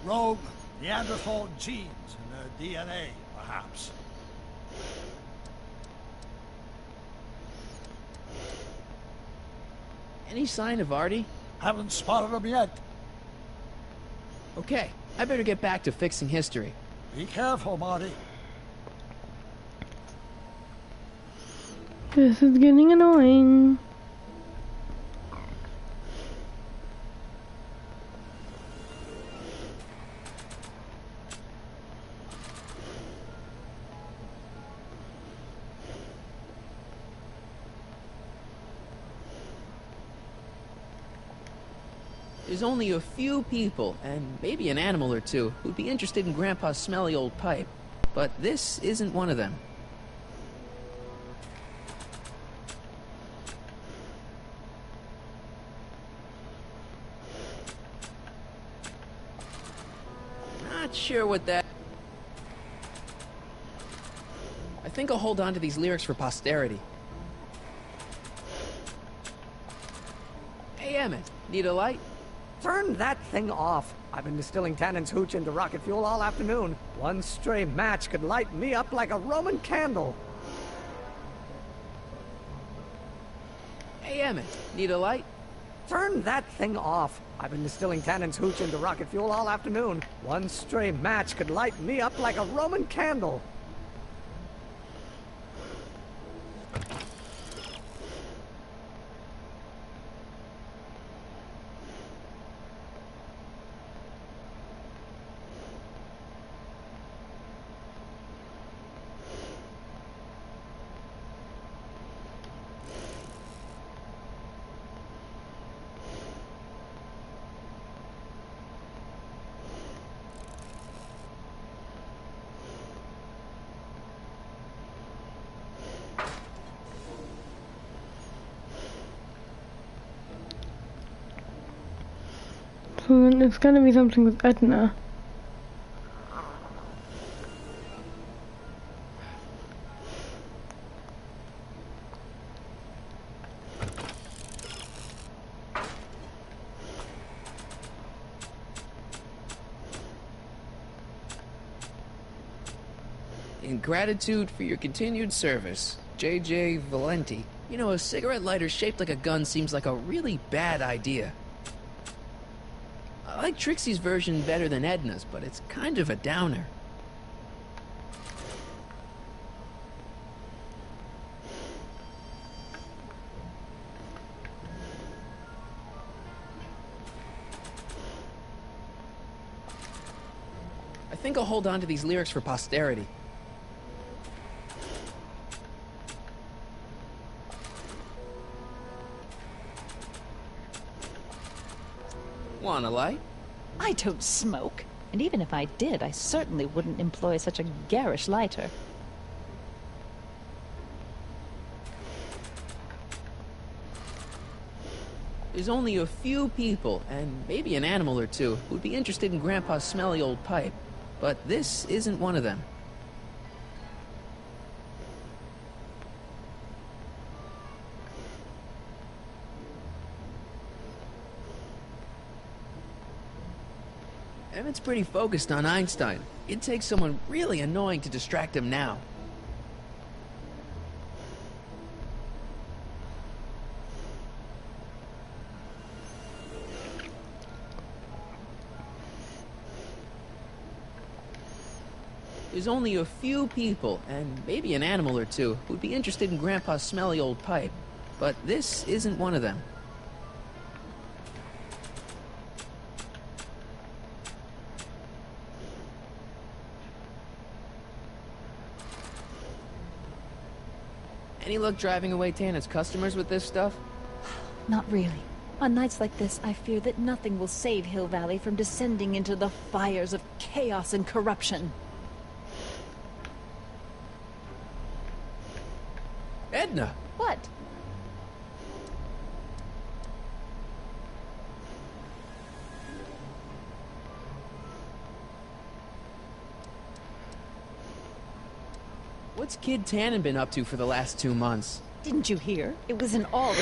Rogue Neanderthal genes in their DNA, perhaps. Any sign of Artie? Haven't spotted him yet. Okay, I better get back to fixing history. Be careful, Marty. This is getting annoying. There's only a few people, and maybe an animal or two, who'd be interested in Grandpa's smelly old pipe. But this isn't one of them. Not sure what that... I think I'll hold on to these lyrics for posterity. Hey, Emmett, need a light? Turn that thing off. I've been distilling Tannen's hooch into rocket fuel all afternoon. One stray match could light me up like a Roman candle. Hey, Emmett, need a light? Turn that thing off. I've been distilling Tannen's hooch into rocket fuel all afternoon. One stray match could light me up like a Roman candle. So then it's gonna be something with Edna. In gratitude for your continued service, J.J. Valenti. You know, a cigarette lighter shaped like a gun seems like a really bad idea. I like Trixie's version better than Edna's, but it's kind of a downer. I think I'll hold on to these lyrics for posterity. Want a light? I don't smoke. And even if I did, I certainly wouldn't employ such a garish lighter. There's only a few people, and maybe an animal or two, who'd be interested in Grandpa's smelly old pipe. But this isn't one of them. Emmett's pretty focused on Einstein. It'd take someone really annoying to distract him now. There's only a few people, and maybe an animal or two, who'd be interested in Grandpa's smelly old pipe. But this isn't one of them. Any luck driving away Tannen's customers with this stuff? Not really. On nights like this, I fear that nothing will save Hill Valley from descending into the fires of chaos and corruption. Edna! What? What's Kid Tannen been up to for the last 2 months? Didn't you hear? It was in all the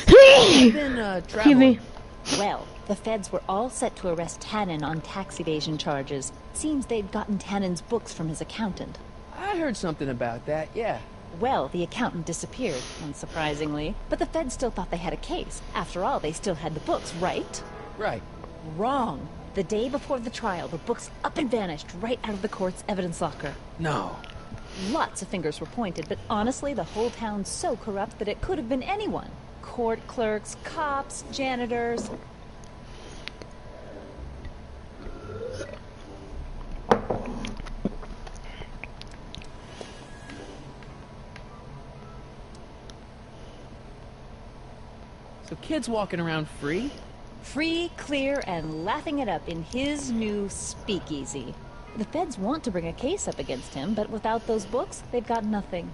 papers. He's been, traveling. Well, the feds were all set to arrest Tannen on tax evasion charges. Seems they'd gotten Tannen's books from his accountant. I heard something about that, yeah. Well, the accountant disappeared, unsurprisingly. But the feds still thought they had a case. After all, they still had the books, right? Right. Wrong. The day before the trial, the books up and vanished right out of the court's evidence locker. No. Lots of fingers were pointed, but honestly, the whole town's so corrupt that it could have been anyone. Court clerks, cops, janitors. So Kid's walking around free? Free, clear, and laughing it up in his new speakeasy. The feds want to bring a case up against him, but without those books, they've got nothing.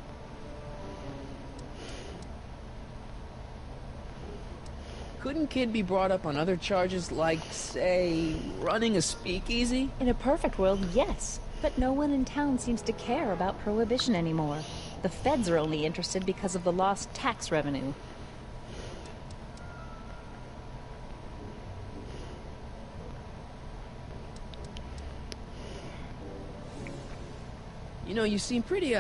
Couldn't Kid be brought up on other charges like, say, running a speakeasy? In a perfect world, yes. But no one in town seems to care about prohibition anymore. The feds are only interested because of the lost tax revenue. You know, you seem pretty,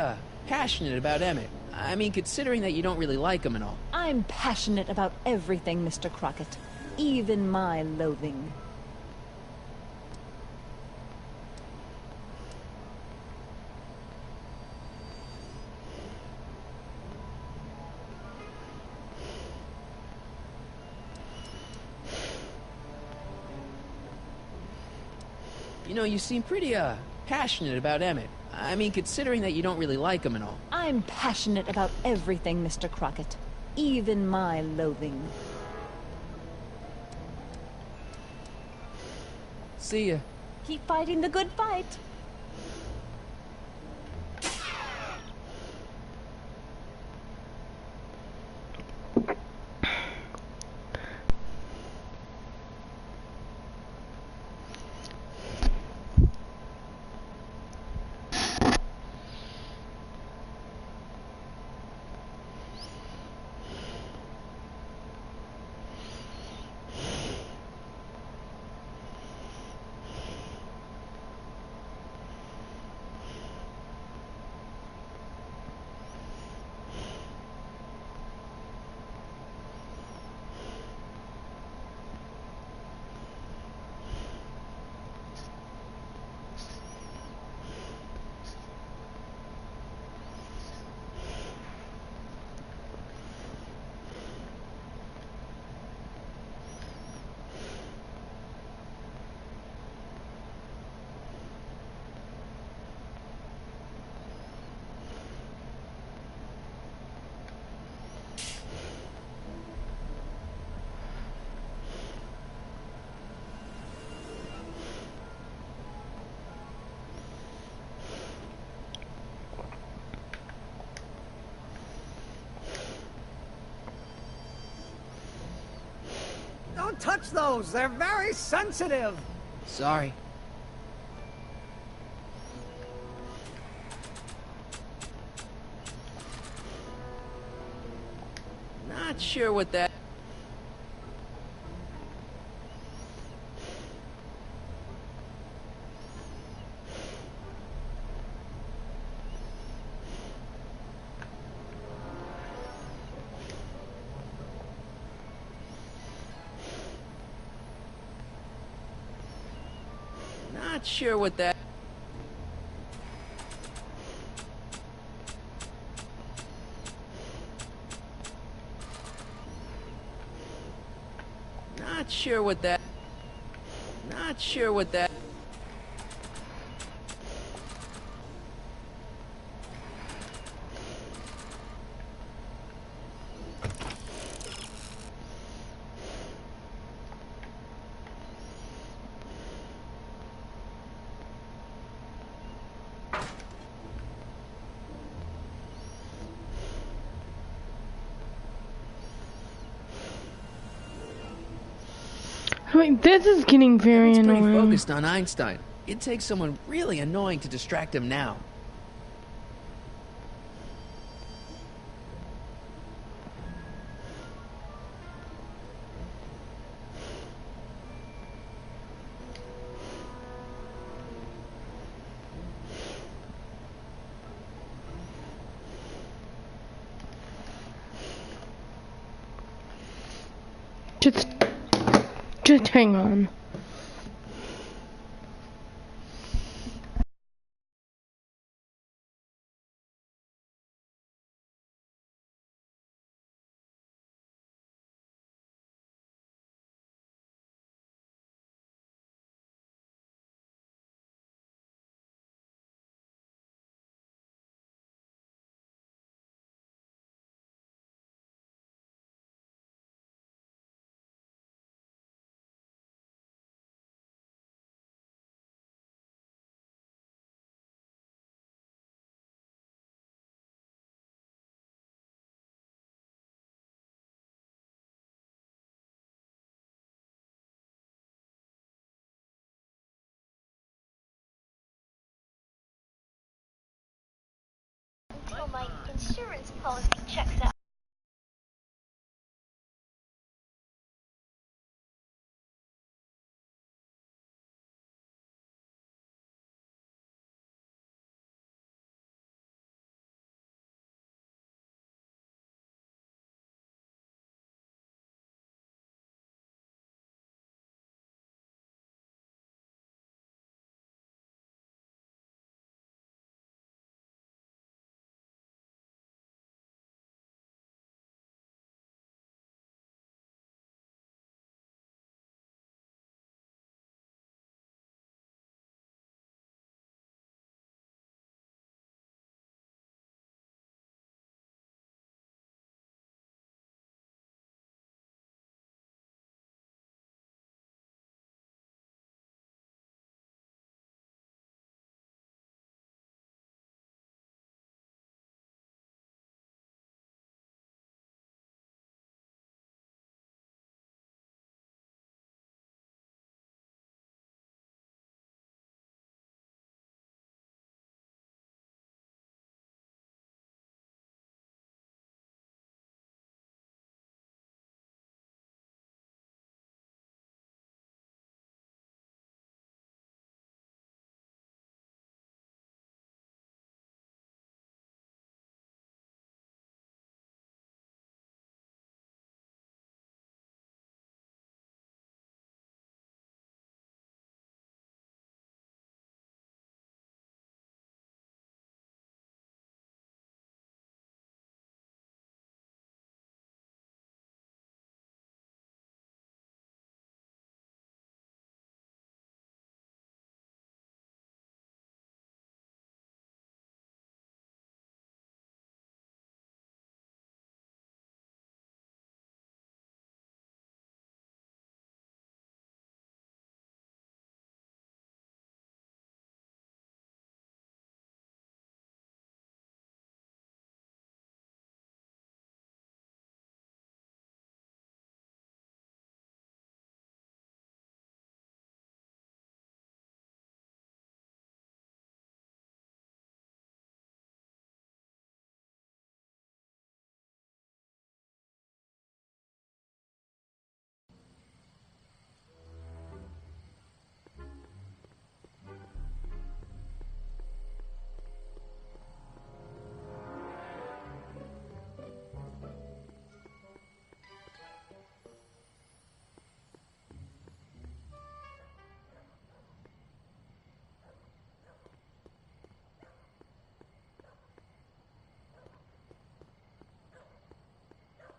passionate about Emmett. I mean, considering that you don't really like him and all. I'm passionate about everything, Mr. Crockett. Even my loathing. You know, you seem pretty, passionate about Emmett. I mean, considering that you don't really like him and all. I'm passionate about everything, Mr. Crockett. Even my loathing. See ya. Keep fighting the good fight. Don't touch those! They're very sensitive! Sorry. Not sure what that... Not sure what that... Not sure what that... Not sure what that... I mean, this is getting very It's pretty annoying. focused on Einstein. It takes someone really annoying to distract him now. Just hang on. Until my insurance policy checks out.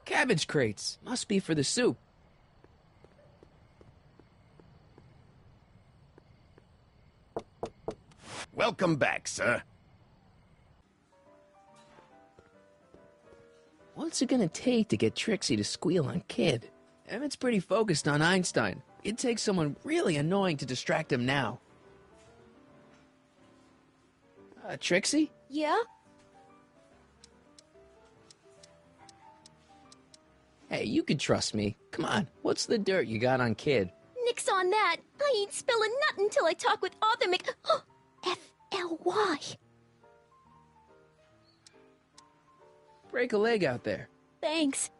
Cabbage crates. Must be for the soup. Welcome back, sir. What's it gonna take to get Trixie to squeal on Kid? Emmett's pretty focused on Einstein. It takes someone really annoying to distract him now. Trixie? Yeah? Hey, you can trust me. Come on, what's the dirt you got on Kid? Nix on that! I ain't spilling nothing till I talk with Arthur F-L-Y. Break a leg out there. Thanks.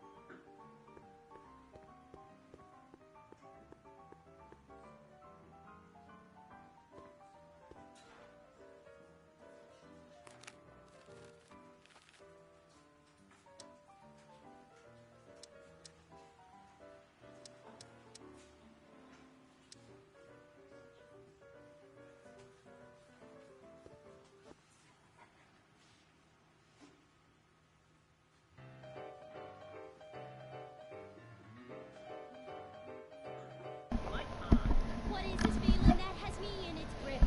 What is this feeling that has me in its grip?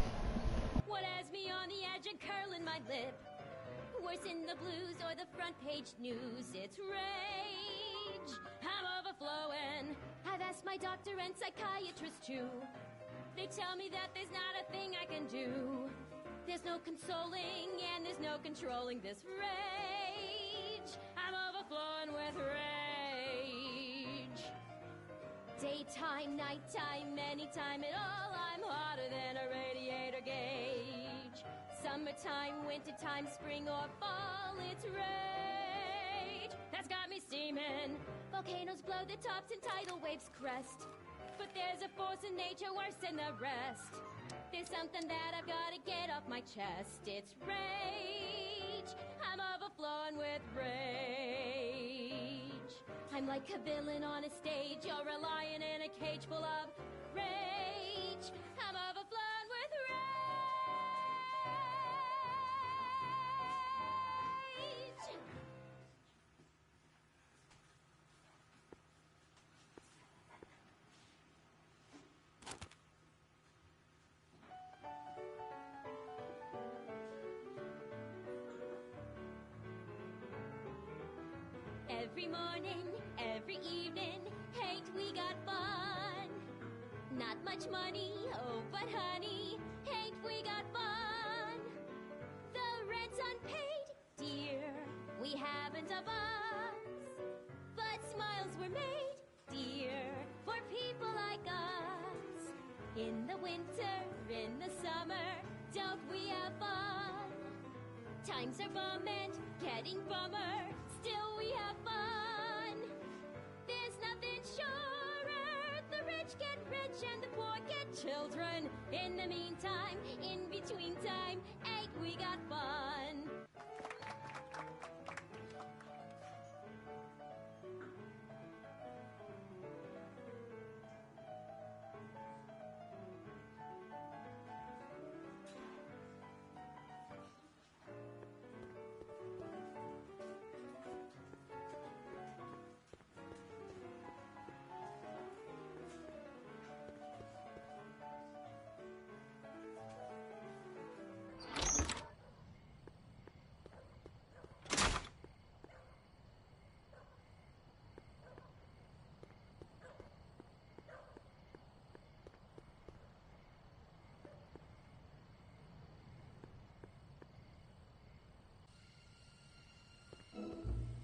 What has me on the edge and curling my lip? Worse in the blues or the front page news, it's rage. I'm overflowing. I've asked my doctor and psychiatrist too. They tell me that there's not a thing I can do. There's no consoling and there's no controlling this rage. I'm overflowing with rage. Daytime, nighttime, anytime at all, I'm hotter than a radiator gauge. Summertime, wintertime, spring or fall, it's rage. That's got me steaming. Volcanoes blow the tops and tidal waves crest. But there's a force in nature worse than the rest. There's something that I've gotta get off my chest. It's rage. I'm overflowing with rage. I'm like a villain on a stage. You're a lion in a cage full of rage. I'm overflowing with rage. Every morning, every evening, ain't we got fun? Not much money, oh but honey, ain't we got fun? The rent's unpaid, dear, we haven't a bus. But smiles were made, dear, for people like us. In the winter, in the summer, don't we have fun? Times are bum and getting bummer, still we have fun. There's nothing surer, the rich get rich and the poor get children. In the meantime, in between time, ain't we got fun?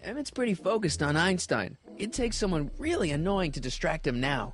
Emmett's pretty focused on Einstein. It'd take someone really annoying to distract him now.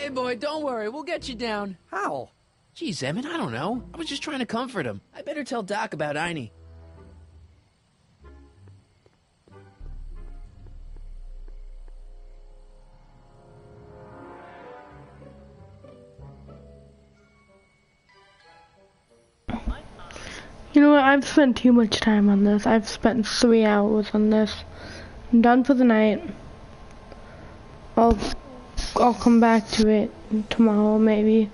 Hey, boy, don't worry. We'll get you down. How? Geez, Emmett, I don't know. I was just trying to comfort him. I better tell Doc about Einie. You know what? I've spent too much time on this. I've spent 3 hours on this. I'm done for the night. I'll come back to it tomorrow, maybe.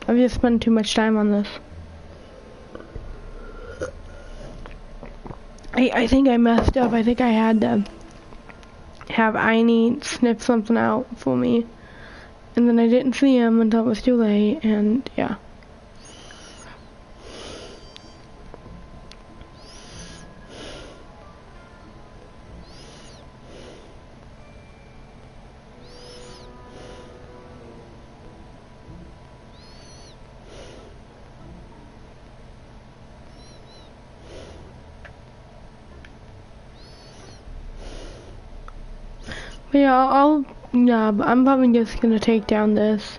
I've just spent too much time on this. I think I messed up. I think I had to have Einie sniff something out for me. And then I didn't see him until it was too late, and yeah. Yeah, I'm probably just gonna take down this,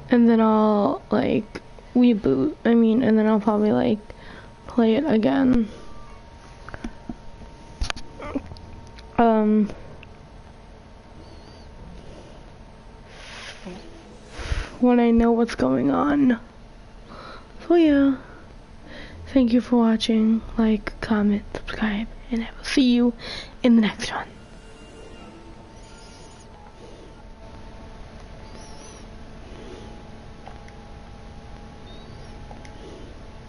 and then I'll, like, reboot, and then I'll probably, like, play it again. When I know what's going on. So yeah, thank you for watching, like, comment, subscribe, and I will see you in the next one.